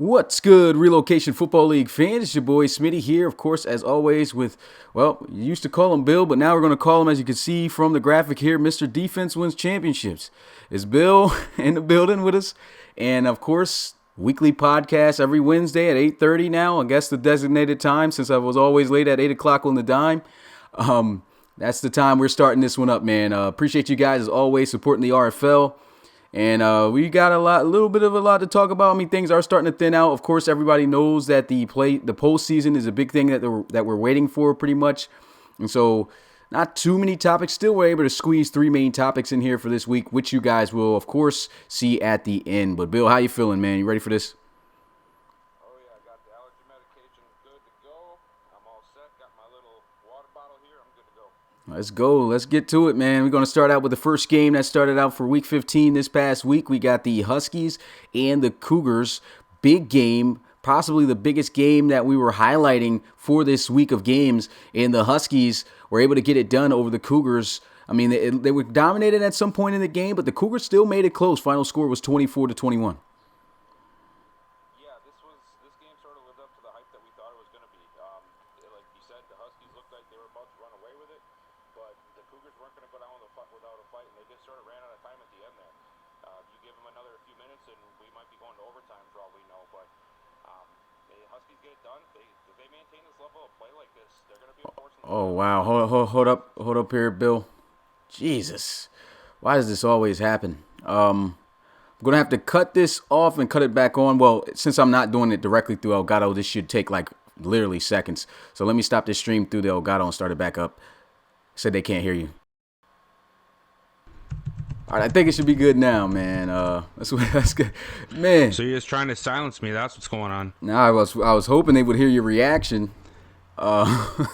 What's good, Relocation Football League fans? It's your boy Smitty here, of course, as always, with, well, you used to call him Bill, but now we're going to call him, as you can see from the graphic here, Mr. Defense Wins Championships. It's Bill in the building with us, and of course, weekly podcast every Wednesday at 8:30 now. I guess the designated time, since I was always late at 8 o'clock on the dime. That's the time we're starting this one up, man. Appreciate you guys, as always, supporting the RFL. And we got a little bit of a lot to talk about. I mean, things are starting to thin out. Of course, everybody knows that the postseason is a big thing that we're waiting for, pretty much. And so, not too many topics. Still, we're able to squeeze three main topics in here for this week, which you guys will, of course, see at the end. But Bill, how you feeling, man? You ready for this? Oh yeah, I got the allergy medication good to go. I'm all set. Got my little water bottle here. I'm good to go. Let's go. Let's get to it, man. We're going to start out with the first game that started out for Week 15 this past week. We got the Huskies and the Cougars. Big game, possibly the biggest game that we were highlighting for this week of games. And the Huskies were able to get it done over the Cougars. I mean, they were dominated at some point in the game, but the Cougars still made it close. Final score was 24-21. This game sort of lived up to the hype that we thought it was going to be. Like you said, the Huskies looked like they were about to run away with it, but the Cougars weren't going to go down without a fight, and they just sort of ran out of time at the end there. You give them another few minutes, and we might be going to overtime for all we know. But the Huskies get it done. If they maintain this level of play like this, they're going to be a force. Oh, wow. Hold up here, Bill. Jesus. Why does this always happen? I'm going to have to cut this off and cut it back on. Well, since I'm not doing it directly through Elgato, this should take like literally seconds. So let me stop this stream through the Elgato and start it back up. Said they can't hear you. All right, I think it should be good now, man. That's good, man. So you're just trying to silence me. That's what's going on. No, I was hoping they would hear your reaction. I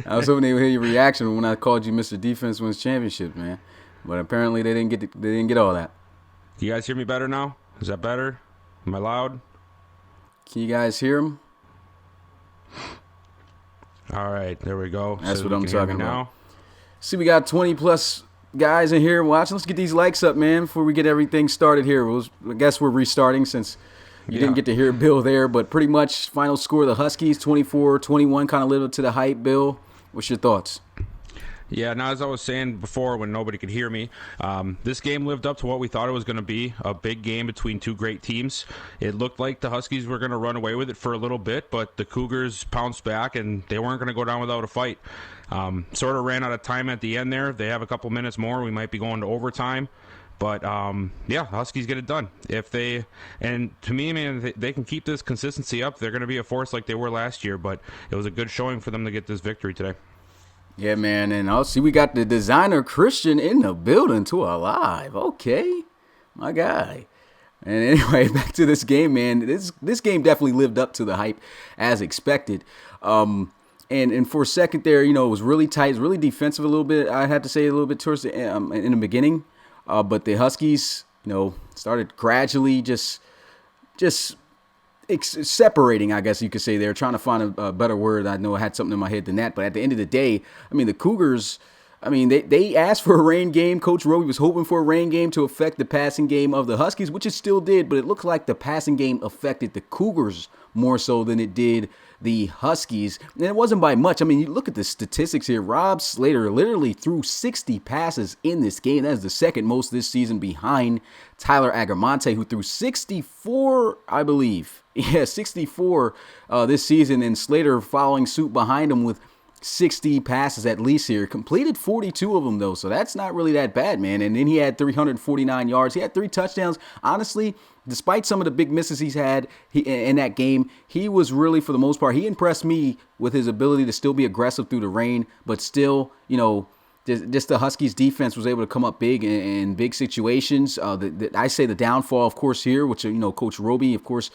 was hoping they would hear your reaction when I called you Mr. Defense Wins Championship, man. But apparently they didn't get all that. Do you guys hear me better now? Is that better? Am I loud? Can you guys hear him? All right, there we go. That's So what you I'm can hear me talking now. about. See, we got 20 plus guys in here watching. Let's get these likes up, man, before we get everything started here. I guess we're restarting since you didn't get to hear Bill there, but pretty much final score of the Huskies 24-21, kind of lived up to the hype. Bill, what's your thoughts? Yeah, now as I was saying before when nobody could hear me, this game lived up to what we thought it was going to be, a big game between two great teams. It looked like the Huskies were going to run away with it for a little bit, but the Cougars pounced back and they weren't going to go down without a fight. Sort of ran out of time at the end there. They have a couple minutes more. We might be going to overtime. But, yeah, Huskies get it done. And to me, man, they can keep this consistency up. They're going to be a force like they were last year, but it was a good showing for them to get this victory today. Yeah, man, and I'll see we got the designer Christian in the building too, alive. Okay, my guy. And anyway, back to this game, man. This game definitely lived up to the hype as expected. And for a second there, it was really tight, it was really defensive a little bit. I had to say a little bit towards the in the beginning, but the Huskies, started gradually just separating, I guess you could say. They're trying to find a better word. I know I had something in my head than that, but at the end of the day, I mean, the Cougars, they asked for a rain game. Coach Roby was hoping for a rain game to affect the passing game of the Huskies, which it still did, but it looked like the passing game affected the Cougars more so than it did the Huskies. And it wasn't by much. I mean, you look at the statistics here. Rob Slater literally threw 60 passes in this game. That is the second most this season behind Tyler Agramonte, who threw 64, I believe. Yeah, 64 this season, and Slater following suit behind him with 60 passes at least here. Completed 42 of them, though, so that's not really that bad, man. And then he had 349 yards. He had 3 touchdowns. Honestly, despite some of the big misses he's had in that game, he was really, for the most part, he impressed me with his ability to still be aggressive through the rain, but still, just the Huskies defense was able to come up big in big situations. I say the downfall, of course, here, which, Coach Roby, of course,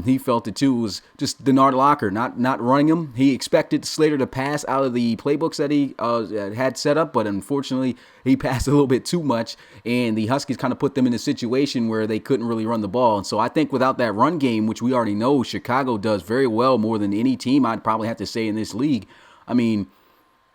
he felt it too, was just Denard Locker not running him. He expected Slater to pass out of the playbooks that he had set up, but unfortunately he passed a little bit too much, and the Huskies kind of put them in a situation where they couldn't really run the ball. And so I think without that run game, which we already know Chicago does very well, more than any team I'd probably have to say in this league, I mean,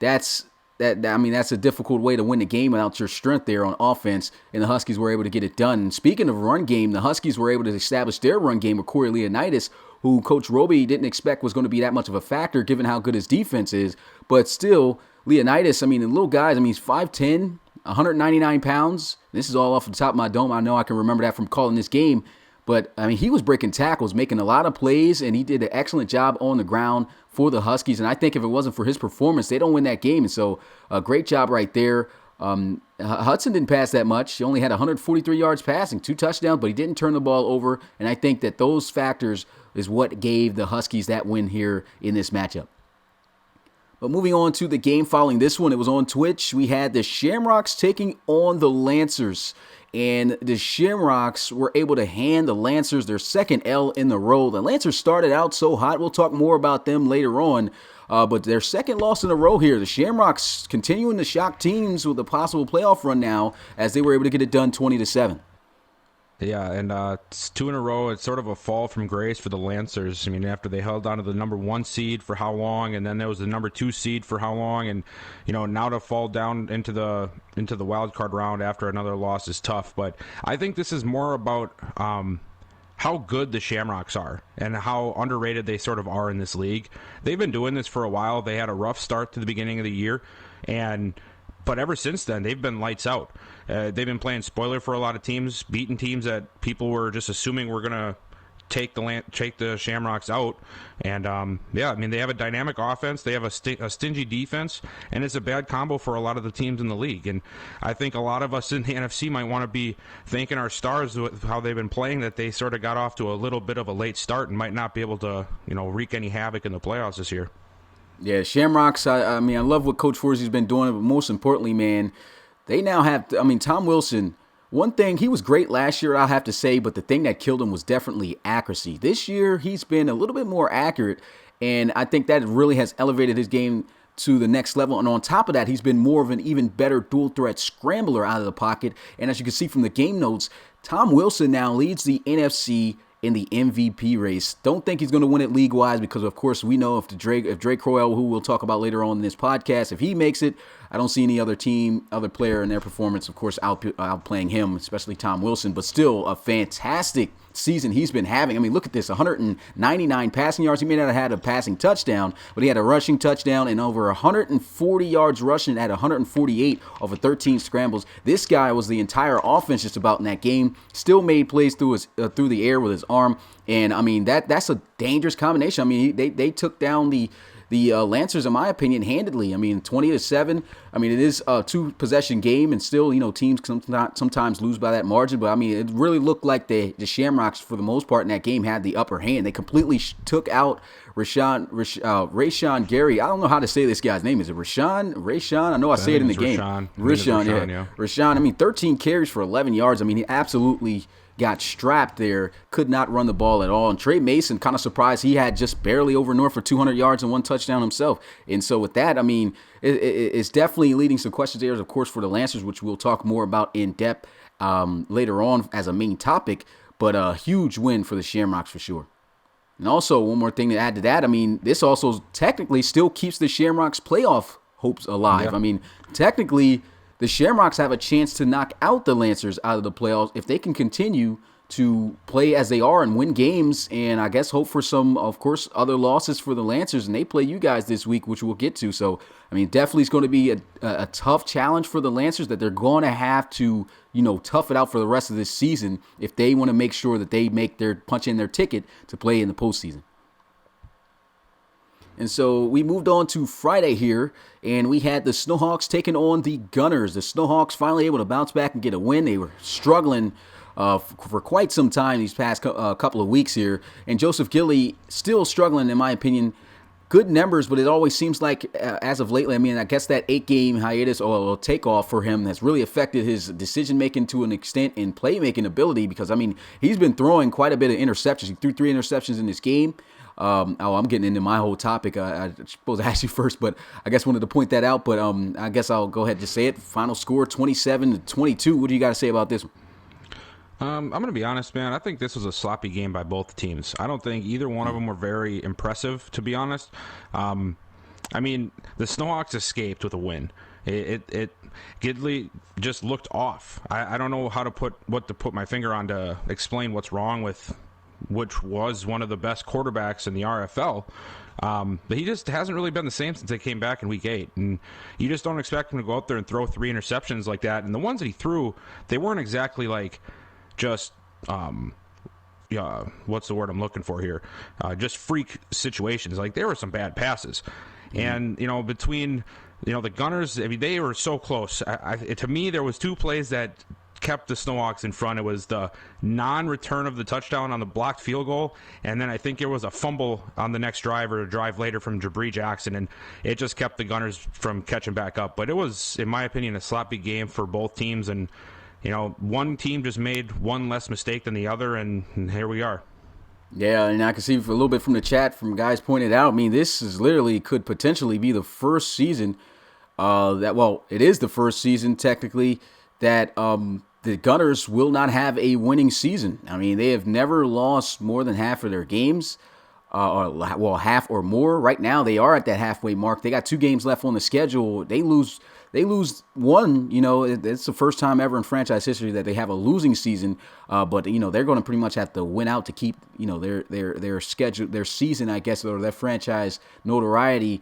that's I mean, that's a difficult way to win the game without your strength there on offense, and the Huskies were able to get it done. And speaking of run game, the Huskies were able to establish their run game with Corey Leonidas, who Coach Roby didn't expect was going to be that much of a factor given how good his defense is. But still, Leonidas, I mean, the little guys, I mean, he's 5'10", 199 pounds. This is all off the top of my dome. I know I can remember that from calling this game. But, I mean, he was breaking tackles, making a lot of plays, and he did an excellent job on the ground for the Huskies. And I think if it wasn't for his performance, they don't win that game. And so, a great job right there. Hudson didn't pass that much. He only had 143 yards passing, 2 touchdowns, but he didn't turn the ball over. And I think that those factors is what gave the Huskies that win here in this matchup. But moving on to the game following this one, it was on Twitch. We had the Shamrocks taking on the Lancers. And the Shamrocks were able to hand the Lancers their second L in the row. The Lancers started out so hot. We'll talk more about them later on. But their second loss in a row here. The Shamrocks continuing to shock teams with a possible playoff run now as they were able to get it done 20-7. Yeah, and it's 2 in a row. It's sort of a fall from grace for the Lancers. I mean, after they held on to the number 1 seed for how long, and then there was the number 2 seed for how long, and now to fall down into the wild card round after another loss is tough. But I think this is more about how good the Shamrocks are and how underrated they sort of are in this league. They've been doing this for a while. They had a rough start to the beginning of the year, but ever since then, they've been lights out. They've been playing spoiler for a lot of teams, beating teams that people were just assuming were going to take the Shamrocks out. And, I mean, they have a dynamic offense. They have a stingy defense, and it's a bad combo for a lot of the teams in the league. And I think a lot of us in the NFC might want to be thanking our stars with how they've been playing, that they sort of got off to a little bit of a late start and might not be able to, wreak any havoc in the playoffs this year. Yeah, Shamrocks, I mean, I love what Coach Forsey's been doing, but most importantly, man, they now have, Tom Wilson, one thing, he was great last year, I'll have to say, but the thing that killed him was definitely accuracy. This year, he's been a little bit more accurate, and I think that really has elevated his game to the next level. And on top of that, he's been more of an even better dual threat scrambler out of the pocket. And as you can see from the game notes, Tom Wilson now leads the NFC in the MVP race. Don't think he's going to win it league-wise because, of course, we know if Drake Crowell, who we'll talk about later on in this podcast, if he makes it, I don't see any other player in their performance, of course, outplaying him, especially Tom Wilson. But still, a fantastic season he's been having. I mean, look at this, 199 passing yards. He may not have had a passing touchdown, but he had a rushing touchdown and over 140 yards rushing at 148 over 13 scrambles. This guy was the entire offense just about in that game. Still made plays through the air with his arm, and I mean that's a dangerous combination. I mean they took down the Lancers, in my opinion, handedly. I mean, 20-7. I mean, it is a 2-possession game, and still, teams sometimes lose by that margin. But I mean, it really looked like the Shamrocks, for the most part, in that game, had the upper hand. They completely took out Rashawn Gary. I don't know how to say this guy's name. Is it Rashawn? I know I say it in the game. Rashawn, yeah. Rashawn. I mean, 13 carries for 11 yards. I mean, he absolutely got strapped there, could not run the ball at all. And Trey Mason, kind of surprised, he had just barely over north for 200 yards and 1 touchdown himself. And so with that, I mean, it's definitely leading some questions there, of course, for the Lancers, which we'll talk more about in depth later on as a main topic. But a huge win for the Shamrocks for sure. And also, one more thing to add to that, I mean, this also technically still keeps the Shamrocks' playoff hopes alive. Yeah. I mean, technically, the Shamrocks have a chance to knock out the Lancers out of the playoffs if they can continue to play as they are and win games, and I guess hope for some, of course, other losses for the Lancers, and they play you guys this week, which we'll get to. So, I mean, definitely it's going to be a tough challenge for the Lancers that they're going to have to, tough it out for the rest of this season if they want to make sure that they punch in their ticket to play in the postseason. And so we moved on to Friday here, and we had the Snowhawks taking on the Gunners. The Snowhawks finally able to bounce back and get a win. They were struggling for quite some time these past couple of weeks here. And Joseph Gilly still struggling, in my opinion. Good numbers, but it always seems like as of lately, I mean, I guess that 8-game hiatus or takeoff for him has really affected his decision-making to an extent and playmaking ability because, I mean, he's been throwing quite a bit of interceptions. He threw 3 interceptions in this game. I'm getting into my whole topic. I suppose I asked you first, but I guess wanted to point that out. But I guess I'll go ahead and just say it. Final score 27-22. What do you got to say about this one? I'm going to be honest, man. I think this was a sloppy game by both teams. I don't think either one of them were very impressive, to be honest. I mean, the Snowhawks escaped with a win. It Gidley just looked off. I don't know how to put my finger on to explain what's wrong with which was one of the best quarterbacks in the RFL. But he just hasn't really been the same since they came back in week 8. And you just don't expect him to go out there and throw 3 interceptions like that. And the ones that he threw, they weren't exactly like just, what's the word I'm looking for here? Just freak situations. Like, there were some bad passes. And, between, the Gunners, I mean, they were so close. To me, there was 2 plays that kept the Snowhawks in front. It was the non-return of the touchdown on the blocked field goal, and then I think there was a fumble on the next drive or a drive later from Jabri Jackson, and it just kept the Gunners from catching back up. But it was, in my opinion, a sloppy game for both teams, and one team just made one less mistake than the other, and here we are. Yeah, and I can see a little bit from the chat from guys pointed out. I mean, this is literally could potentially be the first season it is the first season technically that the Gunners will not have a winning season. I mean, they have never lost more than half of their games, half or more. Right now, they are at that halfway mark. They got 2 games left on the schedule. They lose one. It's the first time ever in franchise history that they have a losing season. But they're going to pretty much have to win out to keep their schedule, their season, I guess, or their franchise notoriety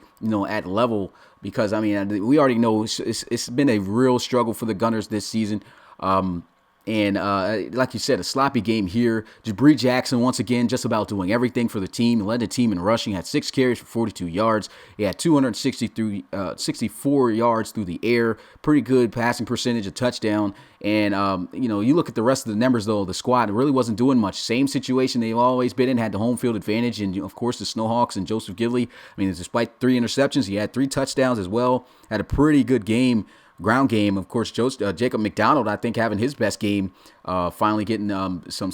at level. Because I mean, we already know it's been a real struggle for the Gunners this season. Like you said, a sloppy game here. Jabri Jackson, once again, just about doing everything for the team. Led the team in rushing, had 6 carries for 42 yards. He had 264 yards through the air. Pretty good passing percentage, a touchdown. And, you look at the rest of the numbers, though, the squad really wasn't doing much. Same situation they've always been in, had the home field advantage. And, of course, the Snowhawks and Joseph Gidley. I mean, despite 3 interceptions, he had 3 touchdowns as well. Had a pretty good game. Ground game, of course, Jacob McDonald, I think, having his best game, finally getting some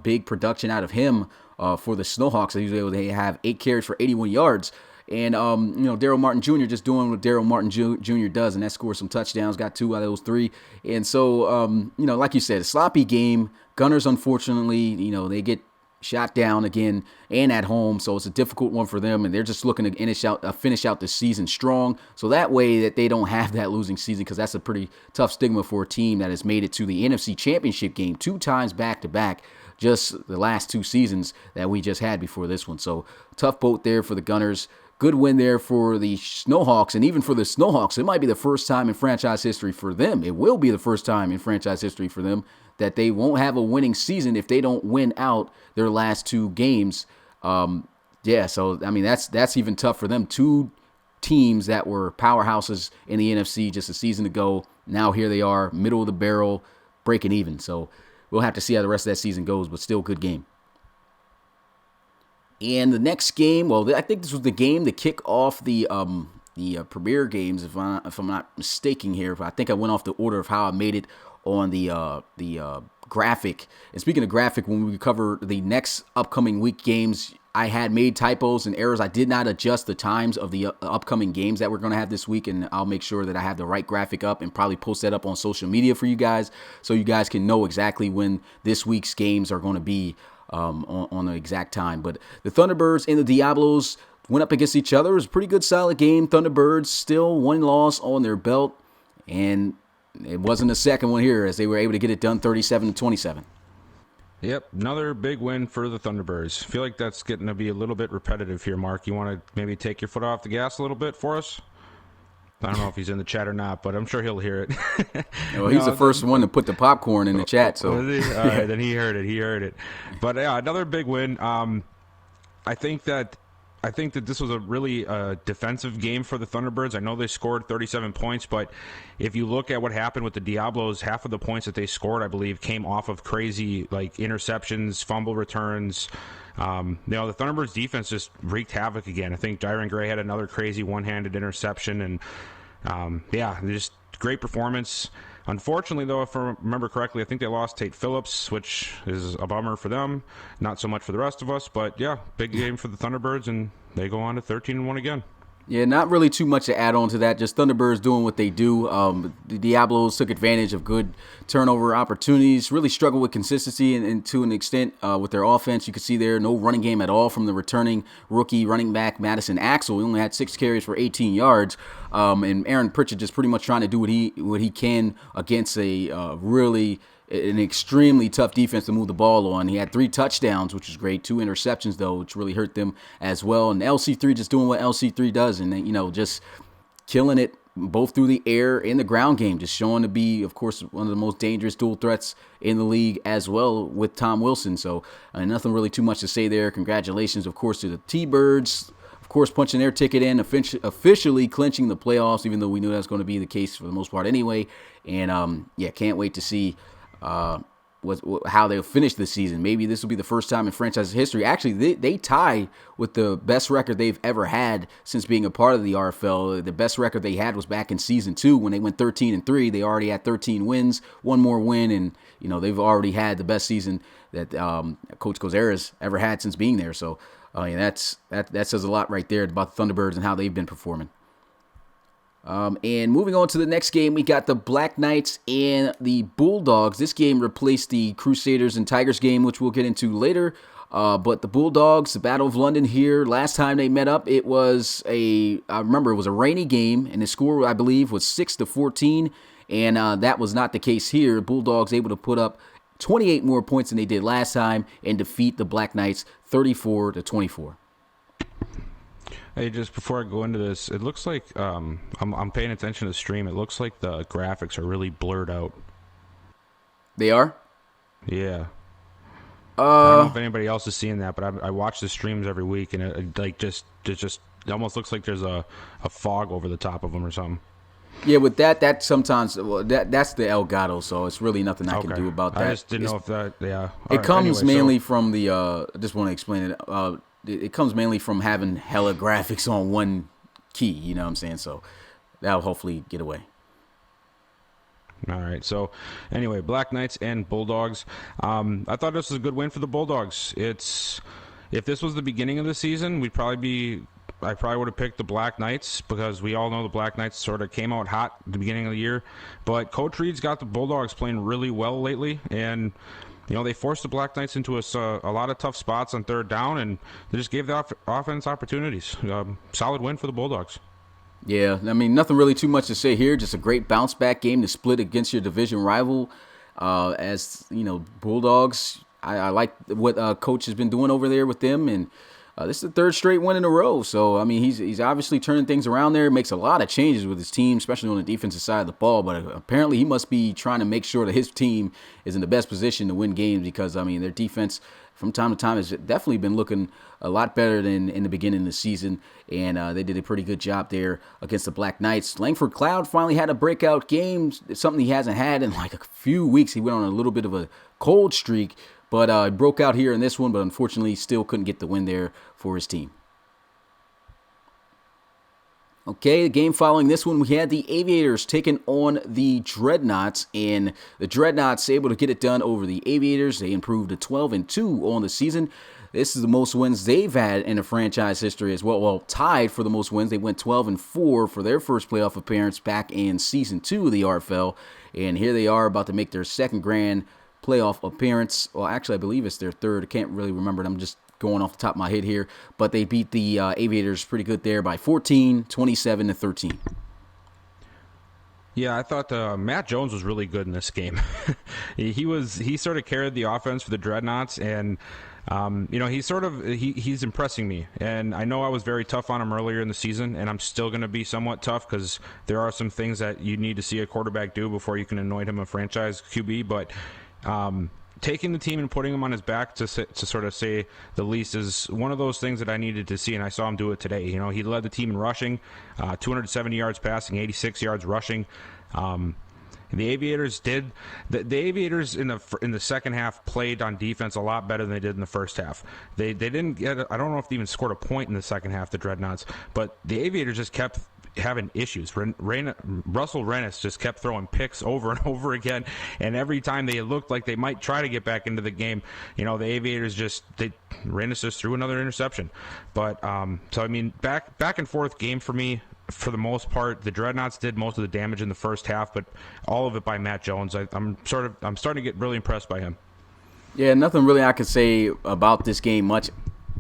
big production out of him for the Snowhawks. They have 8 carries for 81 yards. And, Daryl Martin Jr. just doing what Daryl Martin Jr. does, and that scores some touchdowns, got 2 out of those 3. And so, like you said, a sloppy game. Gunners, unfortunately, they get shot down again and at home, so it's a difficult one for them, and they're just looking to finish out the season strong, so that way that they don't have that losing season, because that's a pretty tough stigma for a team that has made it to the NFC Championship game 2 times back-to-back, just the last 2 seasons that we just had before this one. So tough boat there for the Gunners. Good win there for the Snowhawks, and even for the Snowhawks, it might be the first time in franchise history for them. It will be the first time in franchise history for them that they won't have a winning season if they don't win out their last 2 games. So I mean that's even tough for them. 2 teams that were powerhouses in the NFC just a season ago. Now here they are, middle of the barrel, breaking even. So we'll have to see how the rest of that season goes, but still good game. And the next game, well, I think this was the game to kick off the premier games, if I'm not mistaken here. I think I went off the order of how I made it on the graphic. And speaking of graphic, when we cover the next upcoming week games, I had made typos and errors. I did not adjust the times of the upcoming games that we're going to have this week, and I'll make sure that I have the right graphic up and probably post that up on social media for you guys, so you guys can know exactly when this week's games are going to be on the exact time. But the Thunderbirds and the Diablos went up against each other. It was a pretty good, solid game. Thunderbirds still 1 loss on their belt, and it wasn't a second one here as they were able to get it done 37-27. Yep, another big win for the Thunderbirds. I feel like that's getting to be a little bit repetitive here, Mark. You want to maybe take your foot off the gas a little bit for us? I don't know if he's in the chat or not, but I'm sure he'll hear it. Well, he's the first one to put the popcorn in the chat. So, all right, then he heard it. But yeah, another big win. I think that this was a really defensive game for the Thunderbirds. I know they scored 37 points, but if you look at what happened with the Diablos, half of the points that they scored, I believe, came off of crazy interceptions, fumble returns. The Thunderbirds defense just wreaked havoc again. I think Dyron Gray had another crazy one-handed interception, and just great performance. Unfortunately, though, if I remember correctly, I think they lost Tate Phillips, which is a bummer for them. Not so much for the rest of us, but yeah, big game for the Thunderbirds, and they go on to 13-1 again. Yeah, not really too much to add on to that. Just Thunderbirds doing what they do. The Diablos took advantage of good turnover opportunities. Really struggled with consistency and to an extent with their offense. You could see there no running game at all from the returning rookie running back Madison Axel. He only had 6 carries for 18 yards. And Aaron Pritchett just pretty much trying to do what he can against a really an extremely tough defense to move the ball on. He had 3 touchdowns, which was great. 2 interceptions, though, which really hurt them as well. And LC3 just doing what LC3 does and, just killing it both through the air and the ground game, just showing to be, of course, one of the most dangerous dual threats in the league as well with Tom Wilson. So nothing really too much to say there. Congratulations, of course, to the T-Birds. Of course, punching their ticket in, officially clinching the playoffs, even though we knew that was going to be the case for the most part anyway. And, can't wait to see how they'll finish this season. Maybe this will be the first time in franchise history. Actually, they tie with the best record they've ever had since being a part of the RFL. The best record they had was back in season 2 when they went 13-3. They already had 13 wins, one more win, and they've already had the best season that Coach Kozera's ever had since being there. So that says a lot right there about the Thunderbirds and how they've been performing. And moving on to the next game, we got the Black Knights and the Bulldogs. This game replaced the Crusaders and Tigers game, which we'll get into later. But the Bulldogs, the Battle of London here, last time they met up, I remember it was a rainy game, and the score, I believe, was 6-14, and that was not the case here. Bulldogs able to put up 28 more points than they did last time and defeat the Black Knights 34-24. Hey, just before I go into this, it looks like I'm paying attention to the stream. It looks like the graphics are really blurred out. They are? Yeah. I don't know if anybody else is seeing that, but I watch the streams every week, and it almost looks like there's a fog over the top of them or something. Yeah, with that sometimes that's the Elgato, so it's really nothing I can do about that. I just didn't know if that. Yeah. It comes mainly from the. I just want to explain it. It comes mainly from having hella graphics on one key, you know what I'm saying? So that'll hopefully get away. All right. So anyway, Black Knights and Bulldogs. I thought this was a good win for the Bulldogs. If this was the beginning of the season, I probably would have picked the Black Knights because we all know the Black Knights sort of came out hot at the beginning of the year. But Coach Reed's got the Bulldogs playing really well lately, and they forced the Black Knights into a lot of tough spots on third down, and they just gave the offense opportunities. Solid win for the Bulldogs. Yeah, I mean, nothing really too much to say here. Just a great bounce-back game to split against your division rival. Bulldogs, I like what Coach has been doing over there with them, and this is the 3rd straight win in a row. So, I mean, he's obviously turning things around there. Makes a lot of changes with his team, especially on the defensive side of the ball. But apparently he must be trying to make sure that his team is in the best position to win games because, I mean, their defense from time to time has definitely been looking a lot better than in the beginning of the season. And they did a pretty good job there against the Black Knights. Langford Cloud finally had a breakout game, something he hasn't had in like a few weeks. He went on a little bit of a cold streak. But broke out here in this one, but unfortunately still couldn't get the win there for his team. Okay, the game following this one, we had the Aviators taking on the Dreadnoughts, and the Dreadnoughts able to get it done over the Aviators. They improved to 12-2 on the season. This is the most wins they've had in a franchise history as well. Well, tied for the most wins. They went 12-4 for their first playoff appearance back in season 2 of the RFL, and here they are about to make their second grand playoff appearance. Well, actually, I believe it's their 3rd. I can't really remember it. I'm just going off the top of my head here. But they beat the Aviators pretty good there by 14, 27-13. Yeah, I thought Matt Jones was really good in this game. he sort of carried the offense for the Dreadnoughts, and he's impressing me. And I know I was very tough on him earlier in the season, and I'm still going to be somewhat tough because there are some things that you need to see a quarterback do before you can anoint him a franchise QB. But taking the team and putting him on his back to sort of say the least is one of those things that I needed to see, and I saw him do it today. He led the team in rushing, 270 yards passing, 86 yards rushing. The Aviators did. The Aviators in the second half played on defense a lot better than they did in the first half. They didn't get. I don't know if they even scored a point in the second half. The Dreadnoughts, but the Aviators just kept having issues. Russell Rennis just kept throwing picks over and over again, and every time they looked like they might try to get back into the game, the Aviators Rennis just threw another interception. But so I mean, back and forth game for me. For the most part, the Dreadnoughts did most of the damage in the first half, but all of it by Matt Jones. I'm starting to get really impressed by him. Yeah, nothing really I could say about this game much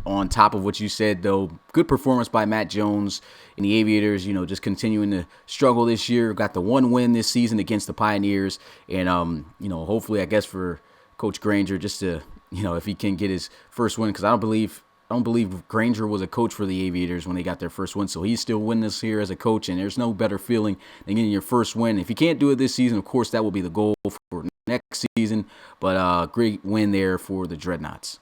on top of what you said, though. Good performance by Matt Jones and the Aviators, just continuing to struggle this year. Got the one win this season against the Pioneers. And, hopefully, I guess, for Coach Granger, just to, if he can get his first win, because I don't believe Granger was a coach for the Aviators when they got their first win. So he's still winning this here as a coach, and there's no better feeling than getting your first win. If you can't do it this season, of course, that will be the goal for next season. But great win there for the Dreadnoughts.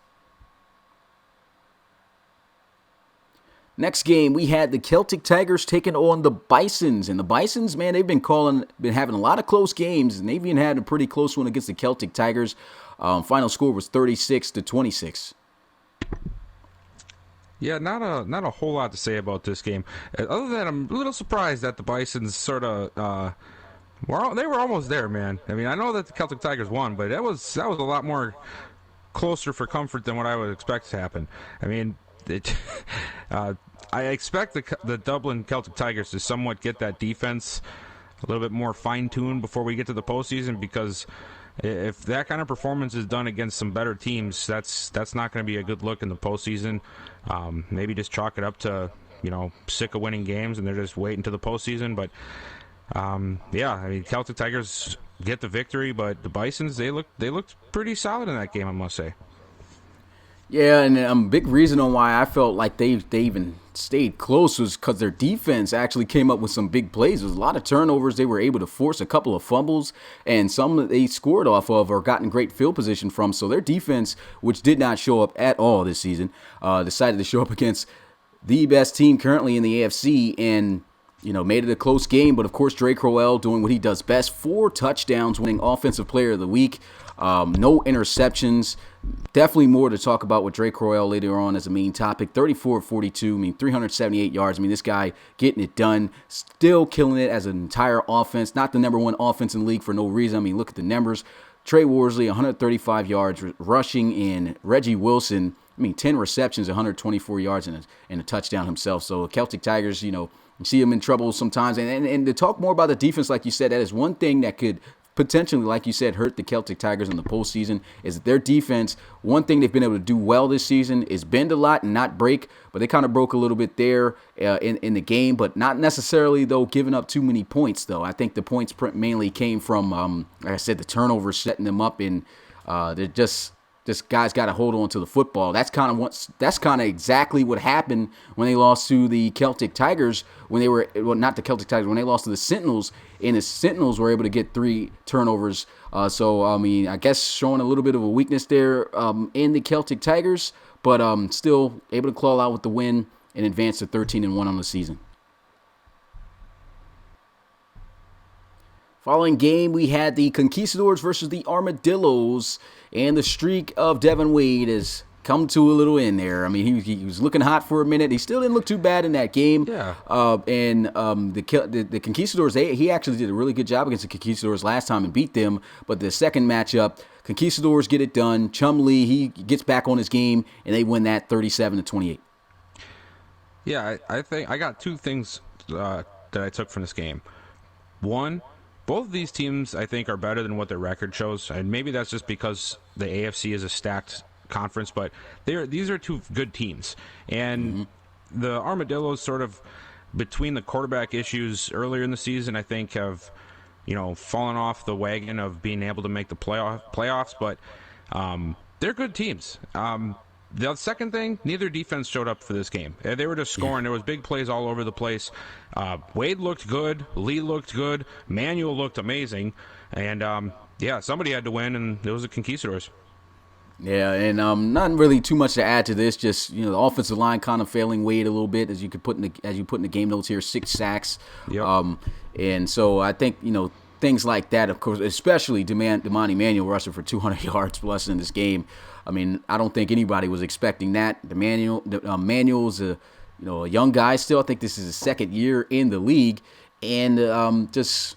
Next game, we had the Celtic Tigers taking on the Bisons. And the Bisons, man, they've been having a lot of close games, and they've even had a pretty close one against the Celtic Tigers. Final score was 36-26. Yeah, not a whole lot to say about this game. Other than I'm a little surprised that the Bisons sort of they were almost there, man. I mean, I know that the Celtic Tigers won, but that was a lot more closer for comfort than what I would expect to happen. I mean, I expect the Dublin Celtic Tigers to somewhat get that defense a little bit more fine-tuned before we get to the postseason, because if that kind of performance is done against some better teams, that's not going to be a good look in the postseason. Maybe just chalk it up to sick of winning games and they're just waiting to the postseason. But I mean, Celtic Tigers get the victory, but the Bisons they looked pretty solid in that game, I must say. Yeah, and a big reason on why I felt like they even stayed close was because their defense actually came up with some big plays. There was a lot of turnovers. They were able to force a couple of fumbles, and some that they scored off of or gotten great field position from. So their defense, which did not show up at all this season, decided to show up against the best team currently in the AFC and made it a close game. But, of course, Drake Crowell doing what he does best. 4 touchdowns, winning Offensive Player of the Week. No interceptions. Definitely more to talk about with Drake Crowell later on as a main topic. 34 of 42, 378 yards. This guy getting it done. Still killing it as an entire offense. Not the number one offense in the league for no reason. Look at the numbers. Trey Worsley, 135 yards rushing, and Reggie Wilson, 10 receptions, 124 yards, and a touchdown himself. So Celtic Tigers, you see them in trouble sometimes. And to talk more about the defense, like you said, that is one thing that could potentially, like you said, hurt the Celtic Tigers in the postseason, is that their defense, one thing they've been able to do well this season is bend a lot and not break, but they kind of broke a little bit there in the game, but not necessarily, though, giving up too many points, though. I think the points mainly came from, like I said, the turnovers setting them up, and they're just guys got to hold on to the football. That's kind of exactly what happened when they lost to the Celtic Tigers when not the Celtic Tigers, when they lost to the Sentinels, and the Sentinels were able to get 3 turnovers. I guess showing a little bit of a weakness there in the Celtic Tigers, but still able to claw out with the win and advance to 13-1 on the season. Following game, we had the Conquistadors versus the Armadillos, and the streak of Devin Wade has come to a little end there. He was looking hot for a minute. He still didn't look too bad in that game. Yeah. The Conquistadors, he actually did a really good job against the Conquistadors last time and beat them. But the second matchup, Conquistadors get it done. Chumlee, he gets back on his game, and they win that 37-28. Yeah, I think I got 2 things that I took from this game. One, both of these teams, I think, are better than what their record shows, and maybe that's just because the AFC is a stacked conference, but these are 2 good teams. And the Armadillos sort of, between the quarterback issues earlier in the season, I think have, fallen off the wagon of being able to make the playoffs, but they're good teams. The second thing, neither defense showed up for this game. They were just scoring. There was big plays all over the place. Wade looked good. Lee looked good. Manuel looked amazing. And, somebody had to win, and it was the Conquistadors. Yeah, and not really too much to add to this. Just the offensive line kind of failing Wade a little bit, as you put in the game notes here. 6 sacks. Yep. And so I think things like that, of course, especially Damani Manuel rushing for 200 yards plus in this game. I don't think anybody was expecting that. Manuel's a a young guy still. I think this is his second year in the league, and just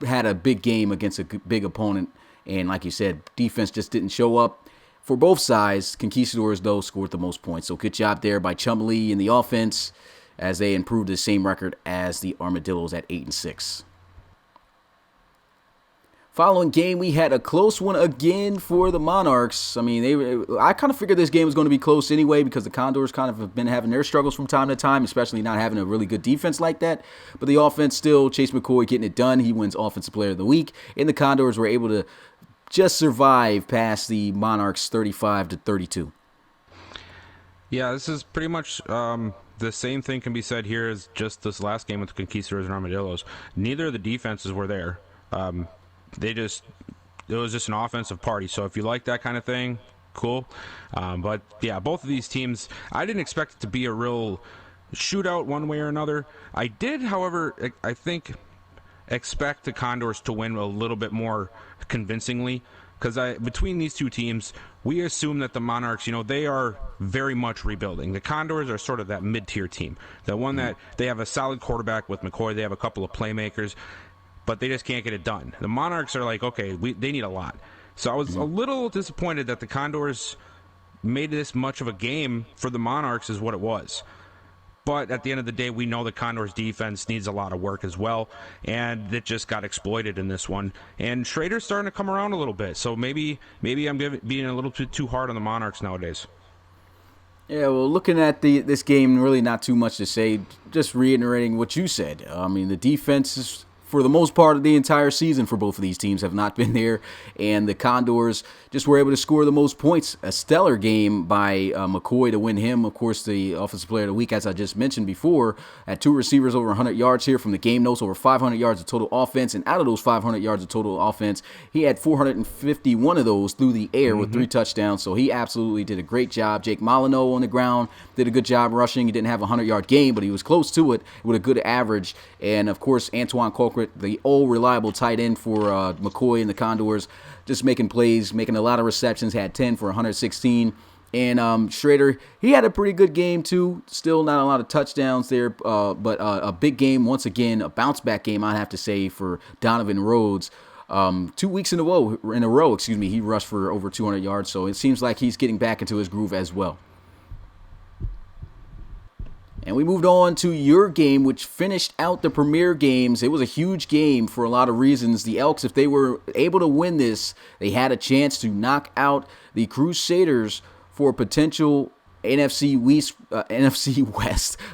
had a big game against a big opponent. And like you said, defense just didn't show up for both sides. Conquistadors, though, scored the most points. So good job there by Chumlee in the offense as they improved the same record as the Armadillos at 8-6. Following game, we had a close one again for the Monarchs. I mean, I kind of figured this game was going to be close anyway because the Condors kind of have been having their struggles from time to time, especially not having a really good defense like that. But the offense still, Chase McCoy getting it done. He wins Offensive Player of the Week. And the Condors were able to just survive past the Monarchs 35-32. Yeah, this is pretty much the same thing can be said here as just this last game with the Conquistadors and Armadillos. Neither of the defenses were there. It was just an offensive party. So if you like that kind of thing, cool. But yeah, both of these teams, I didn't expect it to be a real shootout one way or another. I did, however, I think expect the Condors to win a little bit more convincingly, because between these two teams, we assume that the Monarchs, they are very much rebuilding. The Condors are sort of that mid-tier team, the one that they have a solid quarterback with McCoy, they have a couple of playmakers, but they just can't get it done. The Monarchs are like, okay, they need a lot. So I was a little disappointed that the Condors made this much of a game for the Monarchs is what it was. But at the end of the day, we know the Condors defense needs a lot of work as well, and it just got exploited in this one. And Schrader's starting to come around a little bit, so maybe I'm being a little bit too hard on the Monarchs nowadays. Yeah, well, looking at this game, really not too much to say. Just reiterating what you said. I mean, the defense is, for the most part of the entire season for both of these teams, have not been there, and the Condors just were able to score the most points. A stellar game by McCoy to win him, of course, the Offensive Player of the Week, as I just mentioned before. Had two receivers over 100 yards here from the game notes, over 500 yards of total offense, and out of those 500 yards of total offense, he had 451 of those through the air with 3 touchdowns, so he absolutely did a great job. Jake Molyneux on the ground did a good job rushing. He didn't have a 100-yard game, but he was close to it with a good average, and, of course, Antoine Colquitt, the old reliable tight end for McCoy and the Condors, just making plays, making a lot of receptions, had 10 for 116. And Schrader, he had a pretty good game too. Still not a lot of touchdowns there, but a big game once again, a bounce-back game, I'd have to say, for Donovan Rhodes. 2 weeks in a row, he rushed for over 200 yards, so it seems like he's getting back into his groove as well. And we moved on to your game, which finished out the Premier games. It was a huge game for a lot of reasons. The Elks, if they were able to win this, they had a chance to knock out the Crusaders for a potential NFC West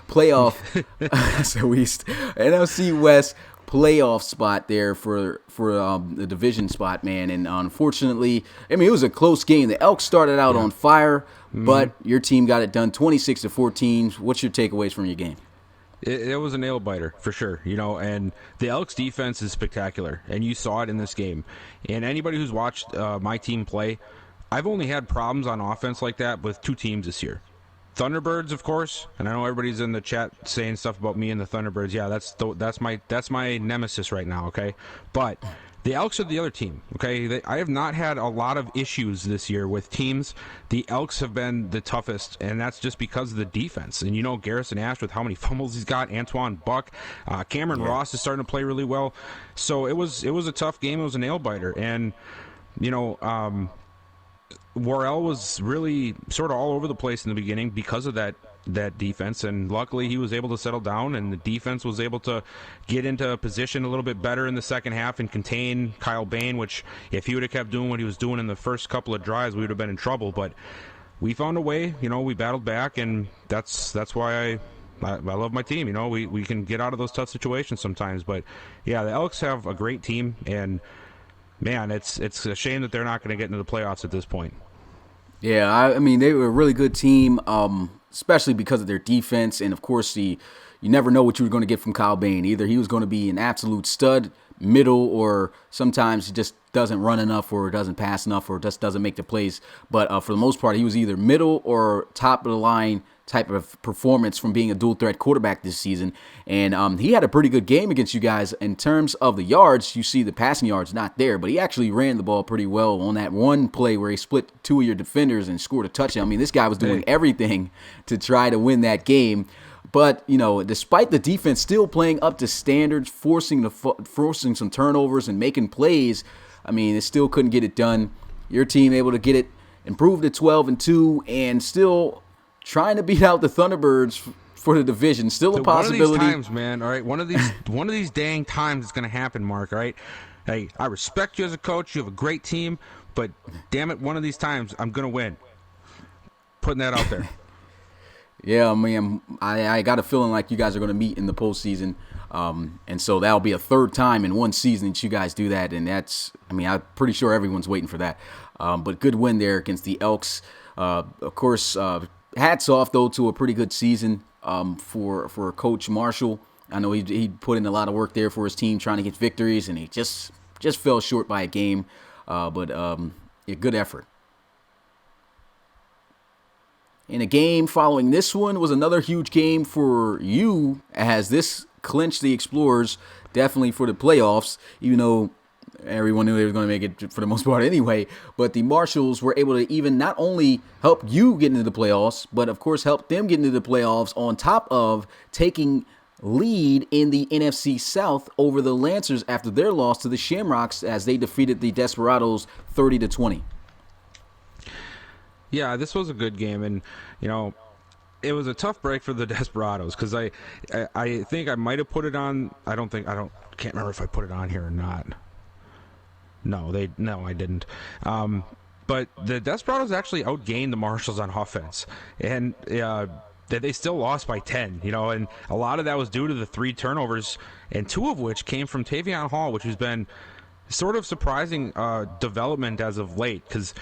playoff. NFC West playoff spot there for the division spot, man. And unfortunately, I mean, it was a close game. The Elks started out on fire, but your team got it done 26-14. What's your takeaways from your game? It was a nail biter for sure, and the Elks defense is spectacular, and you saw it in this game. And anybody who's watched my team play, I've only had problems on offense like that with 2 teams this year. Thunderbirds, of course, and I know everybody's in the chat saying stuff about me and the Thunderbirds. Yeah, that's my nemesis right now, okay? But the Elks are the other team, okay? I have not had a lot of issues this year with teams. The Elks have been the toughest, and that's just because of the defense. And Garrison Ash with how many fumbles he's got, Antoine Buck, Cameron Ross is starting to play really well. So it was a tough game. It was a nail biter, and Worrell was really sort of all over the place in the beginning because of that defense, and luckily he was able to settle down, and the defense was able to get into a position a little bit better in the second half and contain Kyle Bain, which if he would have kept doing what he was doing in the first couple of drives, we would have been in trouble. But we found a way, we battled back, and that's why I love my team. We can get out of those tough situations sometimes. But yeah, the Elks have a great team, and man, it's a shame that they're not going to get into the playoffs at this point. Yeah, I mean, they were a really good team, especially because of their defense. And, of course, you never know what you were going to get from Kyle Bain. Either he was going to be an absolute stud, middle, or sometimes he just doesn't run enough or doesn't pass enough or just doesn't make the plays. But for the most part, he was either middle or top of the line type of performance from being a dual threat quarterback this season. And he had a pretty good game against you guys. In terms of the yards, you see the passing yards not there, but he actually ran the ball pretty well on that one play where he split two of your defenders and scored a touchdown. I mean, this guy was doing everything to try to win that game. But, despite the defense still playing up to standards, forcing some turnovers and making plays, I mean, it still couldn't get it done. Your team able to get it, improved to 12-2, and still trying to beat out the Thunderbirds for the division. Still a possibility. One of these times, man, all right? One of these dang times it's going to happen, Mark, all right? Hey, I respect you as a coach. You have a great team. But, damn it, one of these times I'm going to win. Putting that out there. Yeah, man, I got a feeling like you guys are going to meet in the postseason. And so that'll be a third time in one season that you guys do that. And I'm pretty sure everyone's waiting for that. But good win there against the Elks. Of course, hats off, though, to a pretty good season for Coach Marshall. I know he put in a lot of work there for his team trying to get victories, and he just fell short by a game. But good effort. And a game following this one was another huge game for you, as this clinched the Explorers definitely for the playoffs, even though everyone knew they were going to make it for the most part anyway. But the Marshalls were able to even not only help you get into the playoffs, but of course help them get into the playoffs on top of taking lead in the NFC South over the Lancers after their loss to the Shamrocks as they defeated the Desperados 30-20. Yeah, this was a good game, and it was a tough break for the Desperados because I think I might have put it on. Can't remember if I put it on here or not. No, I didn't. But the Desperados actually outgained the Marshalls on offense, and they still lost by 10. And a lot of that was due to the 3 turnovers, and 2 of which came from Tavion Hall, which has been sort of surprising development as of late because.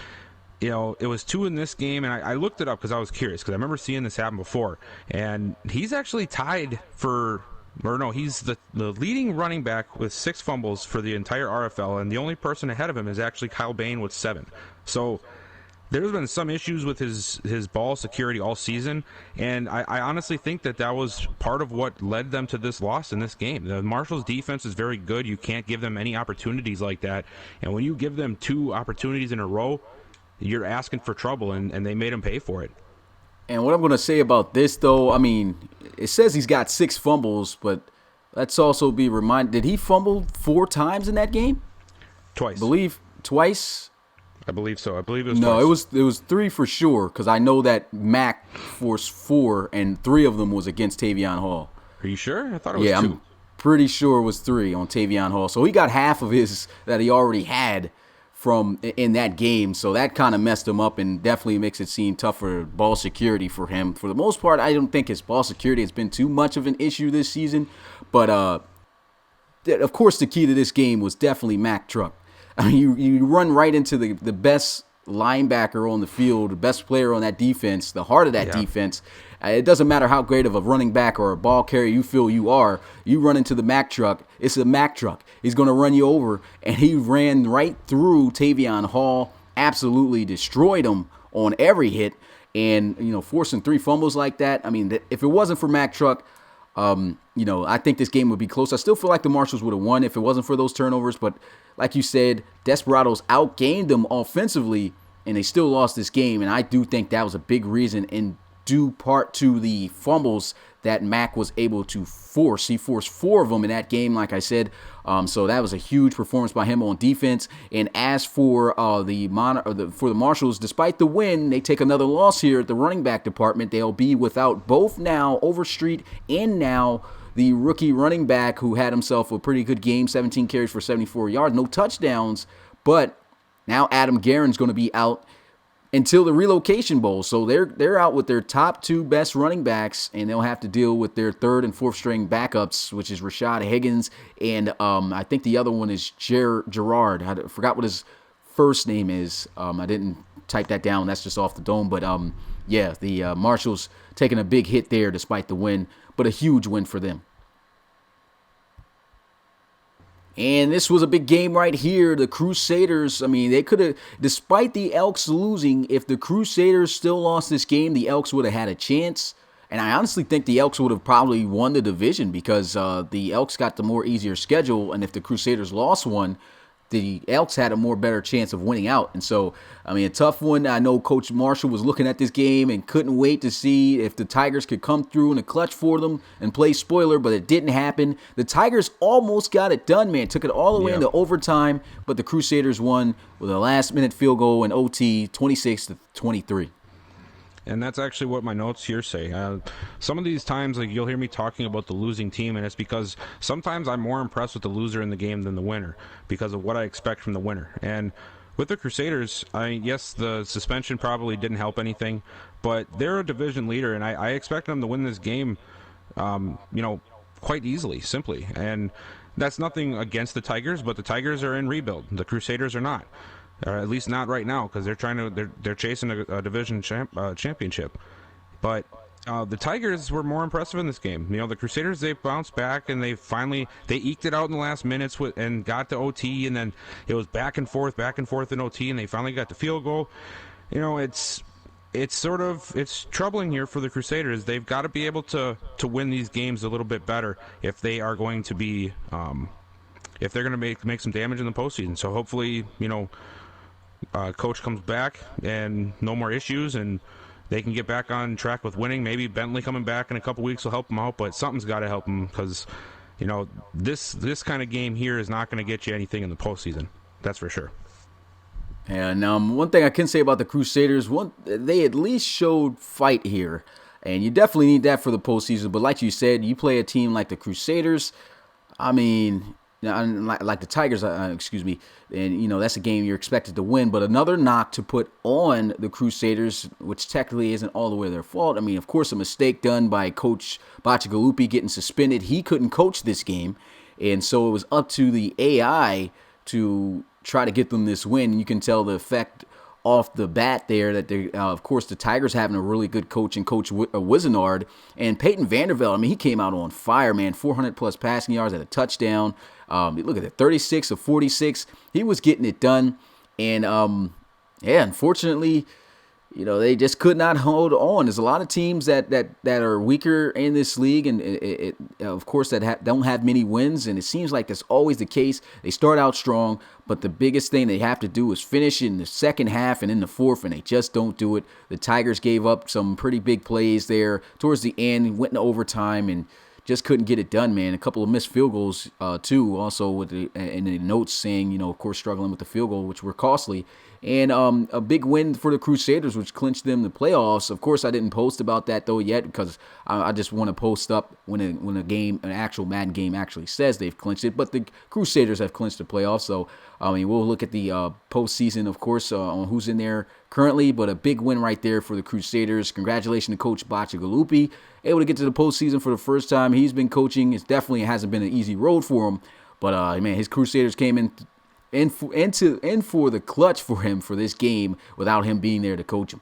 It was 2 in this game, and I looked it up because I was curious because I remember seeing this happen before. And he's actually tied he's the leading running back with 6 fumbles for the entire RFL, and the only person ahead of him is actually Kyle Bain with 7. So there's been some issues with his ball security all season, and I honestly think that was part of what led them to this loss in this game. The Marshals' defense is very good. You can't give them any opportunities like that, and when you give them 2 opportunities in a row, you're asking for trouble, and they made him pay for it. And what I'm going to say about this, though, I mean, it says he's got 6 fumbles, but let's also be reminded, did he fumble 4 times in that game? Twice. Twice? I believe so. I believe it was No, twice. it was 3 for sure, because I know that Mac forced 4, and 3 of them was against Tavion Hall. Are you sure? I thought it was 2. I'm pretty sure it was 3 on Tavion Hall. So he got half of his that he already had from in that game, so that kind of messed him up and definitely makes it seem tougher ball security for him. For the most part, I don't think his ball security has been too much of an issue this season, but of course the key to this game was definitely Mac Truck. I mean, you run right into the best linebacker on the field, the best player on that defense, the heart of that defense. It doesn't matter how great of a running back or a ball carrier you feel you are. You run into the Mac Truck, it's a Mac Truck. He's going to run you over, and he ran right through Tavion Hall, absolutely destroyed him on every hit, and forcing 3 fumbles like that. I mean, if it wasn't for Mac Truck, I think this game would be close. I still feel like the Marshalls would have won if it wasn't for those turnovers, but like you said, Desperados outgained them offensively, and they still lost this game, and I do think that was a big reason in due part to the fumbles that Mac was able to force. He forced 4 of them in that game, like I said. So that was a huge performance by him on defense. And as for the Marshalls, despite the win, they take another loss here at the running back department. They'll be without both now Overstreet and now the rookie running back who had himself a pretty good game, 17 carries for 74 yards, no touchdowns. But now Adam Guerin's going to be out until the relocation bowl. So they're out with their top 2 best running backs, and they'll have to deal with their 3rd and 4th string backups, which is Rashad Higgins, and I think the other one is Gerard. I forgot what his first name is. I didn't type that down. That's just off the dome. But the Marshalls taking a big hit there despite the win, but a huge win for them. And this was a big game right here. The Crusaders, I mean, they could have, despite the Elks losing, if the Crusaders still lost this game, the Elks would have had a chance. And I honestly think the Elks would have probably won the division because the Elks got the more easier schedule. And if the Crusaders lost one, the Elks had a more better chance of winning out. And so, I mean, a tough one. I know Coach Marshall was looking at this game and couldn't wait to see if the Tigers could come through in a clutch for them and play spoiler, but it didn't happen. The Tigers almost got it done, man. Took it all the way into overtime, but the Crusaders won with a last-minute field goal in OT, 26-23. And that's actually what my notes here say. Some of these times, like, you'll hear me talking about the losing team, and it's because sometimes I'm more impressed with the loser in the game than the winner because of what I expect from the winner. And with the Crusaders, yes, the suspension probably didn't help anything, but they're a division leader, and I expect them to win this game, quite easily, simply. And that's nothing against the Tigers, but the Tigers are in rebuild. The Crusaders are not. Or at least not right now, because they're chasing a division championship. But the Tigers were more impressive in this game. You know, the Crusaders, they bounced back and they eked it out in the last minutes and got to OT, and then it was back and forth in OT, and they finally got the field goal. You know, it's troubling here for the Crusaders. They've got to be able to win these games a little bit better if they are going to be if they're going to make some damage in the postseason. So hopefully, Coach comes back and no more issues, and they can get back on track with winning. Maybe Bentley coming back in a couple weeks will help them out, but something's got to help them because, this kind of game here is not going to get you anything in the postseason. That's for sure. And one thing I can say about the Crusaders, they at least showed fight here, and you definitely need that for the postseason. But like you said, you play a team like the Crusaders, I mean, like the Tigers, excuse me, and that's a game you're expected to win. But another knock to put on the Crusaders, which technically isn't all the way their fault. I mean, of course, a mistake done by Coach Bacigalupi getting suspended. He couldn't coach this game, and so it was up to the AI to try to get them this win. You can tell the effect off the bat there that they, of course, the Tigers having a really good coach in Coach Wizenard, and Peyton Vandervelde. I mean, he came out on fire, man. 400 plus passing yards at a touchdown. Look at that, 36 of 46. He was getting it done, and unfortunately, they just could not hold on. There's a lot of teams that are weaker in this league, and of course that don't have many wins. And it seems like that's always the case. They start out strong, but the biggest thing they have to do is finish in the second half and in the fourth, and they just don't do it. The Tigers gave up some pretty big plays there towards the end, went into overtime, and just couldn't get it done, man. A couple of missed field goals, too, also with in the notes saying, of course, struggling with the field goal, which were costly. And a big win for the Crusaders, which clinched them the playoffs. Of course, I didn't post about that, though, yet, because I just want to post up when an actual Madden game actually says they've clinched it. But the Crusaders have clinched the playoffs, so, we'll look at the postseason, of course, on who's in there currently. But a big win right there for the Crusaders. Congratulations to Coach Bacigalupi. Able to get to the postseason for the first time he's been coaching. It definitely hasn't been an easy road for him. But, man, his Crusaders came in for the clutch for him for this game without him being there to coach him.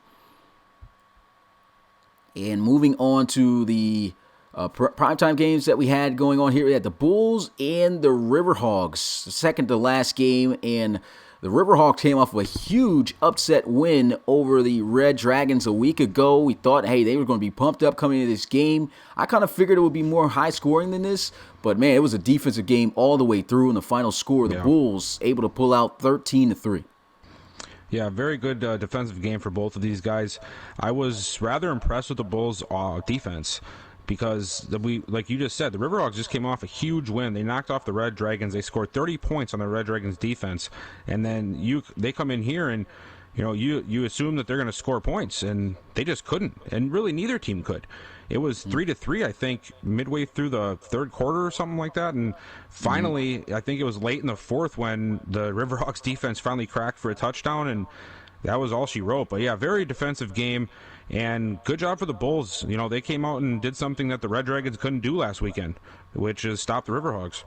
And moving on to the primetime games that we had going on here, we had the Bulls and the Riverhawks, second to last game, and the Riverhawks came off of a huge upset win over the Red Dragons a week ago. We thought, hey, they were going to be pumped up coming into this game. I kind of figured it would be more high scoring than this, but man, it was a defensive game all the way through. And the final score, the Bulls able to pull out 13-3. Yeah, very good defensive game for both of these guys. I was rather impressed with the Bulls' defense. Because like you just said, the Riverhawks just came off a huge win. They knocked off the Red Dragons. They scored 30 points on the Red Dragons defense, and then they come in here and you assume that they're going to score points, and they just couldn't. And really, neither team could. It was 3-3, I think, midway through the third quarter or something like that. And finally, I think it was late in the fourth when the Riverhawks defense finally cracked for a touchdown, and that was all she wrote. But yeah, very defensive game. And good job for the Bulls. They came out and did something that the Red Dragons couldn't do last weekend, which is stop the Riverhawks.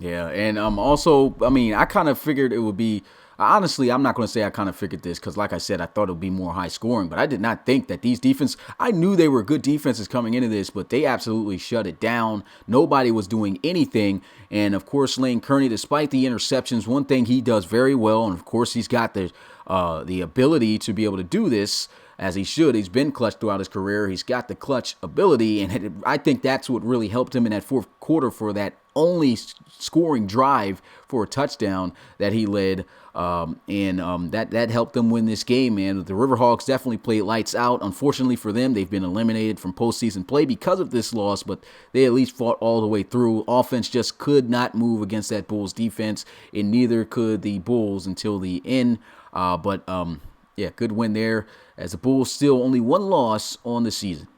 Yeah, and also, I kind of figured it would be, Honestly, I'm not going to say I kind of figured this because, like I said, I thought it would be more high scoring, but I did not think that these defense. I knew they were good defenses coming into this, but they absolutely shut it down. Nobody was doing anything, and of course, Lane Kearney, despite the interceptions, one thing he does very well, and of course, he's got the ability to be able to do this as he should. He's been clutch throughout his career. He's got the clutch ability, and I think that's what really helped him in that fourth quarter for that only scoring drive for a touchdown that he led. That helped them win this game, man. The Riverhawks definitely played lights out. Unfortunately for them, they've been eliminated from postseason play because of this loss, but they at least fought all the way through. Offense just could not move against that Bulls defense, and neither could the Bulls until the end. Yeah, good win there, as the Bulls still only one loss on the season.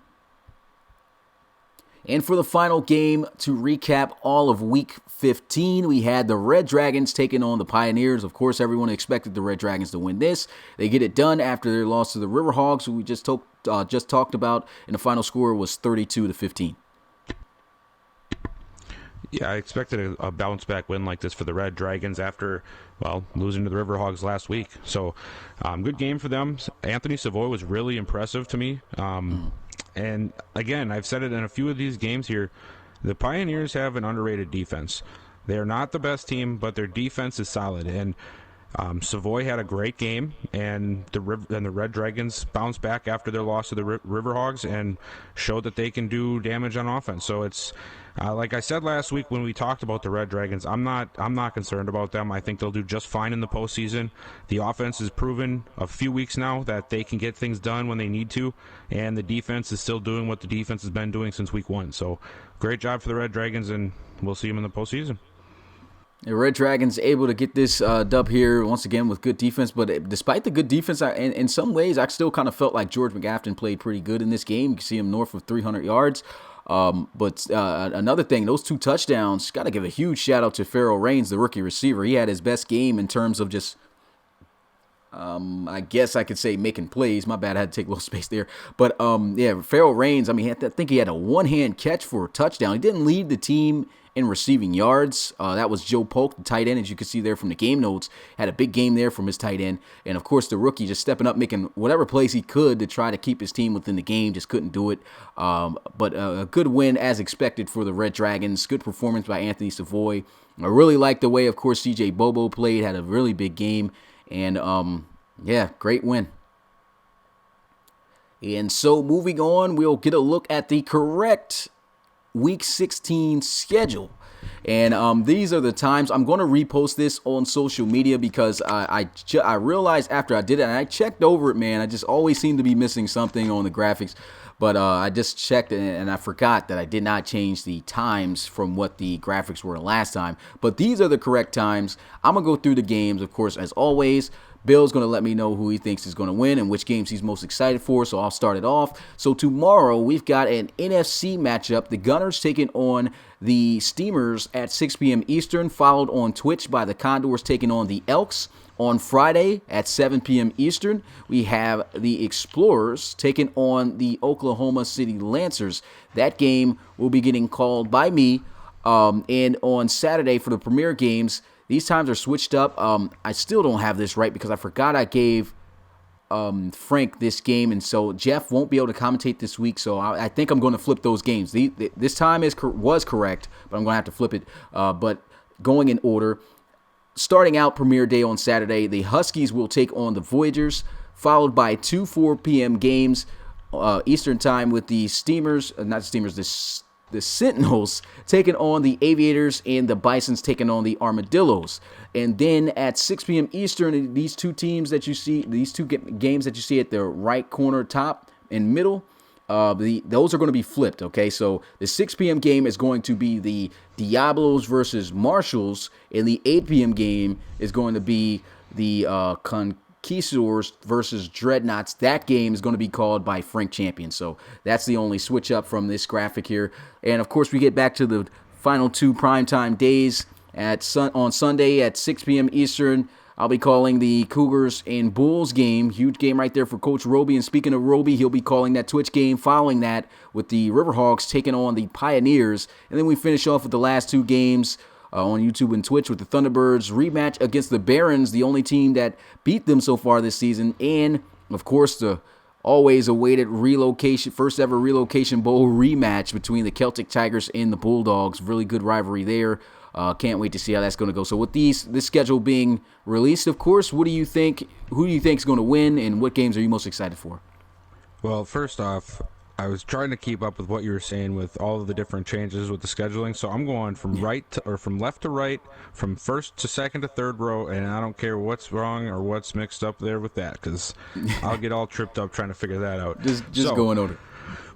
And for the final game, to recap all of Week 15, we had the Red Dragons taking on the Pioneers. Of course, everyone expected the Red Dragons to win this. They get it done after their loss to the Riverhawks, who we just talked about, and the final score was 32-15. Yeah, I expected a bounce-back win like this for the Red Dragons after, losing to the Riverhawks last week. So, good game for them. Anthony Savoy was really impressive to me. And, again, I've said it in a few of these games here, the Pioneers have an underrated defense. They're not the best team, but their defense is solid. And Savoy had a great game, and the Red Dragons bounced back after their loss to the Riverhogs and showed that they can do damage on offense. So it's like I said last week when we talked about the Red Dragons, I'm not concerned about them. I think they'll do just fine in the postseason. The offense has proven a few weeks now that they can get things done when they need to, and the defense is still doing what the defense has been doing since week 1. So great job for the Red Dragons, and we'll see them in the postseason. The Red Dragons able to get this dub here once again with good defense, but despite the good defense, in some ways, I still kind of felt like George McGafton played pretty good in this game. You can see him north of 300 yards. But another thing, those 2 touchdowns, got to give a huge shout out to Farrell Raines, the rookie receiver. He had his best game in terms of just, I guess I could say making plays. My bad, I had to take a little space there. But Farrell Raines, I think he had a one-hand catch for a touchdown. He didn't lead the team in receiving yards. That was Joe Polk, the tight end, as you can see there from the game notes. Had a big game there from his tight end. And, of course, the rookie just stepping up, making whatever plays he could to try to keep his team within the game. Just couldn't do it. But a good win as expected for the Red Dragons. Good performance by Anthony Savoy. I really liked the way, of course, C.J. Bobo played. Had a really big game. And, great win. And so moving on, we'll get a look at the correct Week 16 schedule. And these are the times. I'm going to repost this on social media because I realized after I did it, and I checked over it, man, I just always seem to be missing something on the graphics. But I just checked and I forgot that I did not change the times from what the graphics were last time. But these are the correct times. I'm going to go through the games, of course, as always. Bill's going to let me know who he thinks is going to win and which games he's most excited for, so I'll start it off. So tomorrow we've got an NFC matchup. The Gunners taking on the Steamers at 6 p.m. Eastern, followed on Twitch by the Condors taking on the Elks. On Friday at 7 p.m. Eastern, we have the Explorers taking on the Oklahoma City Lancers. That game will be getting called by me. And on Saturday for the premier games, these times are switched up. I still don't have this right because I forgot I gave Frank this game, and so Jeff won't be able to commentate this week. So I think I'm going to flip those games. This time was correct, but I'm going to have to flip it. But going in order, starting out premiere day on Saturday, the Huskies will take on the Voyagers, followed by 2 4 p.m. games Eastern time with the the Sentinels taking on the Aviators and the Bisons taking on the Armadillos. And then at 6 p.m. Eastern, these two teams that you see, these two games that you see at the right corner, top and middle, those are going to be flipped, okay? So the 6 p.m. game is going to be the Diablos versus Marshalls, and the 8 p.m. game is going to be the Conquistadors versus Dreadnoughts. That game is going to be called by Frank Champion. So that's the only switch up from this graphic here. And, of course, we get back to the final 2 primetime days. On Sunday at 6 p.m. Eastern, I'll be calling the Cougars and Bulls game. Huge game right there for Coach Roby. And speaking of Roby, he'll be calling that Twitch game following that with the Riverhawks taking on the Pioneers. And then we finish off with the last 2 games on YouTube and Twitch with the Thunderbirds rematch against the Barons, the only team that beat them so far this season, and of course the always awaited first ever relocation bowl rematch between the Celtic Tigers and the Bulldogs. Really good rivalry there. Can't wait to see how that's going to go. So with this schedule being released, of course, what do you think? Who do you think is going to win, and what games are you most excited for? Well, first off, I was trying to keep up with what you were saying with all of the different changes with the scheduling. So I'm going from from left to right, from first to second to third row, and I don't care what's wrong or what's mixed up there with that, because I'll get all tripped up trying to figure that out. Just going over.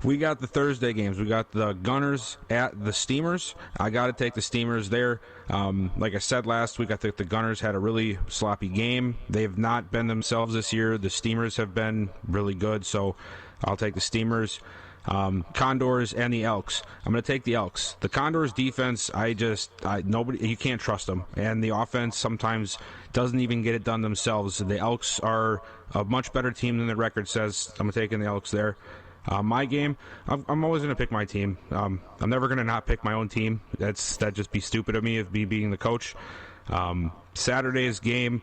We got the Thursday games. We got the Gunners at the Steamers. I got to take the Steamers there. Like I said last week, I think the Gunners had a really sloppy game. They have not been themselves this year. The Steamers have been really good, so I'll take the Steamers. Condors and the Elks. I'm going to take the Elks. The Condors defense, you can't trust them. And the offense sometimes doesn't even get it done themselves. The Elks are a much better team than the record says. I'm taking the Elks there. My game, I'm always going to pick my team. I'm never going to not pick my own team. That'd just be stupid of me, of me being the coach. Saturday's game.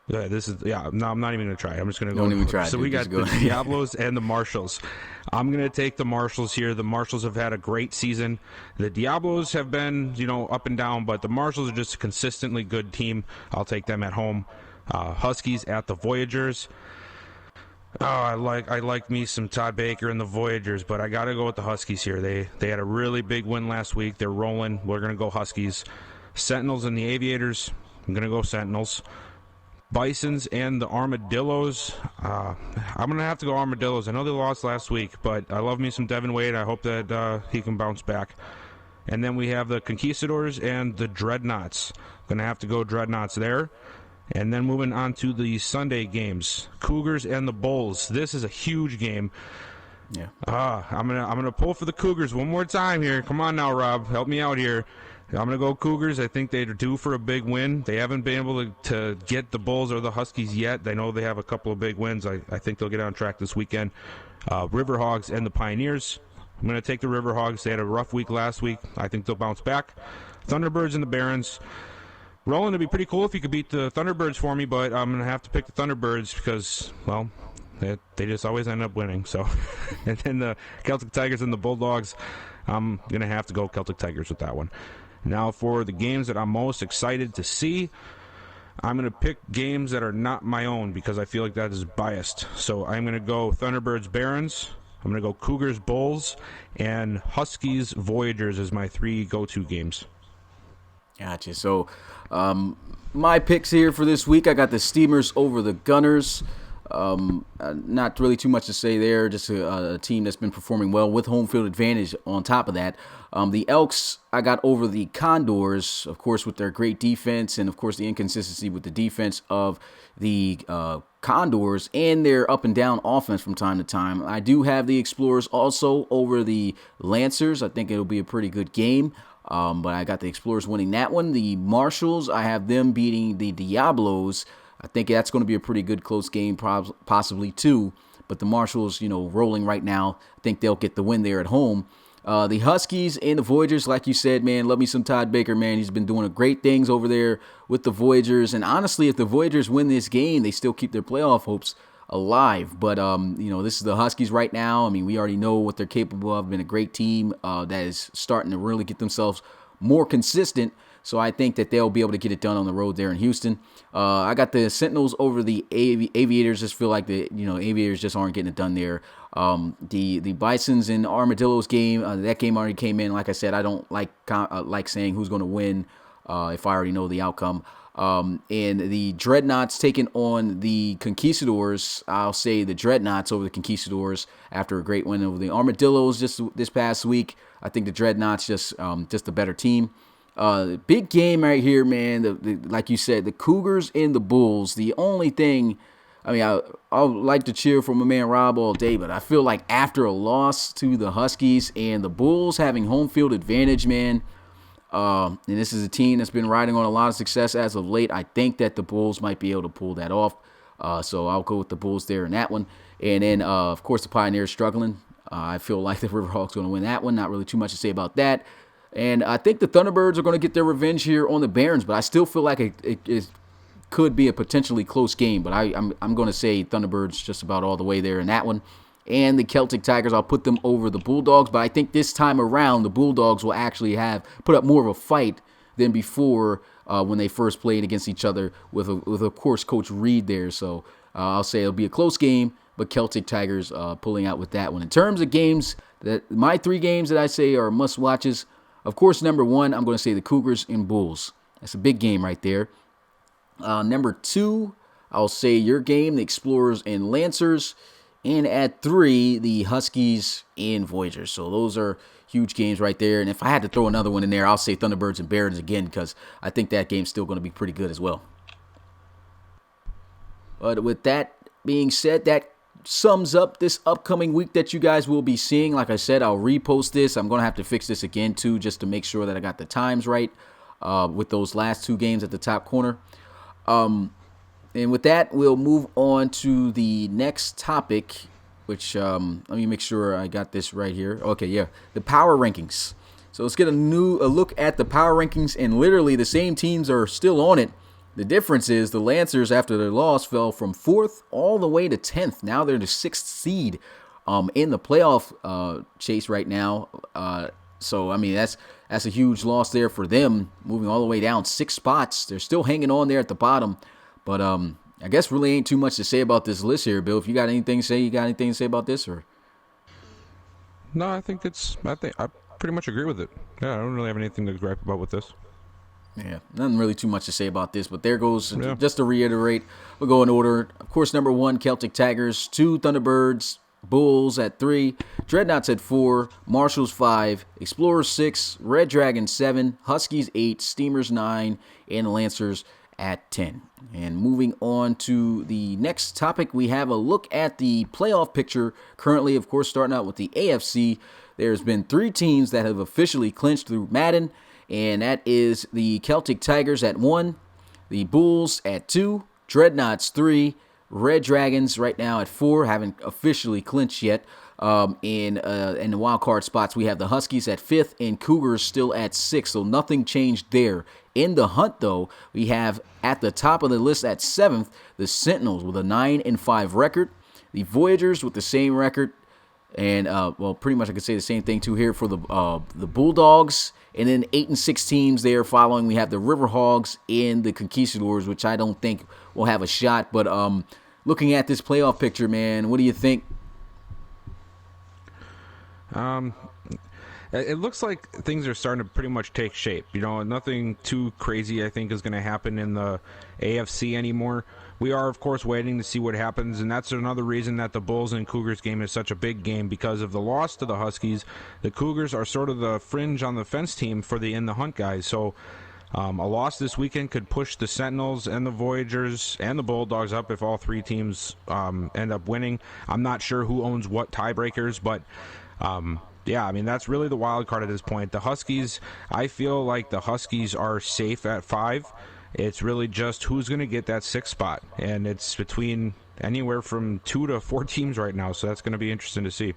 No, I'm not even going to try. I'm just going to go. Don't even try. So we got the Diablos and the Marshals. I'm going to take the Marshals here. The Marshals have had a great season. The Diablos have been, up and down, but the Marshals are just a consistently good team. I'll take them at home. Huskies at the Voyagers. Oh, I like me some Todd Baker and the Voyagers, but I got to go with the Huskies here. They had a really big win last week. They're rolling. We're going to go Huskies. Sentinels and the Aviators. I'm going to go Sentinels. Bisons and the Armadillos. I'm going to have to go Armadillos. I know they lost last week, but I love me some Devin Wade. I hope that he can bounce back. And then we have the Conquistadors and the Dreadnoughts. Going to have to go Dreadnoughts there. And then moving on to the Sunday games, Cougars and the Bulls. This is a huge game. Yeah. I'm gonna pull for the Cougars one more time here. Come on now, Rob, help me out here. I'm gonna go Cougars. I think they're due for a big win. They haven't been able to get the Bulls or the Huskies yet. I know they have a couple of big wins. I think they'll get on track this weekend. Riverhogs and the Pioneers. I'm gonna take the Riverhogs. They had a rough week last week. I think they'll bounce back. Thunderbirds and the Barons. Roland, it'd be pretty cool if you could beat the Thunderbirds for me, but I'm going to have to pick the Thunderbirds because, well, they just always end up winning. So, and then the Celtic Tigers and the Bulldogs, I'm going to have to go Celtic Tigers with that one. Now for the games that I'm most excited to see, I'm going to pick games that are not my own because I feel like that is biased. So I'm going to go Thunderbirds Barons, I'm going to go Cougars Bulls, and Huskies Voyagers as my 3 go-to games. Gotcha. So, my picks here for this week, I got the Steamers over the Gunners. Not really too much to say there. Just a team that's been performing well with home field advantage on top of that. The Elks, I got over the Condors, of course, with their great defense and, of course, the inconsistency with the defense of the Condors and their up and down offense from time to time. I do have the Explorers also over the Lancers. I think it'll be a pretty good game. But I got the Explorers winning that one. The Marshals, I have them beating the Diablos. I think that's going to be a pretty good close game, possibly too. But the Marshals, rolling right now. I think they'll get the win there at home. The Huskies and the Voyagers, like you said, man, love me some Todd Baker, man. He's been doing great things over there with the Voyagers. And honestly, if the Voyagers win this game, they still keep their playoff hopes alive. But, this is the Huskies right now. I mean, we already know what they're capable of. Been a great team that is starting to really get themselves more consistent. So I think that they'll be able to get it done on the road there in Houston. I got the Sentinels over the Aviators. Just feel like the Aviators just aren't getting it done there. The Bisons and Armadillos game, that game already came in. Like I said, I don't like saying who's going to win if I already know the outcome. And the Dreadnoughts taking on the Conquistadors. I'll say the Dreadnoughts over the Conquistadors after a great win over the Armadillos just this past week. I think the Dreadnoughts just a better team. Big game right here, man. Like you said, the Cougars and the Bulls. The only thing, I like to cheer for my man Rob all day, but I feel like after a loss to the Huskies and the Bulls having home field advantage, man, and this is a team that's been riding on a lot of success as of late, I think that the Bulls might be able to pull that off. So I'll go with the Bulls there in that one. And then, of course, the Pioneers struggling. I feel like the Riverhawks going to win that one. Not really too much to say about that. And I think the Thunderbirds are going to get their revenge here on the Barons, but I still feel like it could be a potentially close game. But I'm going to say Thunderbirds just about all the way there in that one. And the Celtic Tigers, I'll put them over the Bulldogs. But I think this time around, the Bulldogs will actually put up more of a fight than before when they first played against each other with of course, Coach Reed there. So I'll say it'll be a close game, but Celtic Tigers pulling out with that one. In terms of games, my 3 games that I say are must-watches, of course, number 1, I'm going to say the Cougars and Bulls. That's a big game right there. Number 2, I'll say your game, the Explorers and Lancers. And at 3, the Huskies and Voyagers. So those are huge games right there. And if I had to throw another one in there, I'll say Thunderbirds and Barons again, because I think that game's still going to be pretty good as well. But with that being said, that sums up this upcoming week that you guys will be seeing. Like I said, I'll repost this. I'm going to have to fix this again, too, just to make sure that I got the times right with those last 2 games at the top corner. And with that, we'll move on to the next topic, which let me make sure I got this right here. Okay, yeah, the power rankings. So let's get a look at the power rankings, and literally the same teams are still on it. The difference is the Lancers, after their loss, fell from 4th all the way to 10th. Now they're the 6th seed in the playoff chase right now. So, I mean, that's a huge loss there for them, moving all the way down 6 spots. They're still hanging on there at the bottom. But I guess really ain't too much to say about this list here, Bill. If you got anything to say, about this, or? No, I think I pretty much agree with it. Yeah, I don't really have anything to gripe about with this. Yeah, nothing really too much to say about this, but there goes, just to reiterate, we'll go in order. Of course, number 1, Celtic Tigers, 2, Thunderbirds, Bulls at 3, Dreadnoughts at 4, Marshals 5, Explorers 6, Red Dragons 7, Huskies 8, Steamers 9, and Lancers at 10. And moving on to the next topic, we have a look at the playoff picture. Currently, of course, starting out with the AFC, there's been 3 teams that have officially clinched through Madden, and that is the Celtic Tigers at 1, the Bulls at 2, Dreadnoughts 3, Red Dragons right now at 4, haven't officially clinched yet. In the wild card spots, we have the Huskies at 5th and Cougars still at 6th, so nothing changed there. In the hunt, though, we have at the top of the list at 7th, the Sentinels with a 9-5 record, the Voyagers with the same record, and pretty much I could say the same thing too here for the Bulldogs, and then 8-6 teams there following. We have the Riverhogs and the Conquistadors, which I don't think will have a shot. But looking at this playoff picture, man, what do you think? It looks like things are starting to pretty much take shape. You know, nothing too crazy, I think, is going to happen in the AFC anymore. We are, of course, waiting to see what happens, and that's another reason that the Bulls and Cougars game is such a big game, because of the loss to the Huskies. The Cougars are sort of the fringe on the fence team for the in the hunt guys. So a loss this weekend could push the Sentinels and the Voyagers and the Bulldogs up if all 3 teams end up winning. I'm not sure who owns what tiebreakers, but yeah, I mean, that's really the wild card at this point. The Huskies, I feel like the Huskies are safe at 5. It's really just who's going to get that 6th spot, and it's between anywhere from 2 to 4 teams right now, so that's going to be interesting to see.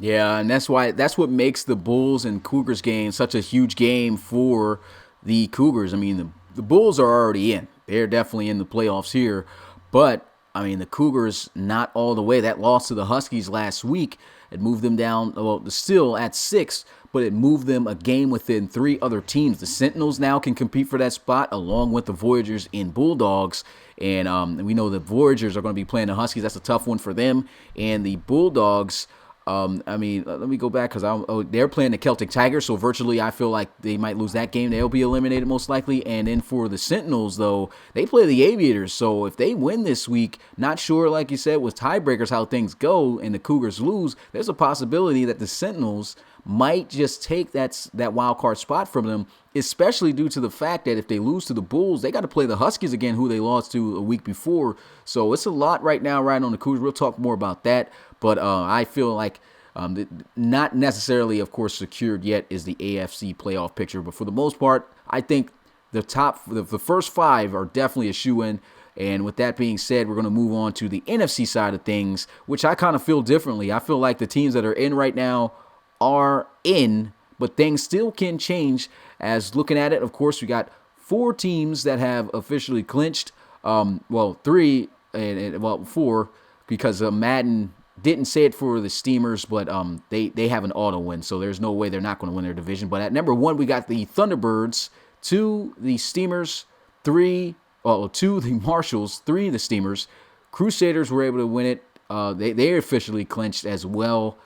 Yeah, and that's what makes the Bulls and Cougars game such a huge game for the Cougars. I mean, the Bulls are already in. They're definitely in the playoffs here, but I mean, the Cougars not all the way. That loss to the Huskies last week, it moved them down, well, still at 6, but it moved them a game within 3 other teams. The Sentinels now can compete for that spot along with the Voyagers and Bulldogs. And we know the Voyagers are going to be playing the Huskies. That's a tough one for them. And the Bulldogs, I mean, let me go back because they're playing the Celtic Tigers, so virtually I feel like they might lose that game. They'll be eliminated most likely. And then for the Sentinels, though, they play the Aviators. So if they win this week, not sure, like you said, with tiebreakers how things go and the Cougars lose, there's a possibility that the Sentinels might just take that wild card spot from them, especially due to the fact that if they lose to the Bulls, they got to play the Huskies again, who they lost to a week before. So it's a lot right now riding on the Cougars. We'll talk more about that. But I feel like not necessarily, of course, secured yet is the AFC playoff picture. But for the most part, I think the first 5 are definitely a shoo-in. And with that being said, we're going to move on to the NFC side of things, which I kind of feel differently. I feel like the teams that are in right now are in, but things still can change. As looking at it, of course, we got 4 teams that have officially clinched. Well, 3 and 4, because Madden didn't say it for the Steamers, but they have an auto win, so there's no way they're not going to win their division. But at number 1, we got the Thunderbirds, 2 the Steamers, 2 the Marshals, 3 the Steamers. Crusaders were able to win it. They officially clinched as well,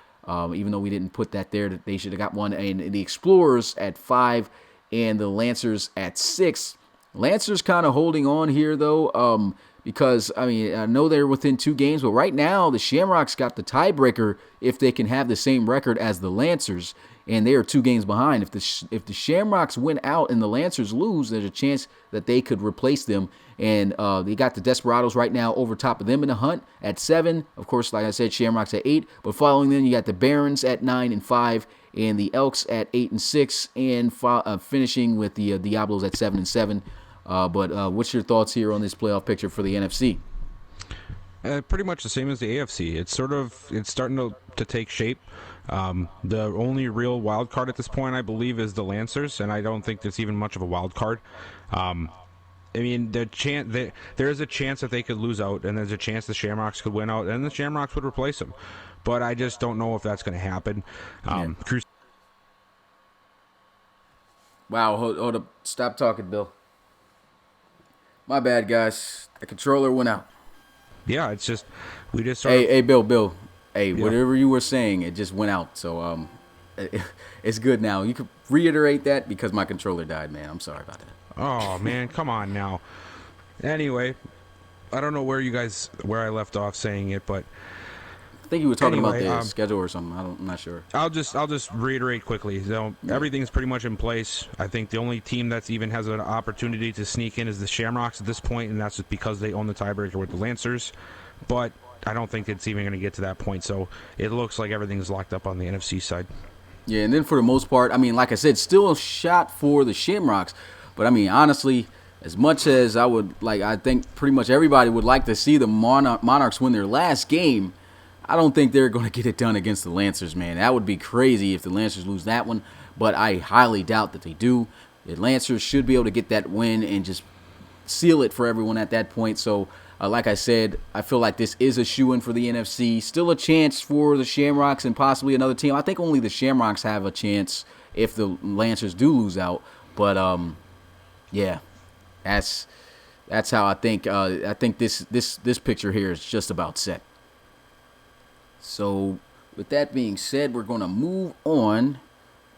even though we didn't put that there. They should have got one. And the Explorers at 5 and the Lancers at 6. Lancers kind of holding on here, though, because, I mean, I know they're within 2 games, but right now the Shamrocks got the tiebreaker if they can have the same record as the Lancers, and they are 2 games behind. If the Shamrocks win out and the Lancers lose, there's a chance that they could replace them. And they got the Desperados right now over top of them in the hunt at 7. Of course, like I said, Shamrocks at 8. But following them, you got the Barons at 9 and 5, and the Elks at 8 and 6, and finishing with the Diablos at 7 and 7. But what's your thoughts here on this playoff picture for the NFC? Pretty much the same as the AFC. It's starting to take shape. The only real wild card at this point, I believe, is the Lancers, and I don't think there's even much of a wild card. I mean, there is a chance that they could lose out, and there's a chance the Shamrocks could win out, and the Shamrocks would replace them. But I just don't know if that's going to happen. Wow, hold up. Stop talking, Bill. My bad, guys. The controller went out. Yeah, it's just, we just Hey, Bill. Hey, yeah. Whatever you were saying, it just went out. So it's good now. You could reiterate that because my controller died, man. I'm sorry about that. Oh, man, come on now. Anyway, I don't know where I left off saying it, but I think you were talking about the schedule or something. I'm not sure. I'll just reiterate quickly. Everything's pretty much in place. I think the only team that's even has an opportunity to sneak in is the Shamrocks at this point, and that's just because they own the tiebreaker with the Lancers. But I don't think it's even going to get to that point. So it looks like everything's locked up on the NFC side. Yeah, and then for the most part, I mean, like I said, still a shot for the Shamrocks. But, I mean, honestly, as much as I think pretty much everybody would like to see the Monarchs win their last game, I don't think they're going to get it done against the Lancers, man. That would be crazy if the Lancers lose that one, but I highly doubt that they do. The Lancers should be able to get that win and just seal it for everyone at that point. So, like I said, I feel like this is a shoo-in for the NFC. Still a chance for the Shamrocks and possibly another team. I think only the Shamrocks have a chance if the Lancers do lose out, but yeah, that's how I think. I think this picture here is just about set. So, with that being said, we're going to move on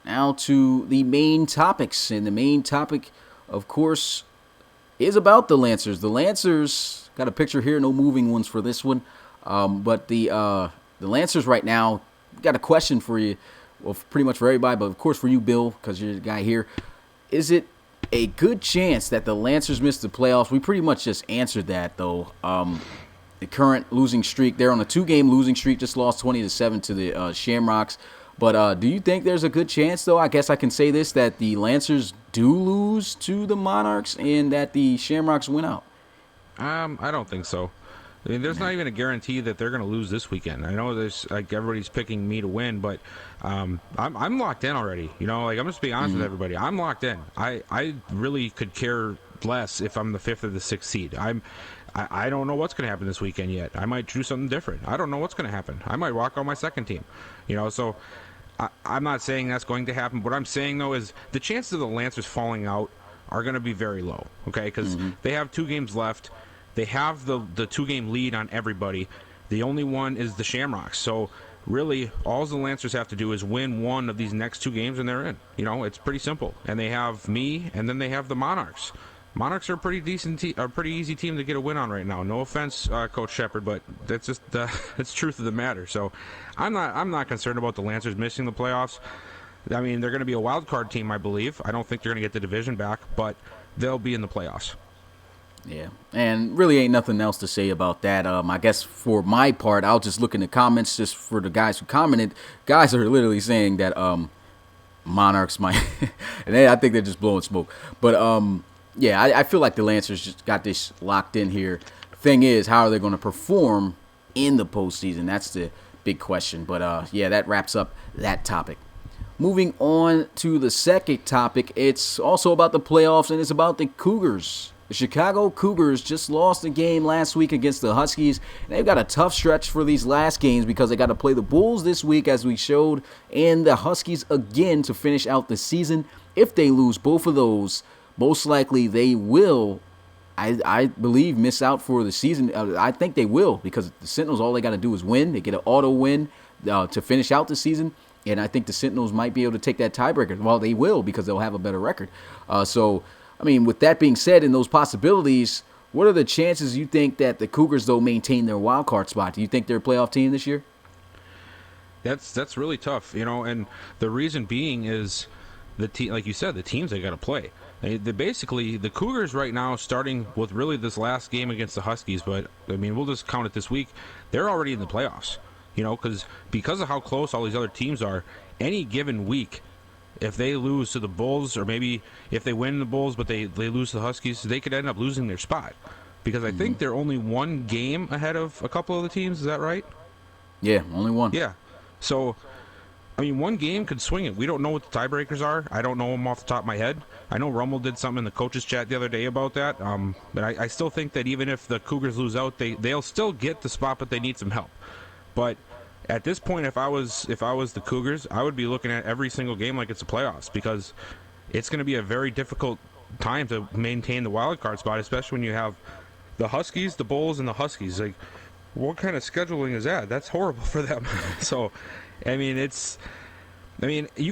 now to the main topics, and the main topic, of course, is about the Lancers. The Lancers got a picture here, no moving ones for this one, but the Lancers right now got a question for you, well, pretty much for everybody, but of course for you, Bill, because you're the guy here. Is it a good chance that the Lancers miss the playoffs? We pretty much just answered that, though. The current losing streak, they're on a 2-game losing streak, just lost 20-7 to the Shamrocks. But do you think there's a good chance, though? I guess I can say this, that the Lancers do lose to the Monarchs and that the Shamrocks win out. I don't think so. I mean, there's not even a guarantee that they're going to lose this weekend. I know there's everybody's picking me to win, but I'm locked in already. You know, I'm just being honest with everybody. I'm locked in. I really could care less if I'm the 5th or the 6th seed. I don't know what's going to happen this weekend yet. I might do something different. I don't know what's going to happen. I might walk on my second team. You know, so I'm not saying that's going to happen. What I'm saying, though, is the chances of the Lancers falling out are going to be very low, okay? Because they have 2 games left. They have the 2-game lead on everybody. The only one is the Shamrocks. So, really, all the Lancers have to do is win one of these next 2 games, and they're in. You know, it's pretty simple. And they have me, and then they have the Monarchs. Monarchs are a pretty decent, a pretty easy team to get a win on right now. No offense, Coach Shepard, but that's just that's truth of the matter. So, I'm not concerned about the Lancers missing the playoffs. I mean, they're going to be a wild card team, I believe. I don't think they're going to get the division back, but they'll be in the playoffs. Yeah, and really ain't nothing else to say about that. I guess for my part, I'll just look in the comments just for the guys who commented. Guys are literally saying that Monarchs might, and I think they're just blowing smoke. But yeah, I feel like the Lancers just got this locked in here. Thing is, how are they going to perform in the postseason? That's the big question. But yeah, that wraps up that topic. Moving on to the second topic, it's also about the playoffs, and it's about the Cougars. The Chicago Cougars just lost a game last week against the Huskies. And they've got a tough stretch for these last games because they got to play the Bulls this week, as we showed, and the Huskies again to finish out the season. If they lose both of those, most likely they will, I believe, miss out for the season. I think they will, because the Sentinels, all they got to do is win. They get an auto win to finish out the season. And I think the Sentinels might be able to take that tiebreaker. Well, they will, because they'll have a better record. With that being said, and those possibilities, what are the chances you think that the Cougars, though, maintain their wild card spot? Do you think they're a playoff team this year? That's really tough, and the reason being is like you said, the teams they got to play. Basically, the Cougars right now, starting with really this last game against the Huskies, but we'll just count it this week. They're already in the playoffs. Because of how close all these other teams are, any given week, if they lose to the Bulls, or maybe if they win the Bulls but they lose to the Huskies, they could end up losing their spot. Because I think they're only one game ahead of a couple of the teams. Is that right? Yeah, only one. Yeah. So, one game could swing it. We don't know what the tiebreakers are. I don't know them off the top of my head. I know Rummel did something in the coaches chat the other day about that. But I still think that even if the Cougars lose out, they'll still get the spot, but they need some help. But at this point, if I was the Cougars, I would be looking at every single game like it's a playoffs, because it's going to be a very difficult time to maintain the wild card spot, especially when you have the Huskies, the Bulls, and the Huskies. Like, what kind of scheduling is that? That's horrible for them. So, you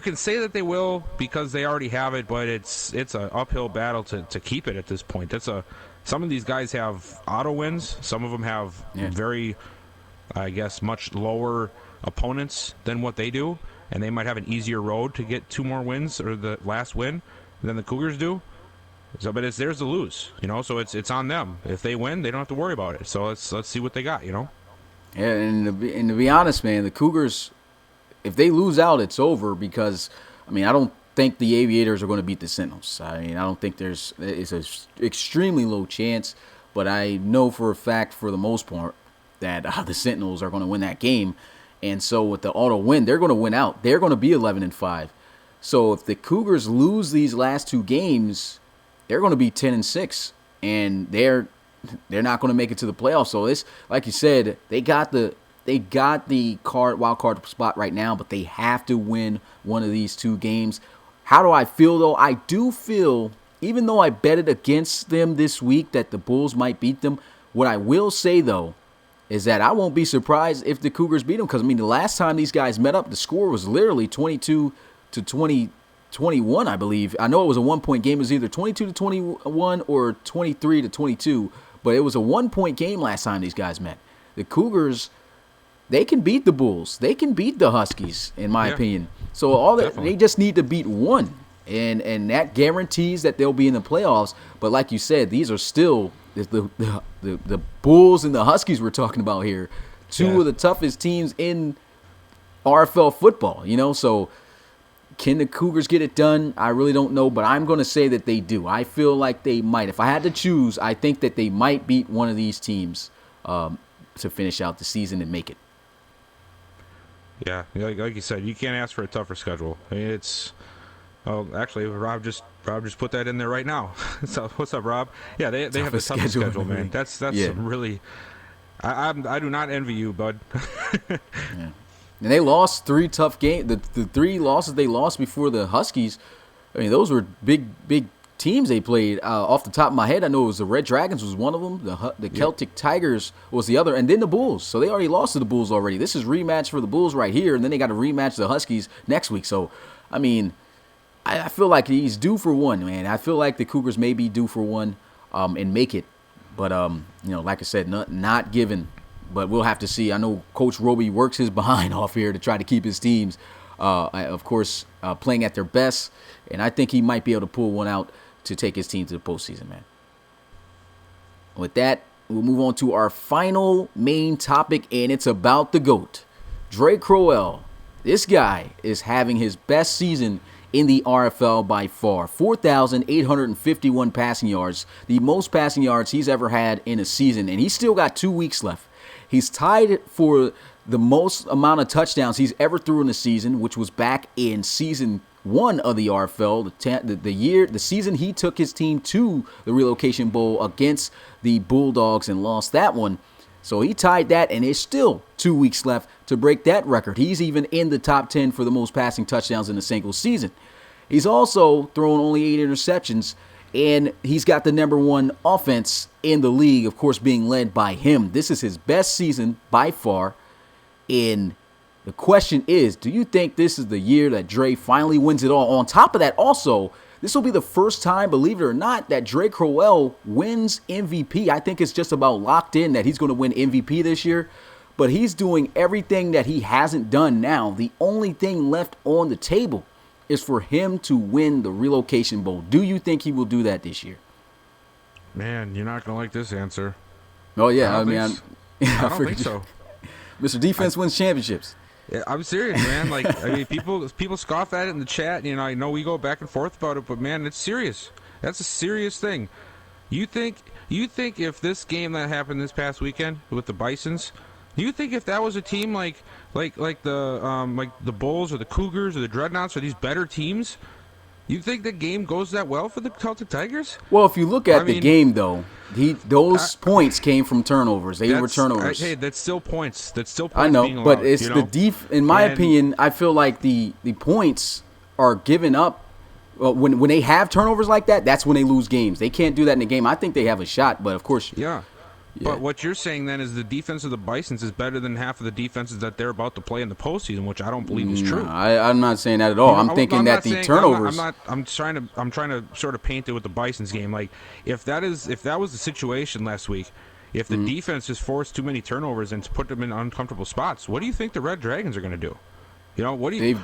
can say that they will because they already have it, but it's an uphill battle to keep it at this point. Some of these guys have auto wins. Some of them have very, I guess, much lower opponents than what they do, and they might have an easier road to get 2 more wins, or the last win, than the Cougars do. So, but it's theirs to lose, so it's on them. If they win, they don't have to worry about it. So let's see what they got, Yeah, and to be honest, man, the Cougars, if they lose out, it's over, because I don't think the Aviators are going to beat the Sentinels. I don't think it's an extremely low chance, but I know for a fact, for the most part, that the Sentinels are going to win that game. And so with the auto win, they're going to win out. They're going to be 11-5. So if the Cougars lose these last 2 games, they're going to be 10-6, and they're not going to make it to the playoffs. So this, like you said, they got the wild card spot right now, but they have to win one of these 2 games. How do I feel, though? I do feel, even though I betted against them this week, that the Bulls might beat them. What I will say, though, is that I won't be surprised if the Cougars beat them, because the last time these guys met up, the score was literally 22-21, I believe. I know it was a 1-point game. It was either 22-21 or 23-22, but it was a 1-point game last time these guys met. The Cougars, they can beat the Bulls. They can beat the Huskies, in my opinion. So they just need to beat one, and that guarantees that they'll be in the playoffs. But like you said, these are still the Bulls and the Huskies we're talking about here. 2 of the toughest teams in RFL football, So can the Cougars get it done? I really don't know, but I'm going to say that they do. I feel like they might. If I had to choose, I think that they might beat one of these teams to finish out the season and make it. Yeah, like you said, you can't ask for a tougher schedule. It's... Oh, actually, Rob just put that in there right now. So, what's up, Rob? Yeah, they have a tough schedule, man. That's some really. I do not envy you, bud. Yeah. And they lost 3 tough games. The 3 losses they lost before the Huskies, those were big teams they played. Off the top of my head, I know it was the Red Dragons was one of them. The Celtic Tigers was the other, and then the Bulls. So they already lost to the Bulls already. This is rematch for the Bulls right here, and then they got to rematch the Huskies next week. So, I feel like he's due for one, man. I feel like the Cougars may be due for one and make it. But, like I said, not given. But we'll have to see. I know Coach Roby works his behind off here to try to keep his teams, of course, playing at their best. And I think he might be able to pull one out to take his team to the postseason, man. With that, we'll move on to our final main topic, and it's about the GOAT, Dre Crowell. This guy is having his best season in the RFL by far. 4,851 passing yards, the most passing yards he's ever had in a season, and he's still got 2 weeks left. He's tied for the most amount of touchdowns he's ever threw in a season, which was back in season 1 of the RFL, the season he took his team to the relocation bowl against the Bulldogs and lost that one. So he tied that, and there's still 2 weeks left to break that record. He's even in the top 10 for the most passing touchdowns in a single season. He's also thrown only 8 interceptions, and he's got the number 1 offense in the league, of course, being led by him. This is his best season by far. And the question is, do you think this is the year that Dre finally wins it all? On top of that, also, this will be the first time, believe it or not, that Dre Crowell wins MVP. I think it's just about locked in that he's going to win MVP this year. But he's doing everything that he hasn't done now. The only thing left on the table is for him to win the relocation bowl. Do you think he will do that this year? Man, you're not going to like this answer. Oh, yeah. I don't think so. Mr. Defense wins championships. Yeah, I'm serious, man. Like, I mean, people scoff at it in the chat. You know, I know we go back and forth about it, but man, it's serious. That's a serious thing. You think if this game that happened this past weekend with the Bisons, you think if that was a team like the Bulls or the Cougars or the Dreadnoughts or these better teams, you think the game goes that well for the Celtic Tigers? Well, if you look at the game, though, those points came from turnovers. They were turnovers. Hey, that's still points. That's still points. I know, being allowed, but it's in my opinion, I feel like the points are given up. When they have turnovers like that, that's when they lose games. They can't do that in a game. I think they have a shot, but of course, yeah. But what you're saying then is the defense of the Bisons is better than half of the defenses that they're about to play in the postseason, which I don't believe is true. I'm not saying that at all. I'm thinking that the turnovers. I'm trying to sort of paint it with the Bisons game. Like if that was the situation last week, if the defense just forced too many turnovers and put them in uncomfortable spots, what do you think the Red Dragons are going to do? You know, what do you?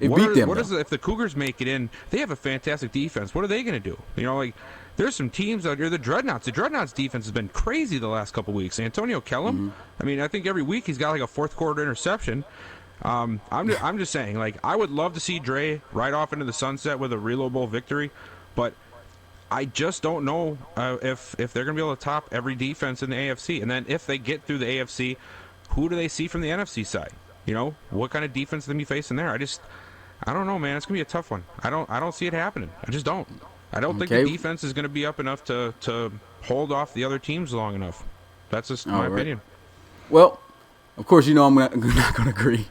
If the Cougars make it in? They have a fantastic defense. What are they going to do? You know, like. There's some teams out here, the Dreadnoughts. The Dreadnoughts defense has been crazy the last couple weeks. Antonio Kellum, I mean, I think every week he's got like a fourth quarter interception. I'm just saying, like, I would love to see Dre ride off into the sunset with a Reload Bowl victory, but I just don't know if they're going to be able to top every defense in the AFC. And then if they get through the AFC, who do they see from the NFC side? You know, what kind of defense are they be facing there? I don't know, man. It's going to be a tough one. I don't see it happening. I just don't. I don't think the defense is going to be up enough to hold off the other teams long enough. That's just my opinion. Well, of course, you know I'm not going to agree.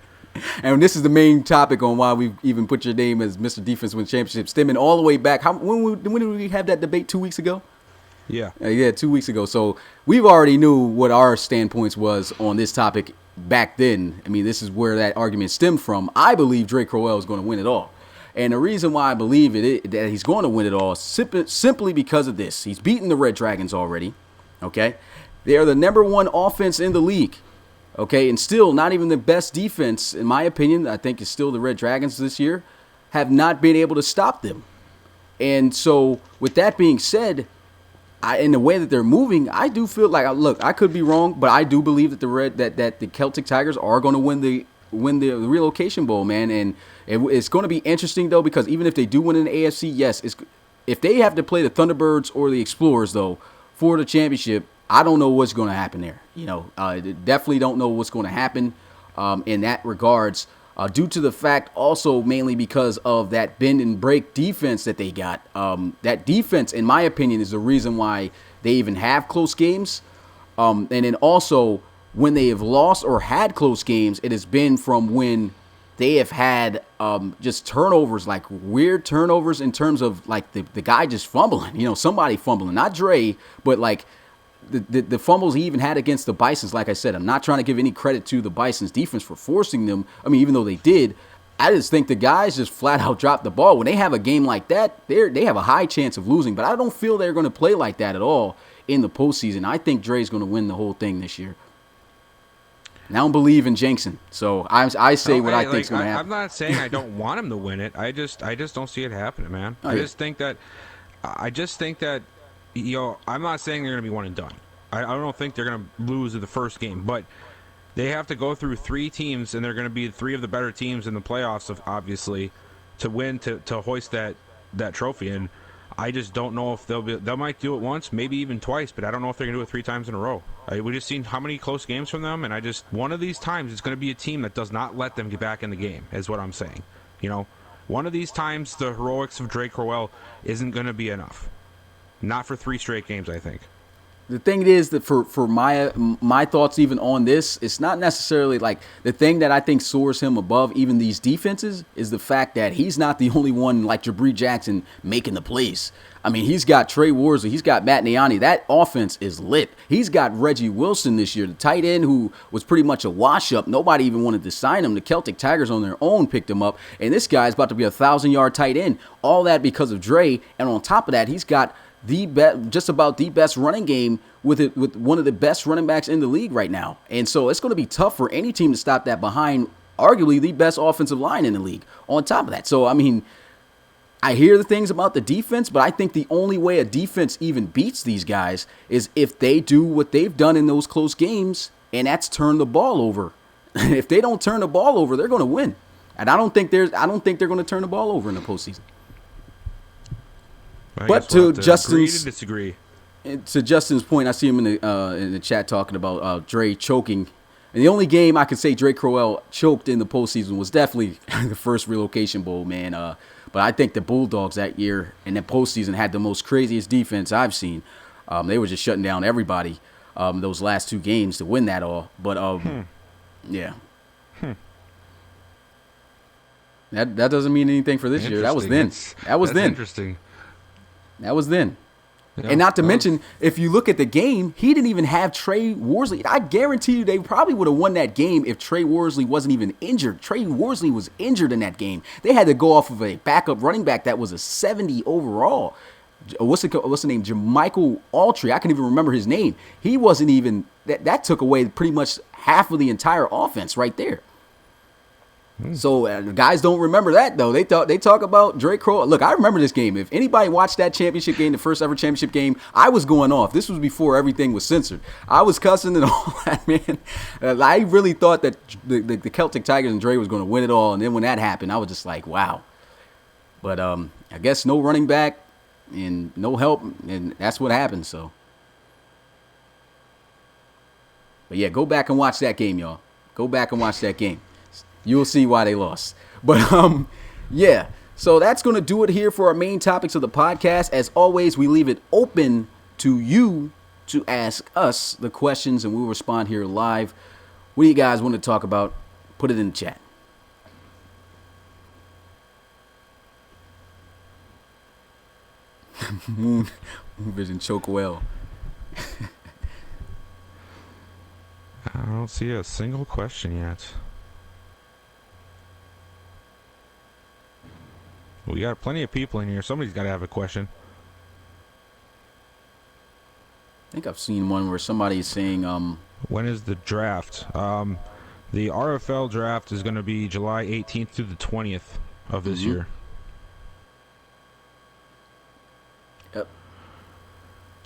And this is the main topic on why we've even put your name as Mr. Defense Wins Championship, stemming all the way back. When did we have that debate? 2 weeks ago? Yeah. 2 weeks ago. So we've already knew what our standpoints was on this topic back then. I mean, this is where that argument stemmed from. I believe Dre Crowell is going to win it all. And the reason why I believe that he's going to win it all is simply because of this. He's beaten the Red Dragons already, okay? They are the number 1 offense in the league, okay? And still not even the best defense, in my opinion, I think is still the Red Dragons this year, have not been able to stop them. And so with that being said, in the way that they're moving, I do feel like, look, I could be wrong, but I do believe that the Celtic Tigers are going to win the relocation bowl, man. And it's going to be interesting, though, because even if they do win in the AFC, yes, if they have to play the Thunderbirds or the Explorers, though, for the championship, I don't know what's going to happen there. You know, definitely don't know what's going to happen in that regards, due to the fact also mainly because of that bend and break defense that they got. That defense, in my opinion, is the reason why they even have close games. And then also, when they have lost or had close games, it has been from when they have had just turnovers, like weird turnovers in terms of like the guy just fumbling, you know, somebody fumbling, not Dre, but like the fumbles he even had against the Bisons. Like I said, I'm not trying to give any credit to the Bisons defense for forcing them. I mean, even though they did, I just think the guys just flat out dropped the ball. When they have a game like that, they have a high chance of losing, but I don't feel they're going to play like that at all in the postseason. I think Dre's going to win the whole thing this year. I don't believe in jinxing, so I say what I think's going to happen. I'm not saying I don't want him to win it. I just don't see it happening, man. I just think that, you know, I'm not saying they're going to be one and done. I don't think they're going to lose in the first game, but they have to go through 3 teams, and they're going to be 3 of the better teams in the playoffs, obviously, to win to hoist that trophy. And I just don't know if they might do it once, maybe even twice, but I don't know if they're going to do it 3 times in a row. We just seen how many close games from them, and one of these times it's going to be a team that does not let them get back in the game, is what I'm saying. One of these times the heroics of Drake Crowell isn't going to be enough. Not for 3 straight games, I think. The thing is that for my thoughts even on this, it's not necessarily like the thing that I think soars him above even these defenses is the fact that he's not the only one like Jabri Jackson making the plays. I mean, he's got Trey Worsley, he's got Matt Niani. That offense is lit. He's got Reggie Wilson this year, the tight end who was pretty much a wash-up. Nobody even wanted to sign him. The Celtic Tigers on their own picked him up, and this guy's about to be a 1,000-yard tight end. All that because of Dre, and on top of that, he's got just about the best running game with one of the best running backs in the league right now. And so it's going to be tough for any team to stop that behind arguably the best offensive line in the league on top of that. So, I mean, I hear the things about the defense, but I think the only way a defense even beats these guys is if they do what they've done in those close games, and that's turn the ball over. If they don't turn the ball over, they're going to win. And I don't think they're going to turn the ball over in the postseason. But to Justin's point, I see him in the chat talking about Dre choking. And the only game I could say Drake Crowell choked in the postseason was definitely the first relocation bowl, man. But I think the Bulldogs that year in the postseason had the most craziest defense I've seen. They were just shutting down everybody those last 2 games to win that all. But yeah. That doesn't mean anything for this year. That was then. That's interesting. That was then. Yeah, and not to mention, if you look at the game, he didn't even have Trey Worsley. I guarantee you they probably would have won that game if Trey Worsley wasn't even injured. Trey Worsley was injured in that game. They had to go off of a backup running back that was a 70 overall. What's the name? Jermichael Autry. I can't even remember his name. He wasn't even – that took away pretty much half of the entire offense right there. So guys don't remember that though. They talk about Drake Crowell. Look, I remember this game. If anybody watched that championship game, the first ever championship game, I was going off. This was before everything was censored. I was cussing and all that, man. I really thought that the Celtic Tigers and Dre was going to win it all. And then when that happened, I was just like, wow. But I guess no running back and no help, and that's what happened. So, but yeah, go back and watch that game, y'all. Go back and watch that game. You'll see why they lost. But, yeah. So that's going to do it here for our main topics of the podcast. As always, we leave it open to you to ask us the questions, and we'll respond here live. What do you guys want to talk about? Put it in the chat. Moon Vision choke well. I don't see a single question yet. We got plenty of people in here. Somebody's got to have a question. I think I've seen one where somebody's saying, when is the draft? The RFL draft is going to be July 18th through the 20th of this year. Yep.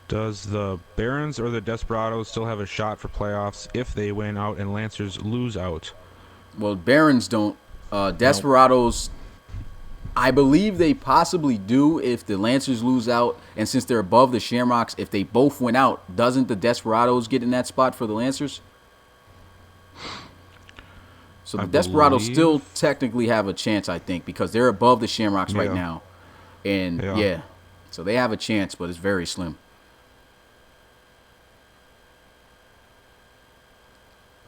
Does the Barons or the Desperados still have a shot for playoffs if they win out and Lancers lose out? Well, Barons don't. Desperados... I believe they possibly do if the Lancers lose out, and since they're above the Shamrocks, if they both win out, doesn't the Desperados get in that spot for the Lancers? So the Desperados still technically have a chance, I think, because they're above the Shamrocks right now. And, yeah, so they have a chance, but it's very slim.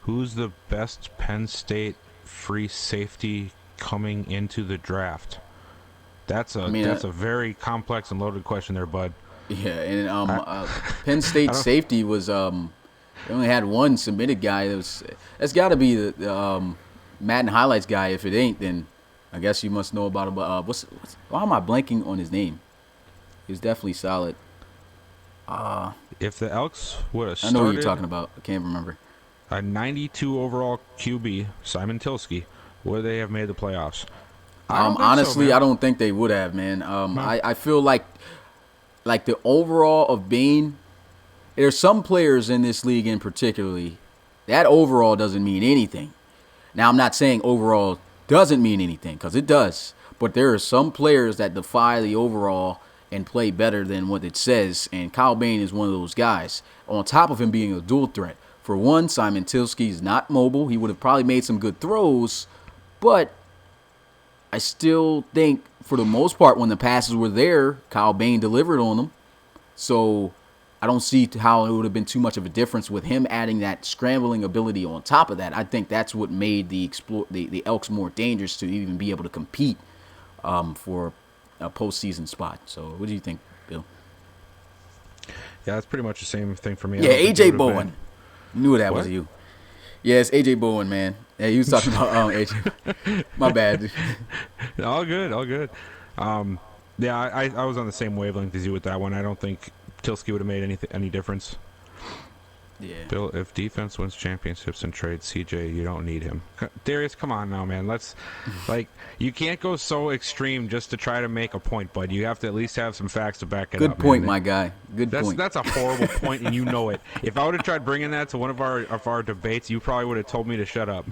Who's the best Penn State free safety coming into the draft? That's a very complex and loaded question there, bud. Yeah, and Penn State safety was they only had one submitted guy. That's got to be the Madden highlights guy. If it ain't, then I guess you must know about him. Why am I blanking on his name? He was definitely solid. If the Elks would have started, I know what you're talking about. I can't remember. A 92 overall QB, Simon Tilsky, would they have made the playoffs? Honestly, I don't think they would have, man. I feel like the overall of Bain, there's some players in this league in particularly, that overall doesn't mean anything. Now, I'm not saying overall doesn't mean anything, because it does. But there are some players that defy the overall, and play better than what it says. And Kyle Bain is one of those guys. On top of him being a dual threat. For one, Simon Tilsky is not mobile. He would have probably made some good throws, but I still think for the most part when the passes were there, Kyle Bain delivered on them. So I don't see how it would have been too much of a difference with him adding that scrambling ability on top of that. I think that's what made the Elks more dangerous to even be able to compete for a postseason spot. So what do you think, Bill? Yeah, that's pretty much the same thing for me. Yeah, A.J. Bowen. Knew that was you. Yeah, it's A.J. Bowen, man. Yeah, you was talking about A.J. My bad. All good. Yeah, I was on the same wavelength as you with that one. I don't think Tilsky would have made any difference. Yeah. Bill, if defense wins championships and trades CJ, you don't need him. Darius, come on now, man. You can't go so extreme just to try to make a point, bud. You have to at least have some facts to back it up. Good point, man. my guy. Good point. That's a horrible point, and you know it. If I would have tried bringing that to one of our debates, you probably would have told me to shut up.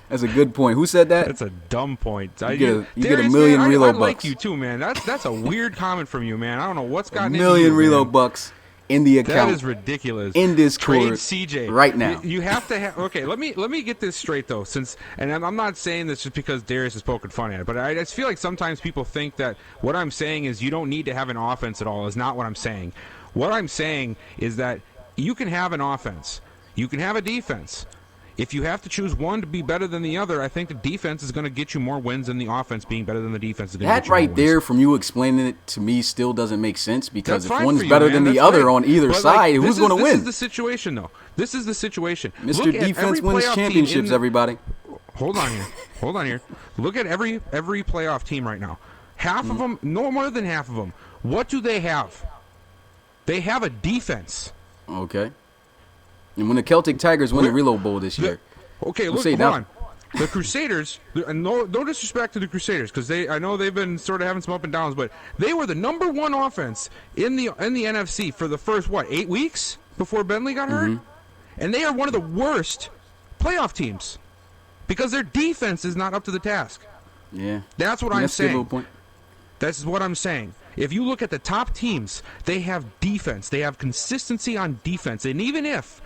That's a good point. Who said that? That's a dumb point. You get a million reload bucks. I like you too, man. That's a weird comment from you, man. I don't know what's gotten into you. A million reload man. Bucks in the account. That is ridiculous. In Discord, trade CJ right now. You have to have. Okay, let me get this straight though. And I'm not saying this just because Darius is poking fun at it, but I just feel like sometimes people think that what I'm saying is you don't need to have an offense at all. Is not what I'm saying. What I'm saying is that you can have an offense, you can have a defense. If you have to choose one to be better than the other, I think the defense is going to get you more wins than the offense being better than the defense is going to get you more wins. That right there from you explaining it to me still doesn't make sense because That's if one's better than the other on either side, who's going to win? This is the situation, though. This is the situation. Mr. Defense wins championships, everybody. Hold on here. Look at every playoff team right now. Half of them, no more than half of them. What do they have? They have a defense. Okay. And when the Celtic Tigers win the Reload Bowl this year. Hold on. The Crusaders, and no disrespect to the Crusaders, because I know they've been sort of having some up and downs, but they were the number one offense in the NFC for the first 8 weeks before Bentley got hurt, and they are one of the worst playoff teams because their defense is not up to the task. Yeah, that's what I'm saying. A good point. That's what I'm saying. If you look at the top teams, they have defense. They have consistency on defense, and even if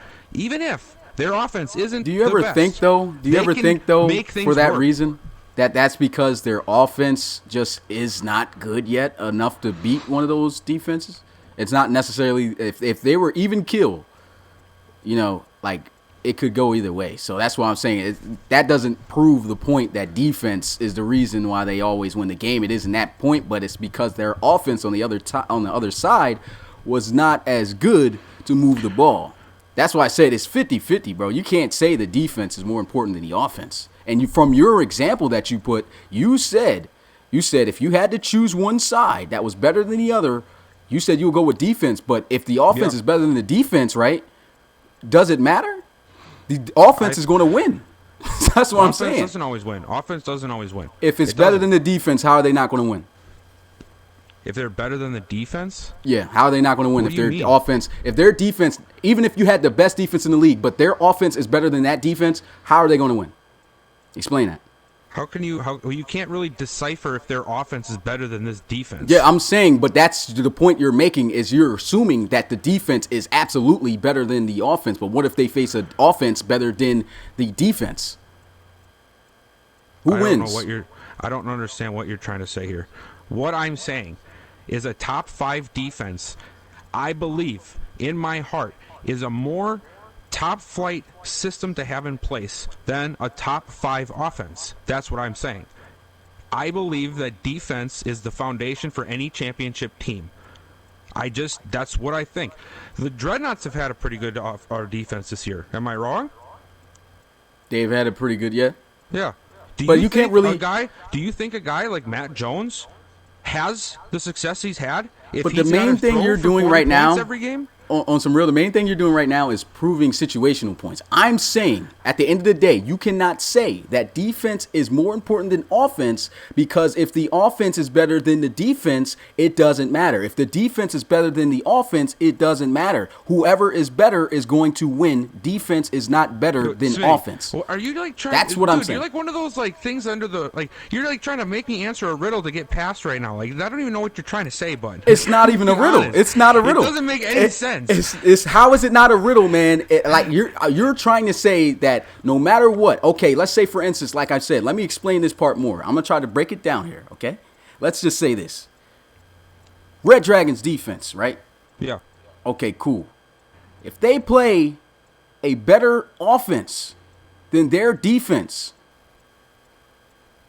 their offense isn't Do you ever think though for that work. reason that's because their offense just is not good yet enough to beat one of those defenses? It's not necessarily if they were even kill, it could go either way. So that's why I'm saying that doesn't prove the point that defense is the reason why they always win the game. It isn't that point, but it's because their offense on the other side was not as good to move the ball. That's why I said it's 50-50, bro. You can't say the defense is more important than the offense. And from your example that you put, you said if you had to choose one side that was better than the other, you said you would go with defense. But if the offense is better than the defense, right, does it matter? The offense is going to win. That's what I'm saying. Offense doesn't always win. Offense doesn't always win. If it's better than the defense, how are they not going to win? If they're better than the defense? Yeah, how are they not going to win if their defense, even if you had the best defense in the league, but their offense is better than that defense, how are they going to win? Explain that. You can't really decipher if their offense is better than this defense. Yeah, I'm saying, but that's the point you're making is you're assuming that the defense is absolutely better than the offense, but what if they face an offense better than the defense? Who wins? I don't understand what you're trying to say here. What I'm saying is a top 5 defense, I believe, in my heart, is a more top-flight system to have in place than a top 5 offense. That's what I'm saying. I believe that defense is the foundation for any championship team. That's what I think. The Dreadnoughts have had a pretty good defense this year. Am I wrong? They've had a pretty good, yeah. Yeah. Do you think a guy like Matt Jones has the success he's had? But the main thing you're doing right now, every game? on some real, the main thing you're doing right now is proving situational points. I'm saying at the end of the day, you cannot say that defense is more important than offense, because if the offense is better than the defense, it doesn't matter. If the defense is better than the offense, it doesn't matter. Whoever is better is going to win. Defense is not better than offense. Well, are you like trying? That's what I'm saying. You're like one of those like things under the like. You're like trying to make me answer a riddle to get past right now. Like I don't even know what you're trying to say, bud. It's not even a riddle. It's not a riddle. It doesn't make any sense. It's how is it not a riddle, man? Like you're trying to say that no matter what. Okay, let's say for instance, like I said, let me explain this part more. I'm gonna try to break it down here. Okay, let's just say this: Red Dragons defense, right? Yeah. Okay, cool. If they play a better offense than their defense,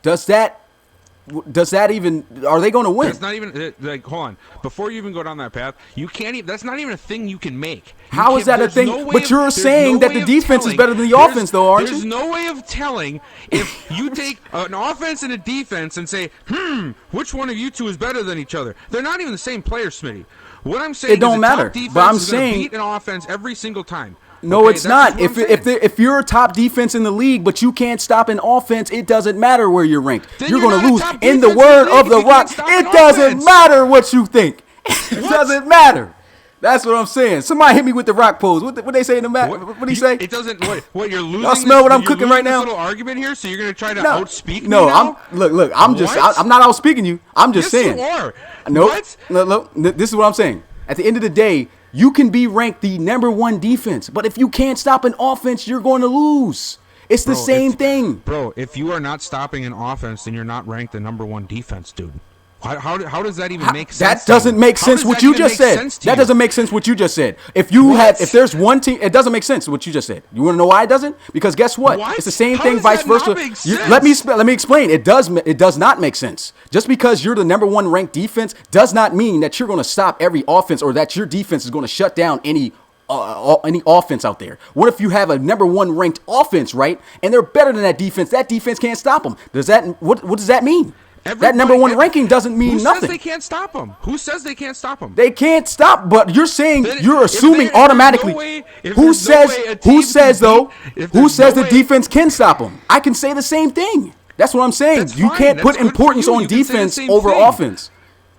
does that even, are they going to win? That's not even like, hold on, before you even go down that path, you can't even, that's not even a thing you can make. How is that a thing? But you're saying that the defense is better than the offense, though, aren't you? There's no way of telling if you take an offense and a defense and say, which one of you two is better than each other. They're not even the same player, Smitty. What I'm saying it don't is matter, top defense but I'm is gonna saying beat an offense every single time. No, it's not. If you're a top defense in the league, but you can't stop an offense, it doesn't matter where you're ranked. You're going to lose. In the word of the Rock, it doesn't matter what you think. It doesn't matter. That's what I'm saying. Somebody hit me with the rock pose. What they say in the match? What did he say? It doesn't. What you're losing? Y'all smell what I'm cooking right now? This little argument here, so you're going to try to outspeak me No, now? look. I'm not outspeaking you. I'm just saying. Yes, you are. Nope. What? Look, this is what I'm saying. At the end of the day, you can be ranked the number one defense, but if you can't stop an offense, you're going to lose. It's the same thing. Bro, if you are not stopping an offense, then you're not ranked the number one defense, dude. How does that even make sense? That doesn't make sense what you just said. That doesn't make sense what you just said. If there's one team, it doesn't make sense what you just said. You want to know why it doesn't? Because guess what? It's the same thing, vice versa. Let me explain. It does not make sense. Just because you're the number one ranked defense does not mean that you're going to stop every offense or that your defense is going to shut down any offense out there. What if you have a number one ranked offense, right? And they're better than that defense. That defense can't stop them. What does that mean? That number one ranking doesn't mean nothing. Who says they can't stop them? Who says they can't stop them? They can't stop, but you're saying, you're assuming automatically. Who says the defense can stop them? I can say the same thing. That's what I'm saying. You can't put importance on defense over offense.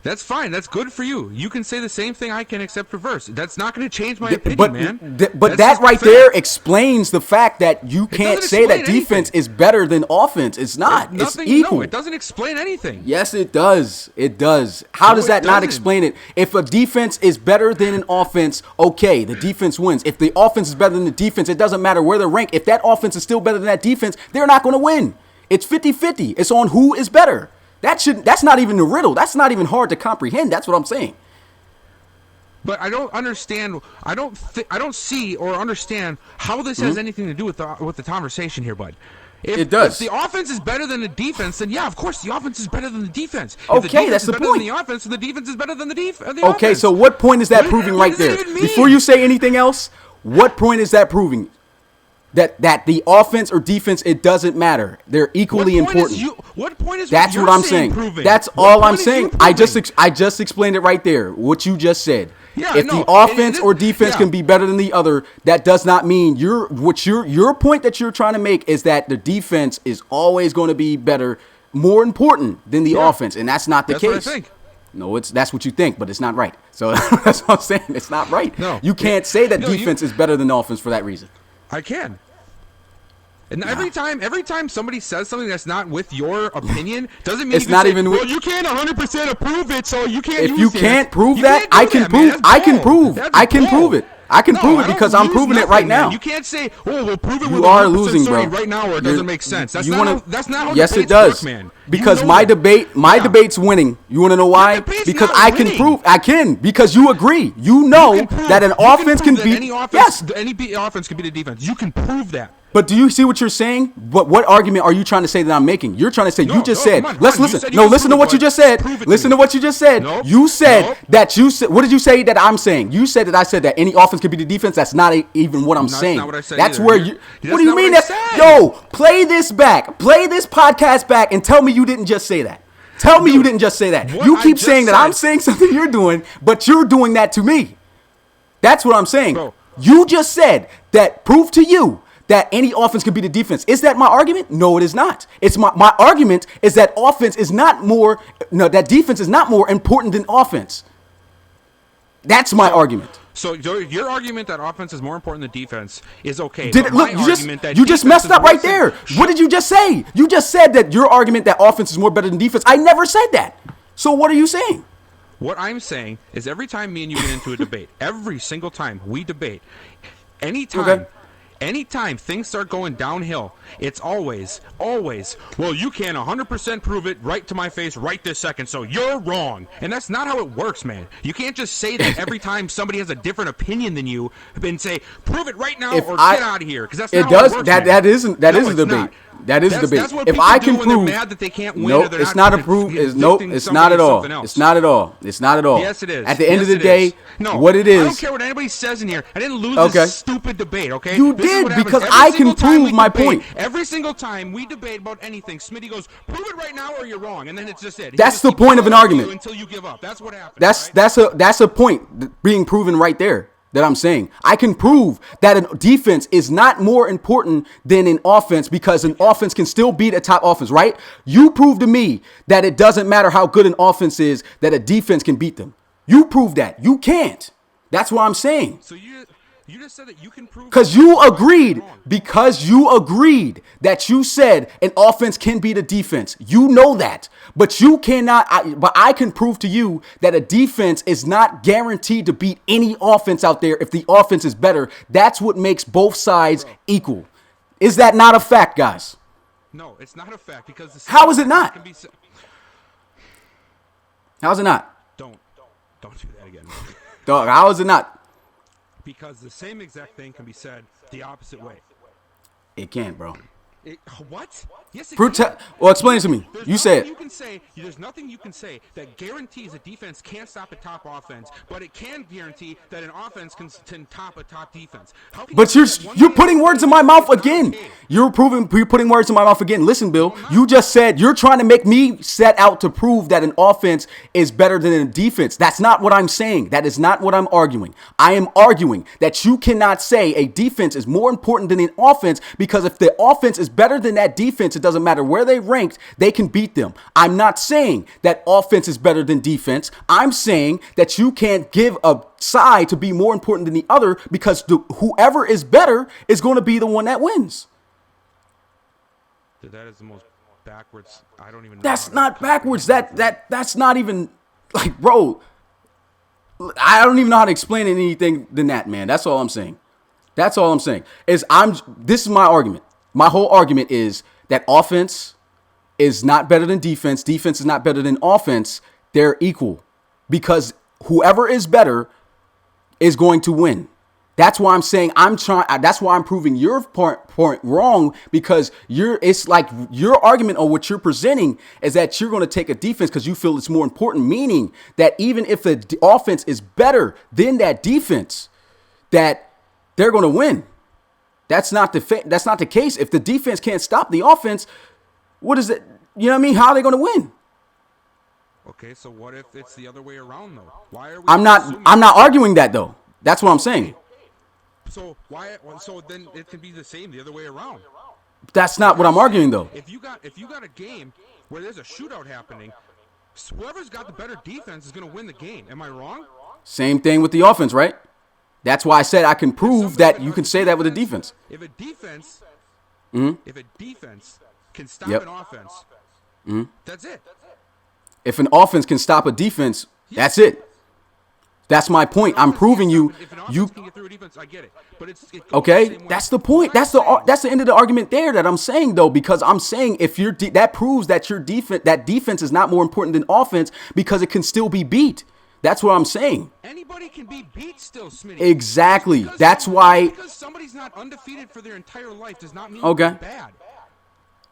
That's fine. That's good for you. You can say the same thing I can, except reverse. That's not going to change my opinion, man. But that right there explains the fact that you can't say that defense is better than offense. It's not. It's equal. No, it doesn't explain anything. Yes, it does. It does. How does that not explain it? If a defense is better than an offense, okay, the defense wins. If the offense is better than the defense, it doesn't matter where they're ranked. If that offense is still better than that defense, they're not going to win. It's 50-50. It's on who is better. That's not even a riddle. That's not even hard to comprehend. That's what I'm saying. But I don't understand. I don't see or understand how this has anything to do with the conversation here, bud. It does. If the offense is better than the defense, then yeah, of course the offense is better than the defense. Okay, that's the point. Than the offense, then the defense is better than the offense. Okay, so what point is that proving right there? Before you say anything else, what point is that proving? That the offense or defense, it doesn't matter. They're equally important. What point is That's what I'm saying. Proving? That's all I'm saying. I just explained it right there. What you just said. Yeah, if the offense or defense can be better than the other, that does not mean your point that you're trying to make is that the defense is always going to be better, more important than the offense, and that's not the case. That's what I think. No, that's what you think, but it's not right. So that's what I'm saying. It's not right. No, you can't say that defense is better than offense for that reason. I can. And every time somebody says something that's not with your opinion, doesn't mean it's not even. Well, you can't 100% approve it, so you can't. If you can't prove that, I can prove. I can prove. I can prove it. I can prove it because I'm proving it right now. You can't say, "Oh, we'll prove it." You are losing, bro. Right now, or it doesn't make sense. That's not how yes, it debates does, work, man. Because my debate's winning. You want to know why? Because I can prove. I can because you agree. You know that an offense can beat. Yes, any offense can beat a defense. You can prove that. But do you see what you're saying? What argument are you trying to say that I'm making? You're trying to say you just said. Let's listen. No, listen to what you just said. Listen to what you just said. You said that you said. What did you say that I'm saying? You said that I said that any offense can be the defense. That's not even what I'm saying. That's not what I said. That's where you. What do you mean that? Yo, play this back. Play this podcast back and tell me you didn't just say that. Tell me you didn't just say that. You keep saying that I'm saying something you're doing, but you're doing that to me. That's what I'm saying. Bro. You just said that prove to you that any offense can beat a defense. Is that my argument? No, it is not. It's my argument is that that defense is not more important than offense. That's my argument. So your argument that offense is more important than defense is okay. Look, you just messed up right there. What did you just say? You just said that your argument that offense is more better than defense. I never said that. So what are you saying? What I'm saying is every time me and you get into a debate, every single time we debate, anytime things start going downhill, it's always, well, you can't 100% prove it right to my face right this second, so you're wrong. And that's not how it works, man. You can't just say that every time somebody has a different opinion than you and say, prove it right now get out of here, because that's not how it works, that is a debate. Not. That is a debate. That's what if I can do prove, when they're mad that they can't win. no, or they're it's not a proof. It's not at all. It's not at all. It's not at all. Yes, it is. At the end of the it day, is. No, what it is. I don't care what anybody says in here. I didn't lose this stupid debate. Okay, You This is did, what happens. because Every I single can time prove we my debate, point. Every single time we debate about anything, Smitty goes, "Prove it right now, or you're wrong," and then it's just it. He That's just the keeps point of an going argument. until you give up. That's what happens. That's a point being proven right there. That I'm saying. I can prove that a defense is not more important than an offense because an offense can still beat a top offense, right? You prove to me that it doesn't matter how good an offense is, that a defense can beat them. You prove that. You can't. That's what I'm saying. So you just said that you can prove Because you agreed that you said an offense can beat a defense. You know that. But you cannot, but I can prove to you that a defense is not guaranteed to beat any offense out there if the offense is better. That's what makes both sides equal. Is that not a fact, guys? No, it's not a fact because how is it not? How is it not? Don't do that again. Dog, how is it not? Because the same exact thing can be said the opposite way. It can't, bro. What? Yes, it can. Well, explain it to me. You said there's nothing you can say that guarantees a defense can't stop a top offense, but it can guarantee that an offense can top a top defense. But you're putting words in my mouth again. You're putting words in my mouth again. Listen, Bill, you just said you're trying to make me set out to prove that an offense is better than a defense. That's not what I'm saying. That is not what I'm arguing. I am arguing that you cannot say a defense is more important than an offense because if the offense is better than that defense, it doesn't matter where they ranked, they can beat them. I'm not saying that offense is better than defense. I'm saying that you can't give a side to be more important than the other because whoever is better is going to be the one that wins. That is the most backwards. I don't even know. That's not backwards. That's not even like, bro. I don't even know how to explain anything than that, man. That's all I'm saying. That's all I'm saying. This is my argument. My whole argument is that offense is not better than defense. Defense is not better than offense. They're equal because whoever is better is going to win. That's why I'm saying that's why I'm proving your point wrong because it's like your argument or what you're presenting is that you're going to take a defense because you feel it's more important, meaning that even if the offense is better than that defense, that they're going to win. That's not the case. If the defense can't stop the offense, what is it? You know what I mean? How are they going to win? Okay, so what if it's the other way around though? Why are we I'm not arguing that though. That's what I'm saying. So why? So then it can be the same the other way around. That's not what I'm arguing though. If you got a game where there's a shootout happening, whoever's got the better defense is going to win the game. Am I wrong? Same thing with the offense, right? That's why I said I can prove that you can say that with a defense. If a defense can stop Yep. an offense, that's it. If an offense can stop a defense, that's it. That's my point. I'm proving you. If an offense can get through a defense, I get it. But it goes Okay, the same way. that's the point. That's the end of the argument there that I'm saying though, because I'm saying if that proves that that defense is not more important than offense because it can still be beat. That's what I'm saying. Anybody can be beat still, Smitty. Exactly. That's why. Because somebody's not undefeated for their entire life does not mean Okay. they're bad.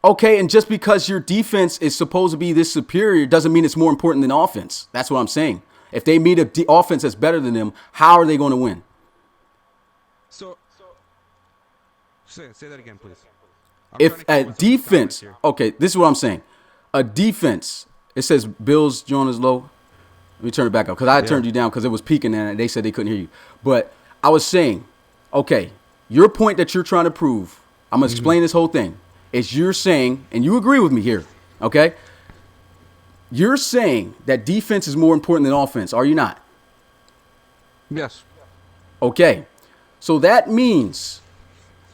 Okay, and just because your defense is supposed to be this superior doesn't mean it's more important than offense. That's what I'm saying. If they meet a offense that's better than them, how are they going to win? So say that again, please. If a defense, okay, this is what I'm saying. A defense, it says Bills join is low. Let me turn it back up because I turned you down because it was peaking and they said they couldn't hear you. But I was saying, okay, your point that you're trying to prove, I'm going to explain this whole thing, is you're saying, and you agree with me here, okay? You're saying that defense is more important than offense, are you not? Yes. Okay. So that means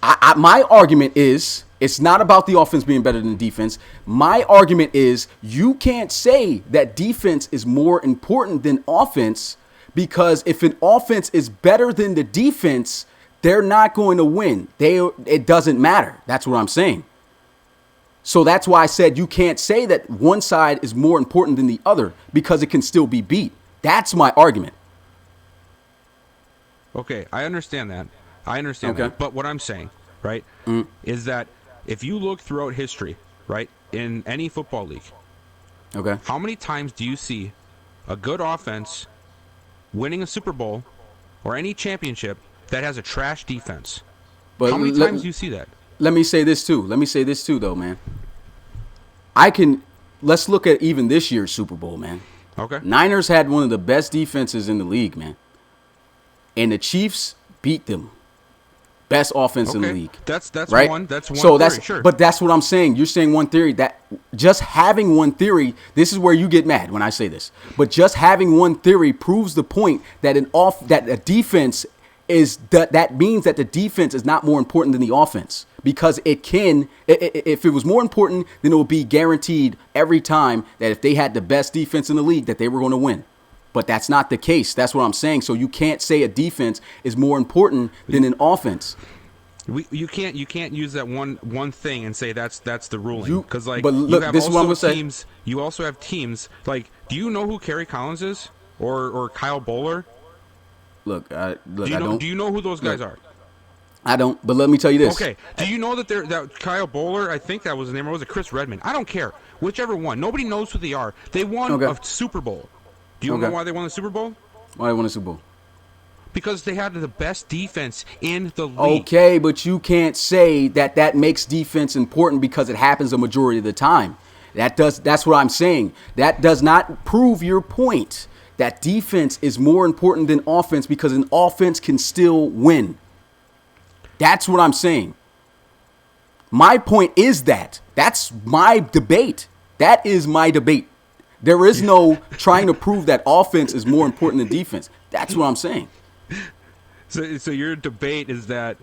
my argument is it's not about the offense being better than defense. My argument is you can't say that defense is more important than offense because if an offense is better than the defense, they're not going to win. It doesn't matter. That's what I'm saying. So that's why I said you can't say that one side is more important than the other because it can still be beat. That's my argument. Okay, I understand that. That. But what I'm saying, right, is that if you look throughout history, right, in any football league, okay, how many times do you see a good offense winning a Super Bowl or any championship that has a trash defense? But how many times do you see that? Let me say this too, though, man. Let's look at even this year's Super Bowl, man. Okay. Niners had one of the best defenses in the league, man. And the Chiefs beat them. Best offense in the league. That's right? That's one so theory, sure. But that's what I'm saying. You're saying one theory. That just having one theory, this is where you get mad when I say this. But just having one theory proves the point that a defense is that means that the defense is not more important than the offense. Because if it was more important, then it would be guaranteed every time that if they had the best defense in the league, that they were going to win. But that's not the case. That's what I'm saying. So you can't say a defense is more important than an offense. You can't use that one thing and say that's the ruling because but look, this is what I'm gonna say. You also have teams like. Do you know who Kerry Collins is or Kyle Bowler? Look, I do don't. Do you know who those guys are? I don't. But let me tell you this. Okay. Do you know that Kyle Bowler? I think that was his name, or was it Chris Redmond? I don't care. Whichever one. Nobody knows who they are. They won a Super Bowl. Do you know why they won the Super Bowl? Why they won the Super Bowl? Because they had the best defense in the league. Okay, but you can't say that makes defense important because it happens a majority of the time. That's what I'm saying. That does not prove your point that defense is more important than offense because an offense can still win. That's what I'm saying. My point is that. That's my debate. That is my debate. There is no trying to prove that offense is more important than defense. That's what I'm saying. So your debate is that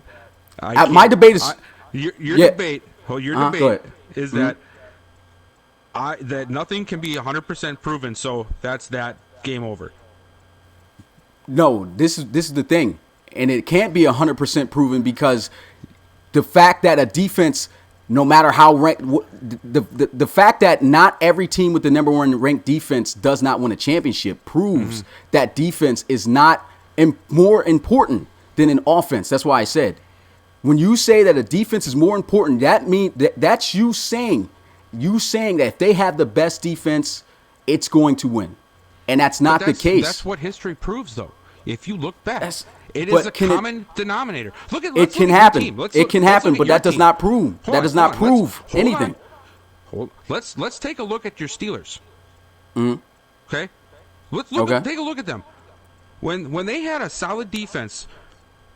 my debate is your debate. Well, your debate is that that nothing can be 100% proven. So that's that game over. No, this is the thing, and it can't be 100% proven because the fact that a defense. No matter how ranked, the fact that not every team with the number one ranked defense does not win a championship proves that defense is not more important than an offense. That's why I said, when you say that a defense is more important, that means that's you saying that if they have the best defense, it's going to win, and that's not the case. That's what history proves, though. If you look back. It is a common denominator. It can happen. It can happen, but that does not prove. That does not prove anything. Let's take a look at your Steelers. Okay, take a look at them. When they had a solid defense,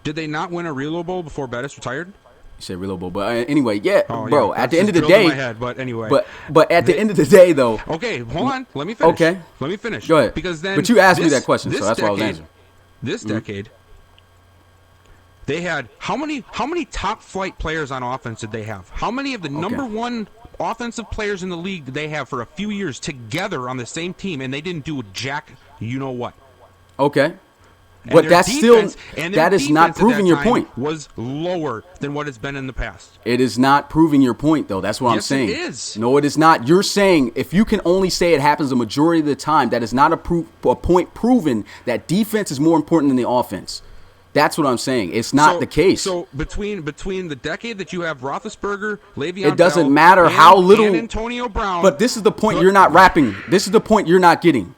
did they not win a Relo Bowl before Bettis retired? You said Relo Bowl, but anyway, bro. Yeah, at the end of the day, my head, but anyway. But at the end of the day, though. Okay, hold on. Let me finish. Okay, let me finish. Go ahead. Because then, but you asked me that question, so that's why I was answering. This decade. They had how many top flight players on offense did they have? How many of the number one offensive players in the league did they have for a few years together on the same team, and they didn't do jack you know what? Okay. But that's that is not proving your point. Was lower than what it's been in the past. It is not proving your point, though. That's what I'm saying. Yes, it is. No, it is not. You're saying if you can only say it happens a majority of the time, that is not a point proven that defense is more important than the offense. That's what I'm saying. It's not the case. So between the decade that you have Roethlisberger, Le'Veon it doesn't Bell, matter how little. And Antonio Brown. But this is the point you're not wrapping. This is the point you're not getting.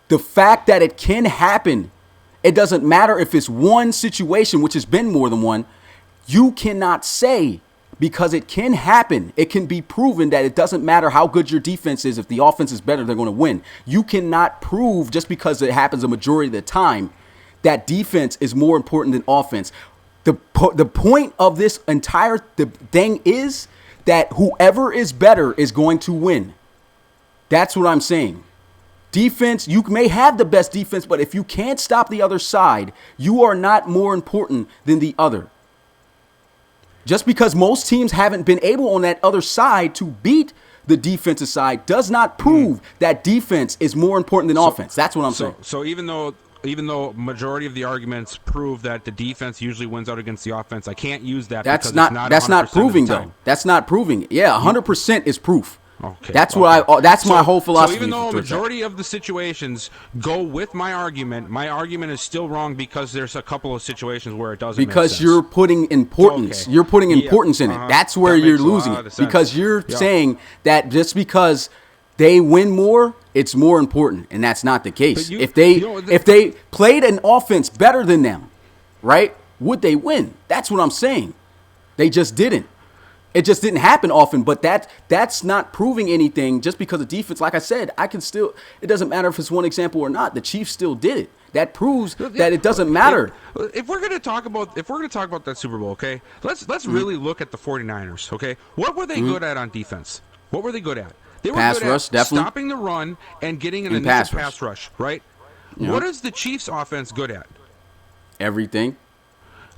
The fact that it can happen, it doesn't matter if it's one situation, which has been more than one. You cannot say because it can happen. It can be proven that it doesn't matter how good your defense is. If the offense is better, they're going to win. You cannot prove just because it happens a majority of the time that defense is more important than offense. The point of this entire thing is that whoever is better is going to win. That's what I'm saying. Defense, you may have the best defense, but if you can't stop the other side, you are not more important than the other. Just because most teams haven't been able on that other side to beat the defensive side does not prove that defense is more important than offense. That's what I'm saying. So even though majority of the arguments prove that the defense usually wins out against the offense, I can't use that. That's because not it's not proving though. That's not proving. Yeah, 100% is proof. Okay. That's my whole philosophy. So even though a majority of the situations go with my argument is still wrong because there's a couple of situations where it doesn't make sense. You're putting importance. Okay. You're putting importance in it. That's where you're losing it. Because you're saying that just because they win more, it's more important, and that's not the case. If they played an offense better than them, right, would they win? That's what I'm saying. They just didn't. It just didn't happen often, but that's not proving anything just because of defense. Like I said, it doesn't matter if it's one example or not. The Chiefs still did it. That proves that it doesn't matter. If we're going to talk about that Super Bowl, okay, let's really look at the 49ers, okay? What were they good at on defense? What were they good at? They were pass good rush, at definitely. Stopping the run and getting an initial pass rush, right? Yeah. What is the Chiefs offense good at? Everything.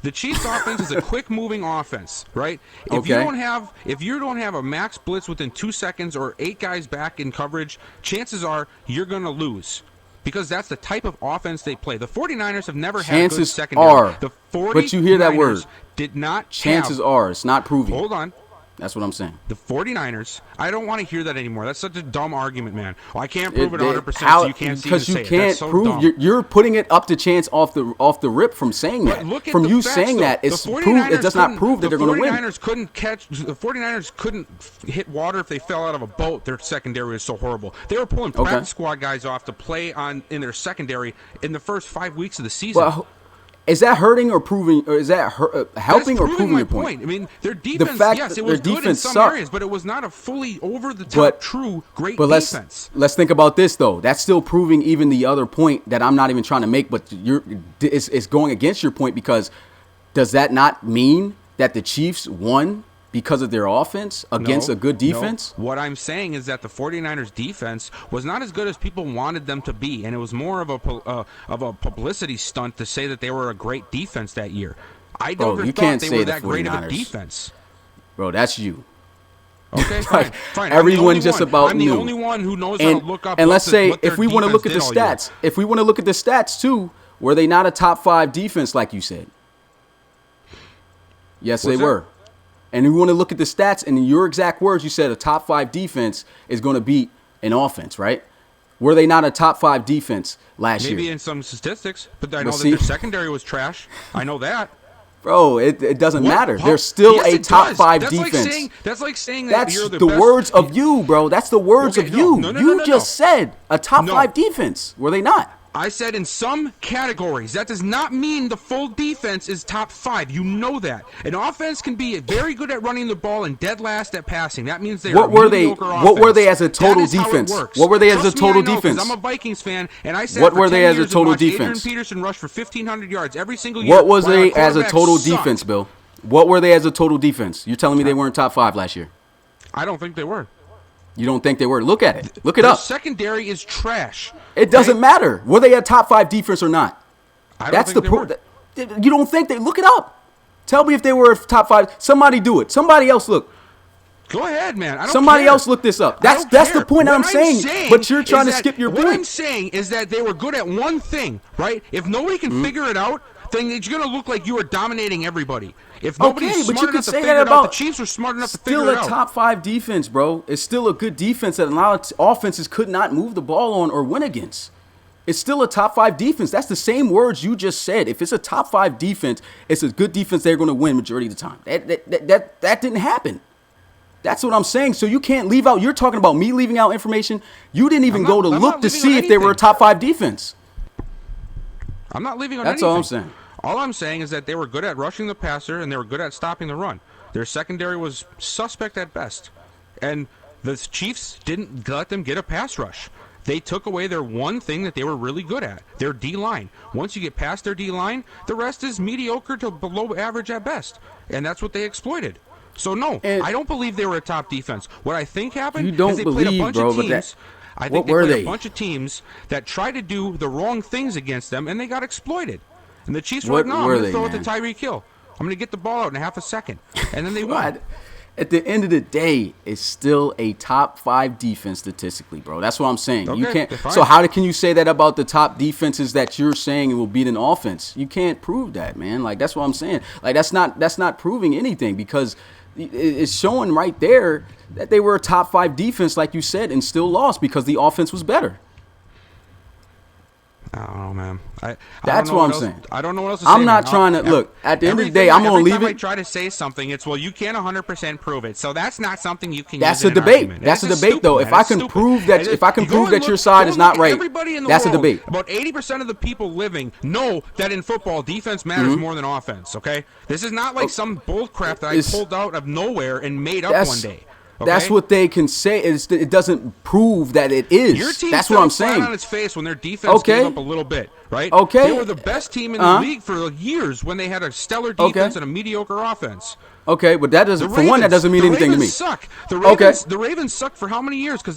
The Chiefs offense is a quick-moving offense, right? If you don't have a max blitz within 2 seconds or 8 guys back in coverage, chances are you're going to lose because that's the type of offense they play. The 49ers have never had good secondary. But you hear that word. Did not chances are. It's not proving. Hold on. That's what I'm saying. The 49ers, I don't want to hear that anymore. That's such a dumb argument, man. Well, I can't prove it 100%, so you can't see it. Because you can't prove. You're putting it up to chance off the rip from saying that. From you saying that, it does not prove that they're going to win. The 49ers couldn't hit water if they fell out of a boat. Their secondary was so horrible. They were pulling practice squad guys off to play in their secondary in the first 5 weeks of the season. Well, is that hurting or proving, or is that helping or proving your point? I mean, their defense, yes, it was good in some areas, but it was not a fully over-the-top, true, great defense. Let's think about this, though. That's still proving even the other point that I'm not even trying to make, but it's going against your point because does that not mean that the Chiefs won because of their offense against a good defense? No. What I'm saying is that the 49ers defense was not as good as people wanted them to be, and it was more of a publicity stunt to say that they were a great defense that year. I never thought they were that great of a defense. Bro, that's you. Okay, fine. Everyone just about knew. I'm the only one who knows how to look up. And let's say if we want to look at the stats, too, were they not a top 5 defense like you said? Yes, they were. And we want to look at the stats, and in your exact words, you said a top 5 defense is going to beat an offense, right? Were they not a top 5 defense last year? Maybe in some statistics, but I know that their secondary was trash. I know that. Bro, it doesn't matter. They're still a top 5 defense. That's like saying that that's you're the best. words of you, bro. That's the words of you. You just said a top 5 defense. Were they not? I said in some categories. That does not mean the full defense is top 5. You know that. An offense can be very good at running the ball and dead last at passing. That means they are mediocre offense. What were they as a total defense? What were they as a total defense? I'm a Vikings fan, and I said what were they as a total defense? Adrian Peterson rushed for 1,500 yards every single year. What was they as a total defense, Bill? What were they as a total defense? You're telling me they weren't top 5 last year? I don't think they were. You don't think they were? Look at it. Look it up. Secondary is trash. It doesn't matter. Were they a top 5 defense or not? That's the proof. You don't think they? Look it up. Tell me if they were top 5. Somebody do it. Somebody else look. Go ahead, man. I don't Somebody care. else look this up. That's the point I'm saying. But you're trying to skip your point. What I'm saying is that they were good at one thing, right? If nobody can figure it out, then it's going to look like you are dominating everybody. If nobody's smart enough to figure it out, the Chiefs were smart enough to figure it out. Still a top 5 defense, bro. It's still a good defense that a lot of offenses could not move the ball on or win against. It's still a top 5 defense. That's the same words you just said. If it's a top 5 defense, it's a good defense. They're going to win majority of the time. That didn't happen. That's what I'm saying. So you can't leave out. You're talking about me leaving out information. You didn't even go to look to see if they were a top 5 defense. I'm not leaving on anything. That's all I'm saying. All I'm saying is that they were good at rushing the passer and they were good at stopping the run. Their secondary was suspect at best. And the Chiefs didn't let them get a pass rush. They took away their one thing that they were really good at, their D-line. Once you get past their D-line, the rest is mediocre to below average at best. And that's what they exploited. So, no, And I don't believe they were a top defense. What I think happened you don't is they played a bunch of teams. I think they played a bunch of teams that tried to do the wrong things against them, and they got exploited. And the Chiefs were like, no, I'm going to throw it to Tyreek Hill. I'm going to get the ball out in a half a second. And then they won. At the end of the day, it's still a top 5 defense statistically, bro. That's what I'm saying. Okay, you can't. So how can you say that about the top defenses that you're saying will beat an offense? You can't prove that, man. Like, that's what I'm saying. Like, that's not proving anything, because it's showing right there that they were a top 5 defense, like you said, and still lost because the offense was better. I don't know, man. That's what I'm saying. I don't know what else to say. I'm not trying to look. At the end of the day, I'm gonna leave it. Every time I try to say something, it's, well, you can't 100% prove it, so that's not something you can. That's use a debate. That's a debate, though. If I can prove that, your side is not right, that's a debate. About 80% of the people living know that in football, defense matters more than offense. Okay, this is not like some bull crap that I pulled out of nowhere and made up one day. Okay? That's what they can say. It doesn't prove that it is. Your team That's what I'm saying. Flat on its face when their defense gave up a little bit, right? Okay. They were the best team in the league for years when they had a stellar defense and a mediocre offense. Okay, but that doesn't. For one, that doesn't mean anything to me. Suck. The Ravens sucked for how many years? Because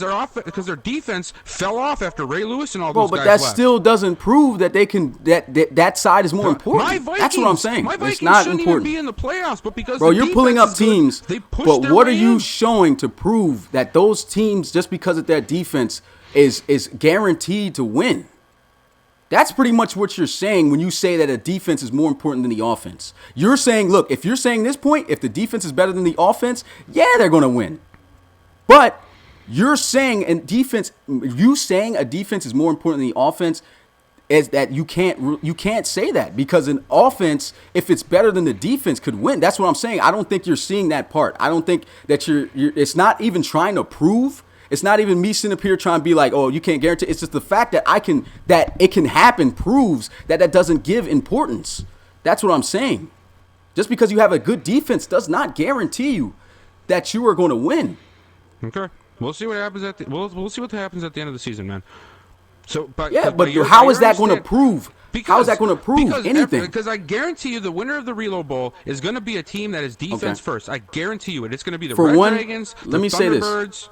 their defense fell off after Ray Lewis and all those guys but that left. still doesn't prove that they can. That side is more important. That's what I'm saying. My Vikings it's not shouldn't important. even be in the playoffs, but because you're pulling up teams. They pushed but their what are way you in. showing to prove that those teams, just because of their defense, is guaranteed to win? That's pretty much what you're saying when you say that a defense is more important than the offense. You're saying, look, if you're saying this point, if the defense is better than the offense, yeah, they're going to win. But you're saying a defense is more important than the offense, is that you can't say that, because an offense, if it's better than the defense, could win. That's what I'm saying. I don't think you're seeing that part. I don't think that you're it's not even trying to prove. It's not even me sitting up here trying to be like, oh, you can't guarantee. It's just the fact that it can happen proves that doesn't give importance. That's what I'm saying. Just because you have a good defense does not guarantee you that you are going to win. Okay, we'll see what happens we'll see what happens at the end of the season, man. So, but how is that going to prove? How is that going to prove anything? Because I guarantee you, the winner of the Reload Bowl is going to be a team that is defense first. I guarantee you it. It's going to be the Red Dragons, the Thunderbirds.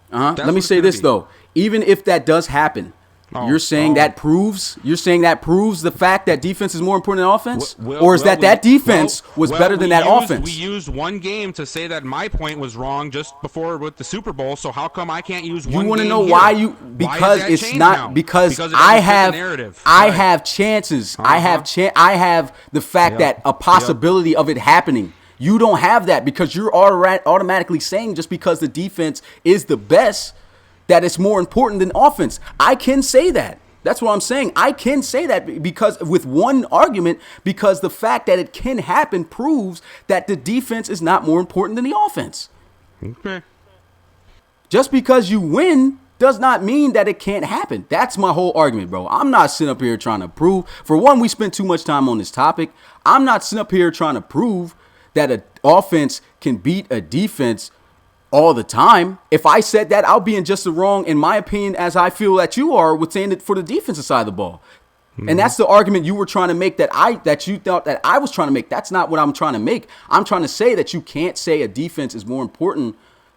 Let me say this though. Even if that does happen, you're saying that proves the fact that defense is more important than offense, or is that defense was better than that offense? We used one game to say that my point was wrong just before with the Super Bowl. So how come I can't use one? You want to know why you? Because it's not because I have chances. I have the fact that a possibility of it happening. You don't have that because you're automatically saying just because the defense is the best that it's more important than offense. I can say that. That's what I'm saying. I can say that because with one argument, because the fact that it can happen proves that the defense is not more important than the offense. Okay. Just because you win does not mean that it can't happen. That's my whole argument, bro. I'm not sitting up here trying to prove. For one, we spent too much time on this topic. I'm not sitting up here trying to prove that an offense can beat a defense all the time. If I said that, I'll be in just as wrong, in my opinion, as I feel that you are with saying it for the defensive side of the ball. Mm-hmm. And that's the argument you were trying to make that you thought that I was trying to make. That's not what I'm trying to make. I'm trying to say that you can't say a defense is more important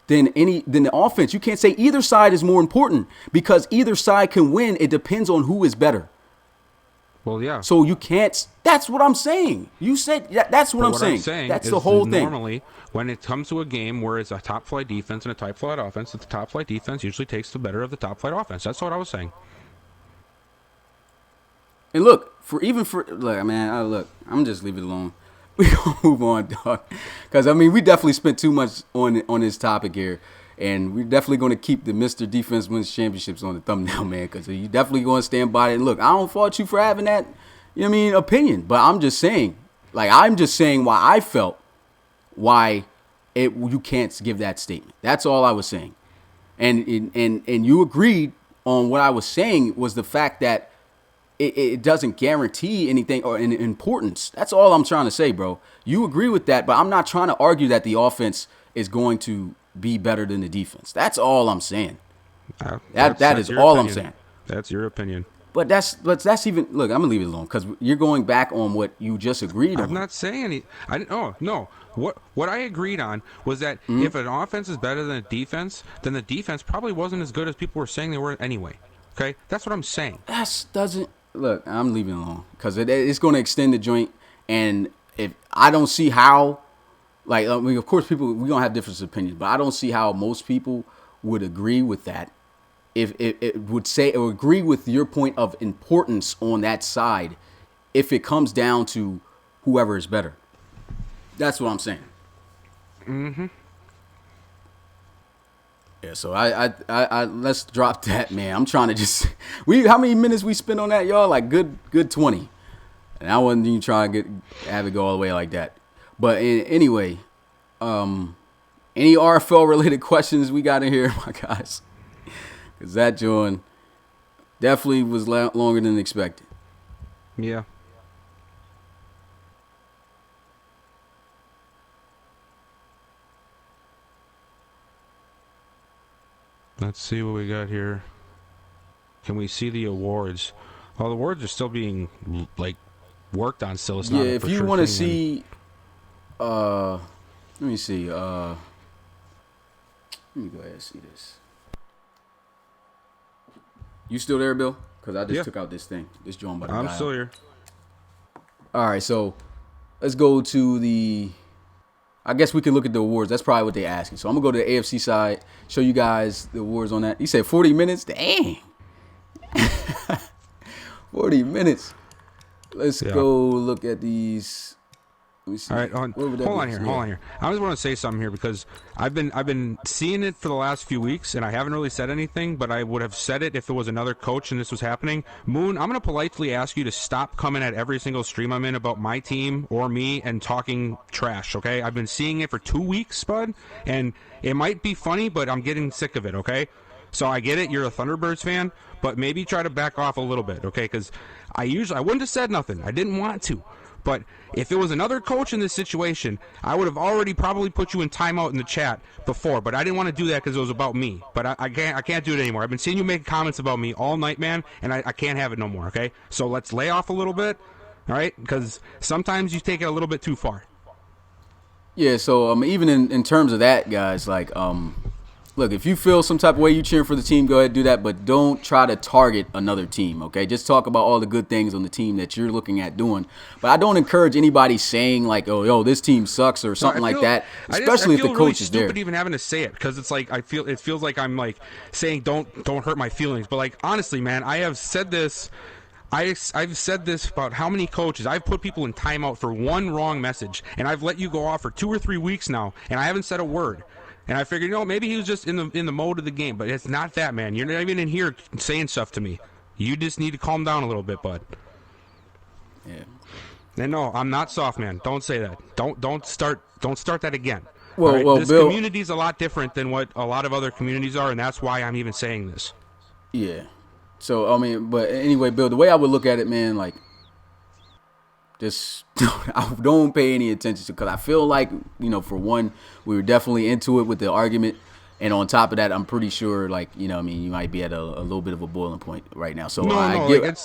than the offense. You can't say either side is more important because either side can win. It depends on who is better. Well, yeah. So you can't. That's what I'm saying. You said that's what I'm saying. That's the whole thing. Normally, when it comes to a game where it's a top flight defense and a top flight offense, the top flight defense usually takes the better of the top flight offense. That's what I was saying. And look, I'm just leave it alone. We gonna move on, dog. Because we definitely spent too much on this topic here. And we're definitely going to keep the Mr. Defense Wins Championships on the thumbnail, man, because you definitely going to stand by it. And look, I don't fault you for having that, opinion. But I'm just saying why I felt you can't give that statement. That's all I was saying. And you agreed on what I was saying was the fact that it doesn't guarantee anything or an importance. That's all I'm trying to say, bro. You agree with that, but I'm not trying to argue that the offense is going to be better than the defense. That's all I'm saying. That is your all opinion. I'm saying. That's your opinion. But that's even look. I'm gonna leave it alone because you're going back on what you just agreed I'm on. not saying any. I didn't. Oh no. What I agreed on was that if an offense is better than a defense, then the defense probably wasn't as good as people were saying they were anyway. Okay, that's what I'm saying. That doesn't look. I'm leaving it alone because it's going to extend the joint, and if I don't see how, like I mean, of course, we don't have different opinions, but I don't see how most people would agree with that. If it would say or agree with your point of importance on that side, if it comes down to whoever is better, that's what I'm saying. Mm-hmm. Yeah, so I let's drop that, man. I'm trying to just how many minutes we spent on that, y'all? Like good 20. And I wasn't even trying to have it go all the way like that. But anyway, any RFL related questions we got in here, my guys? Because that joint definitely was longer than expected. Yeah. Let's see what we got here. Can we see the awards? Well, the awards are still being like worked on. Still, it's not. Yeah, if you want to see, let me see. Let me go ahead and see this. You still there, Bill? Because I just took out this thing. This joint by the I'm dial. still here. All right, so let's go to the. I guess we can look at the awards. That's probably what they're asking. So I'm gonna go to the AFC side, show you guys the awards on that. He said 40 minutes. Dang. 40 minutes. Let's go look at these. Let me see. All right, hold on here. I just want to say something here because I've been seeing it for the last few weeks, and I haven't really said anything, but I would have said it if there was another coach and this was happening. Moon, I'm going to politely ask you to stop coming at every single stream I'm in about my team or me and talking trash, okay? I've been seeing it for 2 weeks, bud, and it might be funny, but I'm getting sick of it, okay? So I get it, you're a Thunderbirds fan, but maybe try to back off a little bit, okay? Because I wouldn't have said nothing. I didn't want to. But if it was another coach in this situation, I would have already probably put you in timeout in the chat before. But I didn't want to do that because it was about me. But I can't do it anymore. I've been seeing you make comments about me all night, man, and I can't have it no more, okay? So let's lay off a little bit, all right? Because sometimes you take it a little bit too far. Yeah, so even in terms of that, guys, like look, if you feel some type of way you cheering for the team, go ahead and do that, but don't try to target another team, okay? Just talk about all the good things on the team that you're looking at doing. But I don't encourage anybody saying like, "Oh, yo, this team sucks" or something like that, especially if the coach is there. I feel stupid even having to say it because it's like it feels like I'm like saying don't hurt my feelings. But like honestly, man, I have said this. I've said this about how many coaches. I've put people in timeout for one wrong message, and I've let you go off for 2 or 3 weeks now, and I haven't said a word. And I figured, maybe he was just in the mode of the game, but it's not that, man. You're not even in here saying stuff to me. You just need to calm down a little bit, bud. Yeah. And no, I'm not soft, man. Don't say that. Don't start that again. Well, right? well, this Bill, community's a lot different than what a lot of other communities are, and that's why I'm even saying this. Yeah. So I mean, but anyway, Bill, the way I would look at it, man, like, just don't pay any attention to, because I feel like, for one, we were definitely into it with the argument, and on top of that, I'm pretty sure, like, you might be at a little bit of a boiling point right now. So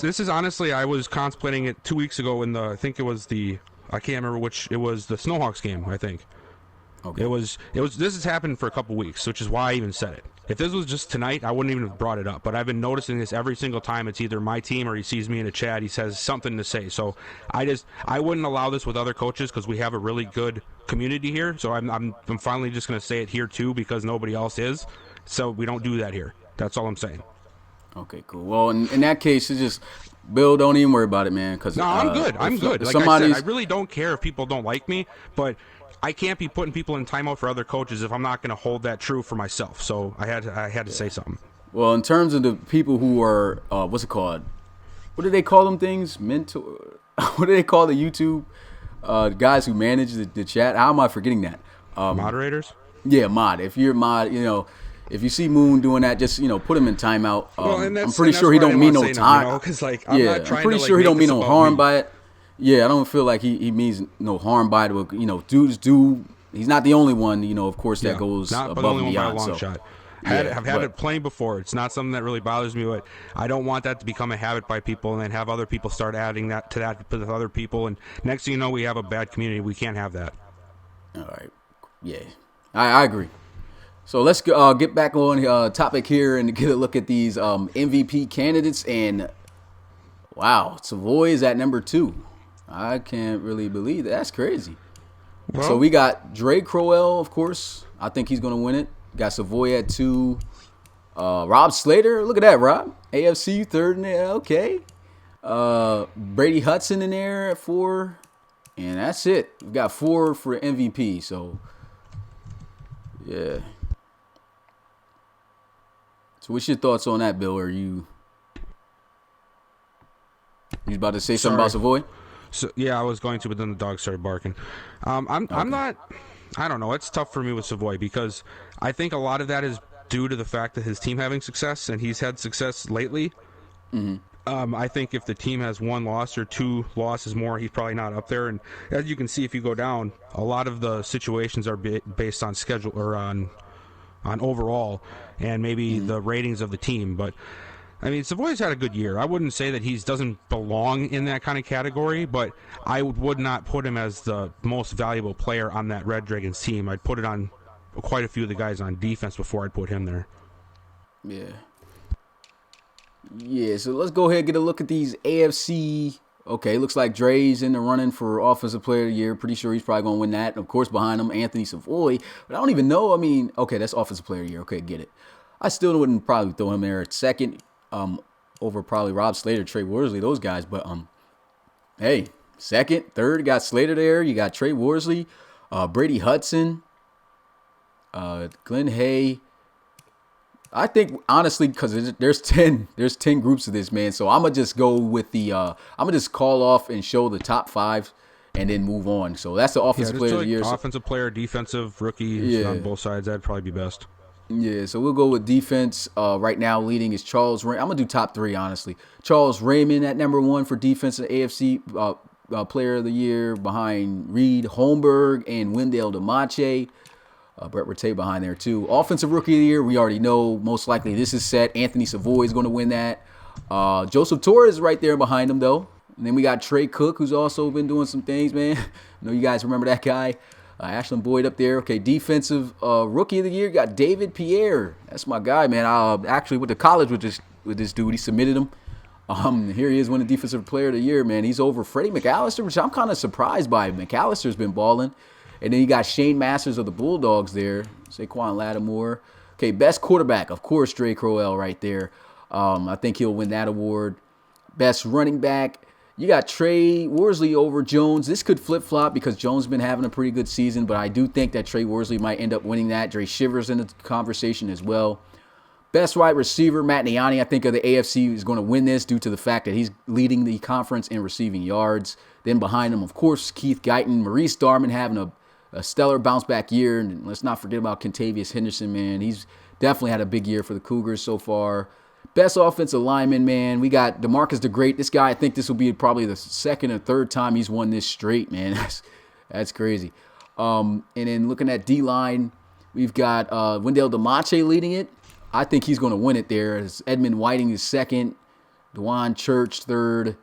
this is honestly, I was contemplating it 2 weeks ago in I think it was I can't remember which, it was the Snowhawks game, I think. Okay. This has happened for a couple weeks, which is why I even said it. If this was just tonight, I wouldn't even have brought it up. But I've been noticing this every single time. It's either my team or he sees me in a chat. He says something to say. So I wouldn't allow this with other coaches because we have a really good community here. So I'm finally just going to say it here too because nobody else is. So we don't do that here. That's all I'm saying. Okay, cool. Well, in that case, it's just Bill. Don't even worry about it, man. Cause, no, I'm good. I'm good. Like I said, I really don't care if people don't like me, but I can't be putting people in timeout for other coaches if I'm not going to hold that true for myself. So I had to say something. Well, in terms of the people who are, what's it called? What do they call them things? Mentor? What do they call the YouTube guys who manage the chat? How am I forgetting that? Moderators? Yeah, mod. If you're mod, if you see Moon doing that, just put him in timeout. I'm pretty sure he don't mean no time. Because I'm pretty sure he don't mean no harm by it. Yeah, I don't feel like he means no harm by it. Dudes do. He's not the only one. Of course, that goes not above the only and one by a beyond. long shot. I've had it playing before. It's not something that really bothers me, but I don't want that to become a habit by people and then have other people start adding that with other people. And next thing you know, we have a bad community. We can't have that. All right. Yeah, I agree. So let's get back on topic here and get a look at these MVP candidates. And wow, Savoy is at number 2. I can't really believe that. That's crazy. Well, So we got Dre Crowell, of course. I think he's going to win it. Got Savoy at 2. Rob Slater, look at that, Rob. AFC 3rd in there. Okay. Brady Hudson in there at 4. And that's it. We got 4 for MVP. So, yeah. So what's your thoughts on that, Bill? Are you about to say something about Savoy? So yeah, I was going to, but then the dog started barking. I'm not. I don't know. It's tough for me with Savoy because I think a lot of that is due to the fact that his team having success, and he's had success lately. I think if the team has 1 loss or 2 losses more, he's probably not up there. And as you can see, if you go down, a lot of the situations are based on schedule or on overall and maybe the ratings of the team. But I mean, Savoy's had a good year. I wouldn't say that he doesn't belong in that kind of category, but I would not put him as the most valuable player on that Red Dragons team. I'd put it on quite a few of the guys on defense before I'd put him there. Yeah. Yeah, so let's go ahead and get a look at these AFC. Okay, looks like Dre's in the running for Offensive Player of the Year. Pretty sure he's probably going to win that. And of course, behind him, Anthony Savoy. But I don't even know. I mean, okay, that's Offensive Player of the Year. Okay, get it. I still wouldn't probably throw him there at 2nd over probably Rob Slater, Trey Worsley, those guys. But, hey, 2nd, 3rd, you got Slater there. You got Trey Worsley, Brady Hudson, Glenn Hay. I think honestly, because there's 10 groups of this, man. So I'm gonna just go with the I'm gonna just call off and show the top 5 and then move on. So that's the Offensive Player of the Year. Offensive player, defensive, rookie on both sides. That'd probably be best. Yeah, so we'll go with defense. Right now, leading is Charles Raymond. I'm gonna do top 3, honestly. Charles Raymond at number 1 for defense and AFC Player of the Year, behind Reed Holmberg and Wendell DeMache. Brett Rattay behind there, too. Offensive Rookie of the Year, we already know. Most likely this is set. Anthony Savoy is going to win that. Joseph Torres is right there behind him, though. And then we got Trey Cook, who's also been doing some things, man. I know you guys remember that guy. Ashland Boyd up there. Okay, Defensive Rookie of the Year, got David Pierre. That's my guy, man. I actually went to college with this dude. He submitted him. Here he is winning Defensive Player of the Year, man. He's over Freddie McAllister, which I'm kind of surprised by. McAllister's been balling. And then you got Shane Masters of the Bulldogs there. Saquon Lattimore. Okay, best quarterback, of course, Dre Crowell right there. I think he'll win that award. Best running back, you got Trey Worsley over Jones. This could flip-flop because Jones has been having a pretty good season, but I do think that Trey Worsley might end up winning that. Dre Shivers in the conversation as well. Best wide receiver, Matt Niani, I think of the AFC, is going to win this due to the fact that he's leading the conference in receiving yards. Then behind him, of course, Keith Guyton, Maurice Darman having a stellar bounce-back year. And let's not forget about Contavious Henderson, man. He's definitely had a big year for the Cougars so far. Best offensive lineman, man. We got DeMarcus the Great. This guy, I think this will be probably the 2nd or 3rd time he's won this straight, man. That's crazy. And then looking at D-line, we've got Wendell DeMache leading it. I think he's going to win it there. As Edmund Whiting is 2nd, DeJuan Church 3rd,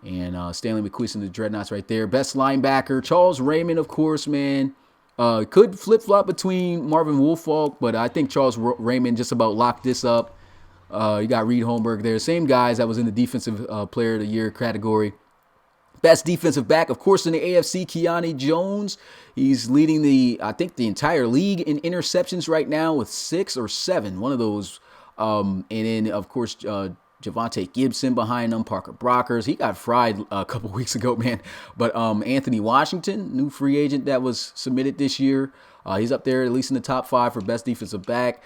and Stanley McQuiston and the Dreadnoughts right there. Best linebacker, Charles Raymond, of course, man. Could flip-flop between Marvin Woolfolk, but I think Charles Raymond just about locked this up. You got Reed Holmberg there. Same guys that was in the Defensive Player of the Year category. Best defensive back, of course, in the AFC, Keanu Jones. He's leading the entire league in interceptions right now with 6 or 7, one of those. And then, of course, Javonte Gibson behind him, Parker Brockers. He got fried a couple weeks ago, man. But Anthony Washington, new free agent that was submitted this year. He's up there at least in the top 5 for best defensive back.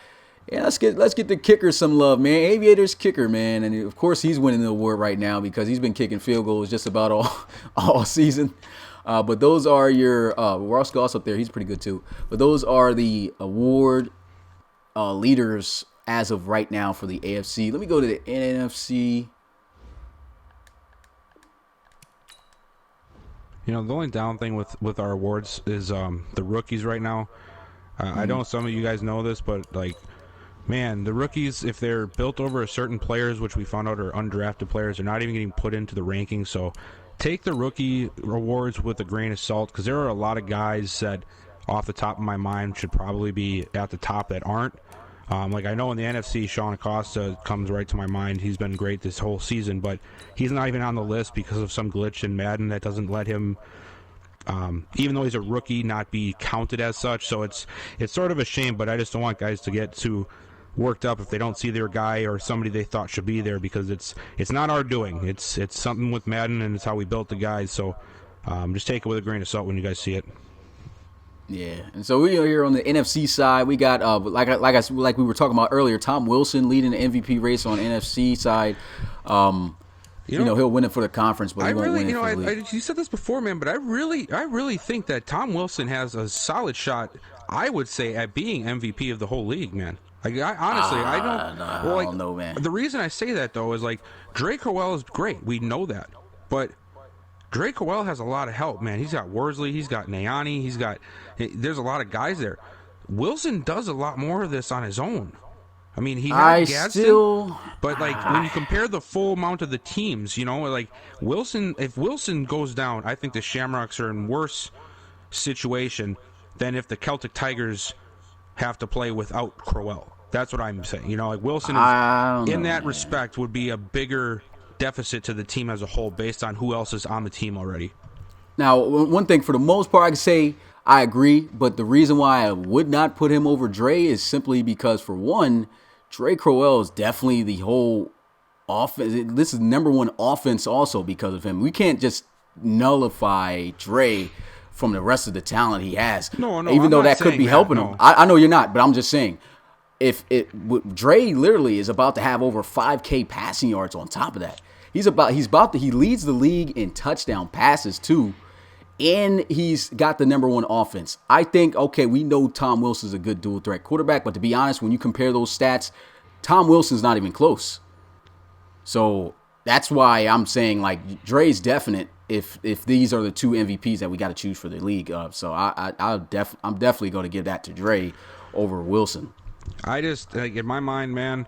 Yeah, let's get the kicker some love, man. Aviator's kicker, man. And of course he's winning the award right now because he's been kicking field goals just about all season. But those are your Ross Goss up there. He's pretty good too. But those are the award leaders as of right now for the AFC. Let me go to the NFC. You know, the only down thing with our awards is the rookies right now. I know some of you guys know this, but like Man, the rookies, if they're built over a certain players, which we found out are undrafted players, are not even getting put into the rankings. So take the rookie awards with a grain of salt, because there are a lot of guys that, off the top of my mind, should probably be at the top that aren't. Like I know in the NFC, Sean Acosta comes right to my mind. He's been great this whole season, but he's not even on the list because of some glitch in Madden that doesn't let him, even though he's a rookie, not be counted as such. So it's sort of a shame, but I just don't want guys to get too worked up if they don't see their guy or somebody they thought should be there, because it's not our doing. It's something with Madden, and it's how we built the guys. So just take it with a grain of salt when you guys see it. Yeah, and so we are here on the NFC side. We got like we were talking about earlier, Tom Wilson leading the MVP race on NFC side. He'll win it for the conference, but he won't win it for the league. You said this before, man, but I really think that Tom Wilson has a solid shot, I would say, at being MVP of the whole league, man. Like, I don't know, man. The reason I say that, though, is like Drake Crowell is great. We know that, but Drake Crowell has a lot of help, man. He's got Worsley, he's got Nayani, there's a lot of guys there. Wilson does a lot more of this on his own. I mean, he had Gadsden, but like when you compare the full amount of the teams, like if Wilson goes down, I think the Shamrocks are in worse situation than if the Celtic Tigers have to play without Crowell. That's what I'm saying. Like Wilson in that respect would be a bigger deficit to the team as a whole based on who else is on the team already. Now, one thing, for the most part, I can say I agree, but the reason why I would not put him over Dre is simply because, for one, Dre Crowell is definitely the whole offense. This is number one offense also because of him. We can't just nullify Dre from the rest of the talent he has. No, even though that could be helping him. I know you're not, but I'm just saying. Dre literally is about to have over 5K passing yards on top of that. He leads the league in touchdown passes too, and he's got the number one offense. I think, okay, we know Tom Wilson's a good dual threat quarterback, but to be honest, when you compare those stats, Tom Wilson's not even close. So that's why I'm saying, like, Dre's definite if these are the two MVPs that we got to choose for the league. So I'm definitely going to give that to Dre over Wilson. I just, like, in my mind, man,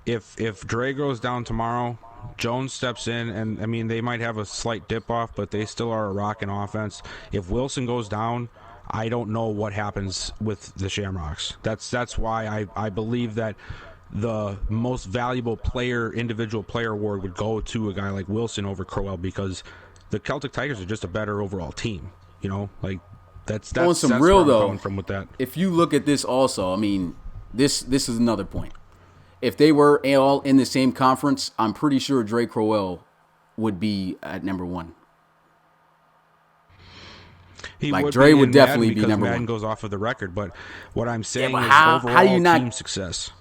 if Dre goes down tomorrow, Jones steps in, and I mean, they might have a slight dip off, but they still are a rocking offense. If Wilson goes down, I don't know what happens with the Shamrocks. That's why I believe that the most valuable individual player award would go to a guy like Wilson over Crowell, because the Celtic Tigers are just a better overall team. Like that's on some that's real where I'm though. coming from with that. If you look at this also, I mean, this is another point. If they were all in the same conference, I'm pretty sure Dre Crowell would be at number one. Dre would definitely be number Madden one. Goes off of the record, but what I'm saying is how overall do you not, team success.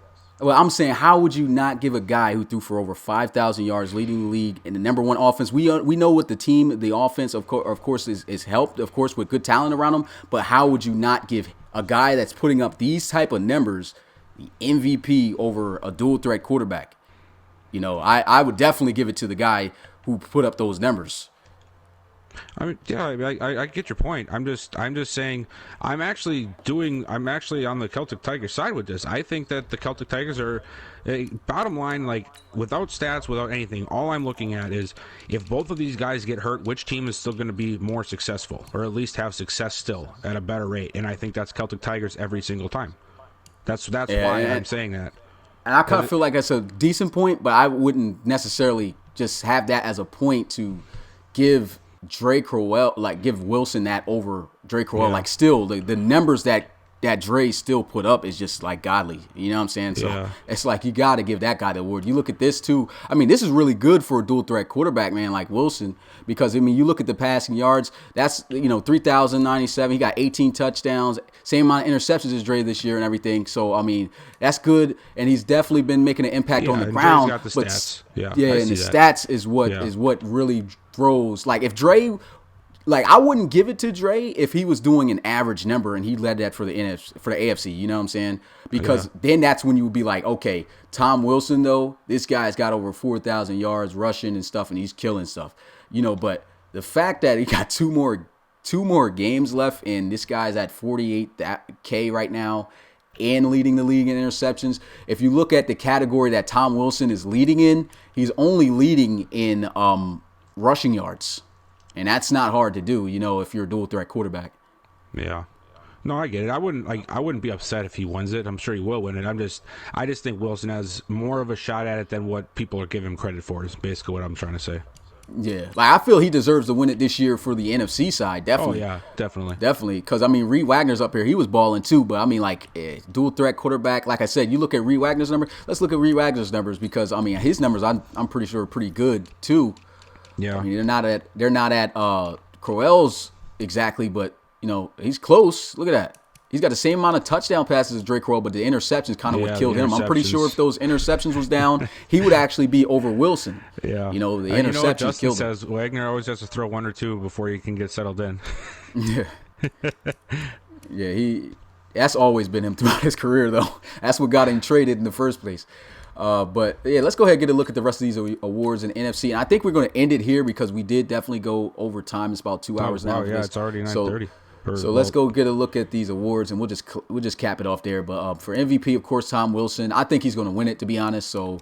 Well, I'm saying, how would you not give a guy who threw for over 5,000 yards, leading the league in the number one offense? We know what the offense, of course, is helped, of course, with good talent around him. But how would you not give a guy that's putting up these type of numbers the MVP over a dual threat quarterback? I would definitely give it to the guy who put up those numbers. I mean, yeah, I get your point. I'm just saying I'm actually on the Celtic Tigers side with this. I think that the Celtic Tigers are, bottom line, like, without stats, without anything, all I'm looking at is if both of these guys get hurt, which team is still going to be more successful, or at least have success still at a better rate. And I think that's Celtic Tigers every single time. That's why I'm saying that. And I kind of feel like that's a decent point, but I wouldn't necessarily just have that as a point to give Dre Crowell, like, give Wilson that over Dre Crowell. Yeah. Like, still, the numbers that Dre still put up is just, like, godly. You know what I'm saying? So It's like you got to give that guy the award. You look at this, too. I mean, this is really good for a dual-threat quarterback, man, like Wilson, because, I mean, you look at the passing yards. That's, 3,097. He got 18 touchdowns, same amount of interceptions as Dre this year and everything. So, I mean, that's good, and he's definitely been making an impact on the ground. Dre's got the stats. And the stats is what really throws. Like, if Dre, like, I wouldn't give it to Dre if he was doing an average number and he led that for the AFC. You know what I'm saying? Because then that's when you would be like, okay, Tom Wilson, though, this guy's got over 4,000 yards rushing and stuff, and he's killing stuff. But the fact that he got two more games left and this guy's at 48K right now, and leading the league in interceptions. If you look at the category that Tom Wilson is leading in, he's only leading in rushing yards. And that's not hard to do, if you're a dual threat quarterback. Yeah. No, I get it. I wouldn't be upset if he wins it. I'm sure he will win it. I just think Wilson has more of a shot at it than what people are giving him credit for. Is basically what I'm trying to say. Yeah, I feel he deserves to win it this year for the NFC side, definitely. Oh yeah, definitely. Because Reed Wagner's up here. He was balling too, but dual threat quarterback. Like I said, you look at Reed Wagner's numbers. Let's look at Reed Wagner's numbers because his numbers I'm pretty sure are pretty good too. Yeah, they're not at Crowell's exactly, but he's close. Look at that. He's got the same amount of touchdown passes as Drake Crowell, but the interceptions kind of would kill him. I'm pretty sure if those interceptions was down, he would actually be over Wilson. Yeah. The interceptions killed him. Says Wagner always has to throw one or two before he can get settled in. Yeah. Yeah, that's always been him throughout his career, though. That's what got him traded in the first place. But yeah, let's go ahead and get a look at the rest of these awards in NFC. And I think we're going to end it here because we did definitely go over time. It's about 2 hours now. Yeah, it's already 9:30. So let's go get a look at these awards, and we'll just cap it off there. But for MVP, of course, Tom Wilson. I think he's going to win it, to be honest. So,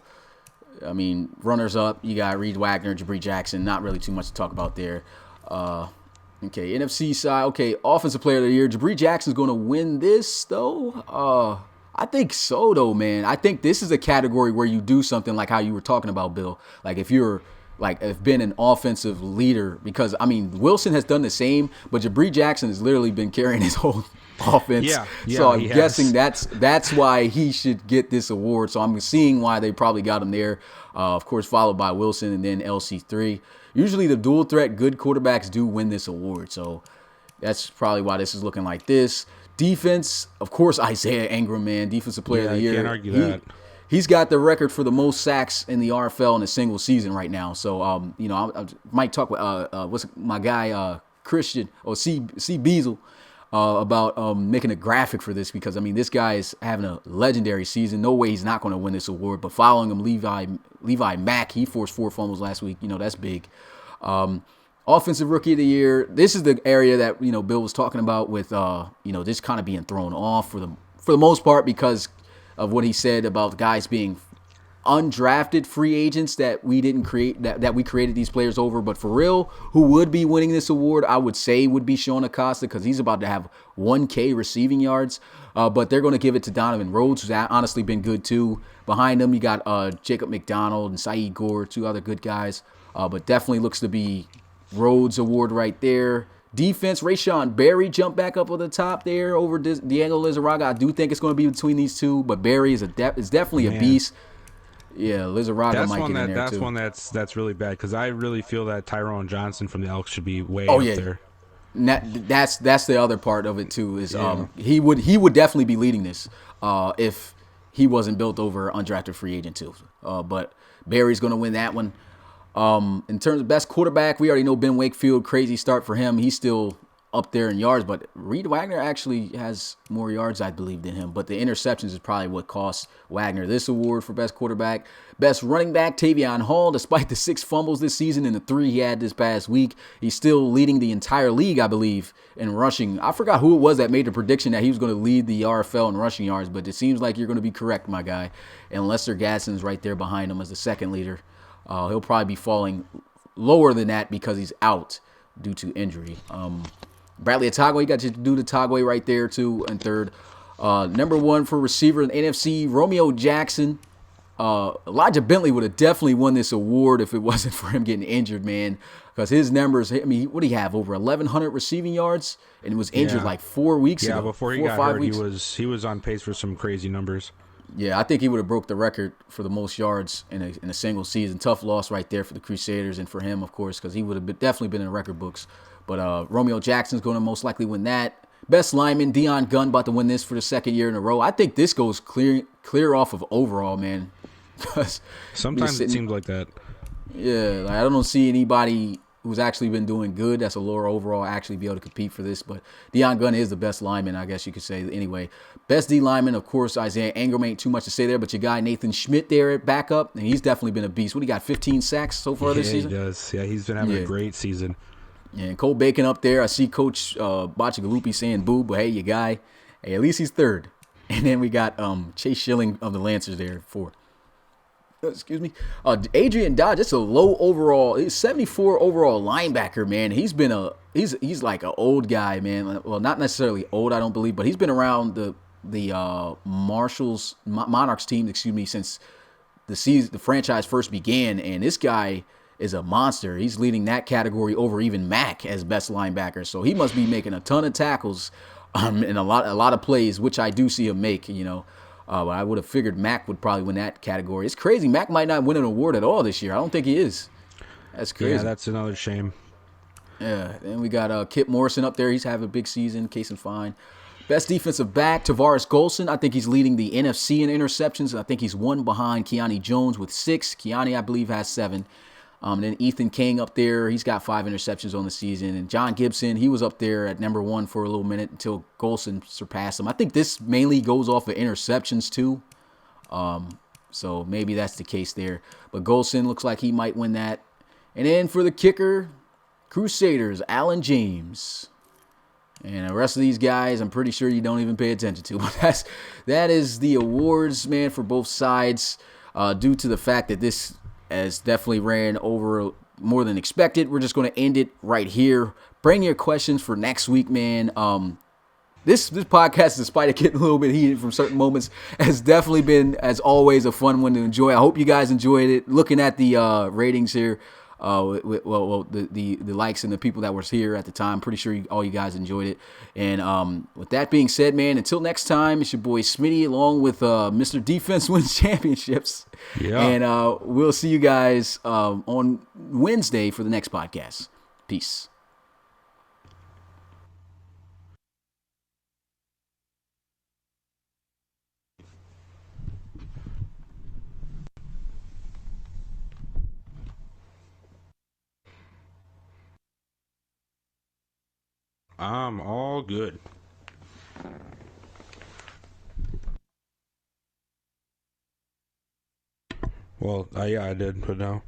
runners up, you got Reed Wagner, Jabri Jackson. Not really too much to talk about there. Okay, NFC side. Okay, Offensive Player of the Year. Jabri Jackson's going to win this, though. I think so, though, man. I think this is a category where you do something like how you were talking about, Bill. Like if you're have been an offensive leader, because Wilson has done the same, but Jabri Jackson has literally been carrying his whole offense. Yeah, so I'm guessing that's why he should get this award. So I'm seeing why they probably got him there. Of course, followed by Wilson and then LC3. Usually the dual threat good quarterbacks do win this award. So that's probably why this is looking like this. Defense, of course, Isaiah Ingram, man, Defensive Player of the Year. Can't argue that. He's got the record for the most sacks in the RFL in a single season right now. So, I might talk with what's my guy Christian or C Beazle about making a graphic for this because this guy is having a legendary season. No way he's not going to win this award. But following him, Levi Mack, he forced 4 fumbles last week. That's big. Offensive Rookie of the Year. This is the area that Bill was talking about with this kind of being thrown off for the most part because of what he said about guys being undrafted free agents that we didn't create, that we created these players over. But for real, who would be winning this award, I would say would be Sean Acosta because he's about to have 1K receiving yards. But they're going to give it to Donovan Rhodes, who's honestly been good too. Behind him, you got Jacob McDonald and Saeed Gore, 2 other good guys. But definitely looks to be Rhodes award right there. Defense, Rashawn Berry jumped back up on the top there over Diego Lizarraga. I do think it's going to be between these two, but Berry is definitely a beast. Yeah, Lizarraga might get in there too. That's one that's really bad because I really feel that Tyrone Johnson from the Elks should be way up there. That's the other part of it too. Is he would definitely be leading this if he wasn't built over undrafted free agent too. But Berry's going to win that one. In terms of best quarterback, we already know Ben Wakefield, crazy start for him. He's still up there in yards, but Reed Wagner actually has more yards, I believe, than him. But the interceptions is probably what cost Wagner this award for best quarterback. Best running back, Tavion Hall, despite the 6 fumbles this season and the 3 he had this past week, he's still leading the entire league, I believe, in rushing. I forgot who it was that made the prediction that he was going to lead the RFL in rushing yards, but it seems like you're going to be correct, my guy. And Lester Gadsden's right there behind him as the second leader. He'll probably be falling lower than that because he's out due to injury. Bradley Atagwe, you got to do the Atagwe right there too in third. Number 1 for receiver in the NFC, Romeo Jackson. Elijah Bentley would have definitely won this award if it wasn't for him getting injured, man. Because his numbers, what do he have? Over 1,100 receiving yards, and he was injured like 4 weeks ago. Yeah, before he got hurt, he was on pace for some crazy numbers. Yeah, I think he would have broke the record for the most yards in a single season. Tough loss right there for the Crusaders and for him, of course, because he would have definitely been in the record books. But Romeo Jackson's going to most likely win that. Best lineman, Dion Gunn, about to win this for the 2nd year in a row. I think this goes clear off of overall, man. Sometimes it seems like that. Yeah, I don't see anybody who's actually been doing good that's a lower overall actually be able to compete for this. But Dion Gunn is the best lineman, I guess you could say. Anyway, best D lineman, of course, Isaiah Ingram. Ain't too much to say there, but your guy Nathan Schmidt there at backup, and he's definitely been a beast. What, he got 15 sacks so far this season? Yeah, he does. Yeah, he's been having a great season. Yeah, and Cole Bacon up there. I see Coach Bachagalupi saying boo, but hey, your guy, hey, at least he's third. And then we got Chase Schilling of the Lancers there for. Excuse me. Adrian Dodge, that's a low overall. He's 74 overall linebacker, man. He's like an old guy, man. Well, not necessarily old, I don't believe, but he's been around the Monarchs team, excuse me, since the franchise first began, and this guy is a monster. He's leading that category over even Mack as best linebacker. So he must be making a ton of tackles and a lot of plays, which I do see him make, but I would have figured Mack would probably win that category. It's crazy. Mack might not win an award at all this year. I don't think he is. That's crazy. Yeah, that's another shame. Yeah. Then we got Kip Morrison up there. He's having a big season. Case and fine. Best defensive back, Tavares Golson. I think he's leading the NFC in interceptions. I think he's one behind Keanu Jones with 6. Keanu, I believe, has 7. Then Ethan King up there. He's got 5 interceptions on the season. And John Gibson, he was up there at number 1 for a little minute until Golson surpassed him. I think this mainly goes off of interceptions, too. So maybe that's the case there. But Golson looks like he might win that. And then for the kicker, Crusaders, Alan James. And the rest of these guys, I'm pretty sure you don't even pay attention to. But that is the awards, man, for both sides. Due to the fact that this has definitely ran over more than expected, we're just going to end it right here. Bring your questions for next week, man. This podcast, despite it getting a little bit heated from certain moments, has definitely been, as always, a fun one to enjoy. I hope you guys enjoyed it. Looking at the ratings here, the likes and the people that were here at the time, pretty sure all you guys enjoyed it. And with that being said, man, until next time, it's your boy Smitty along with Mr. Defense Wins Championships. Yeah. And we'll see you guys on Wednesday for the next podcast. Peace. I'm all good. Well, yeah, I did, but no.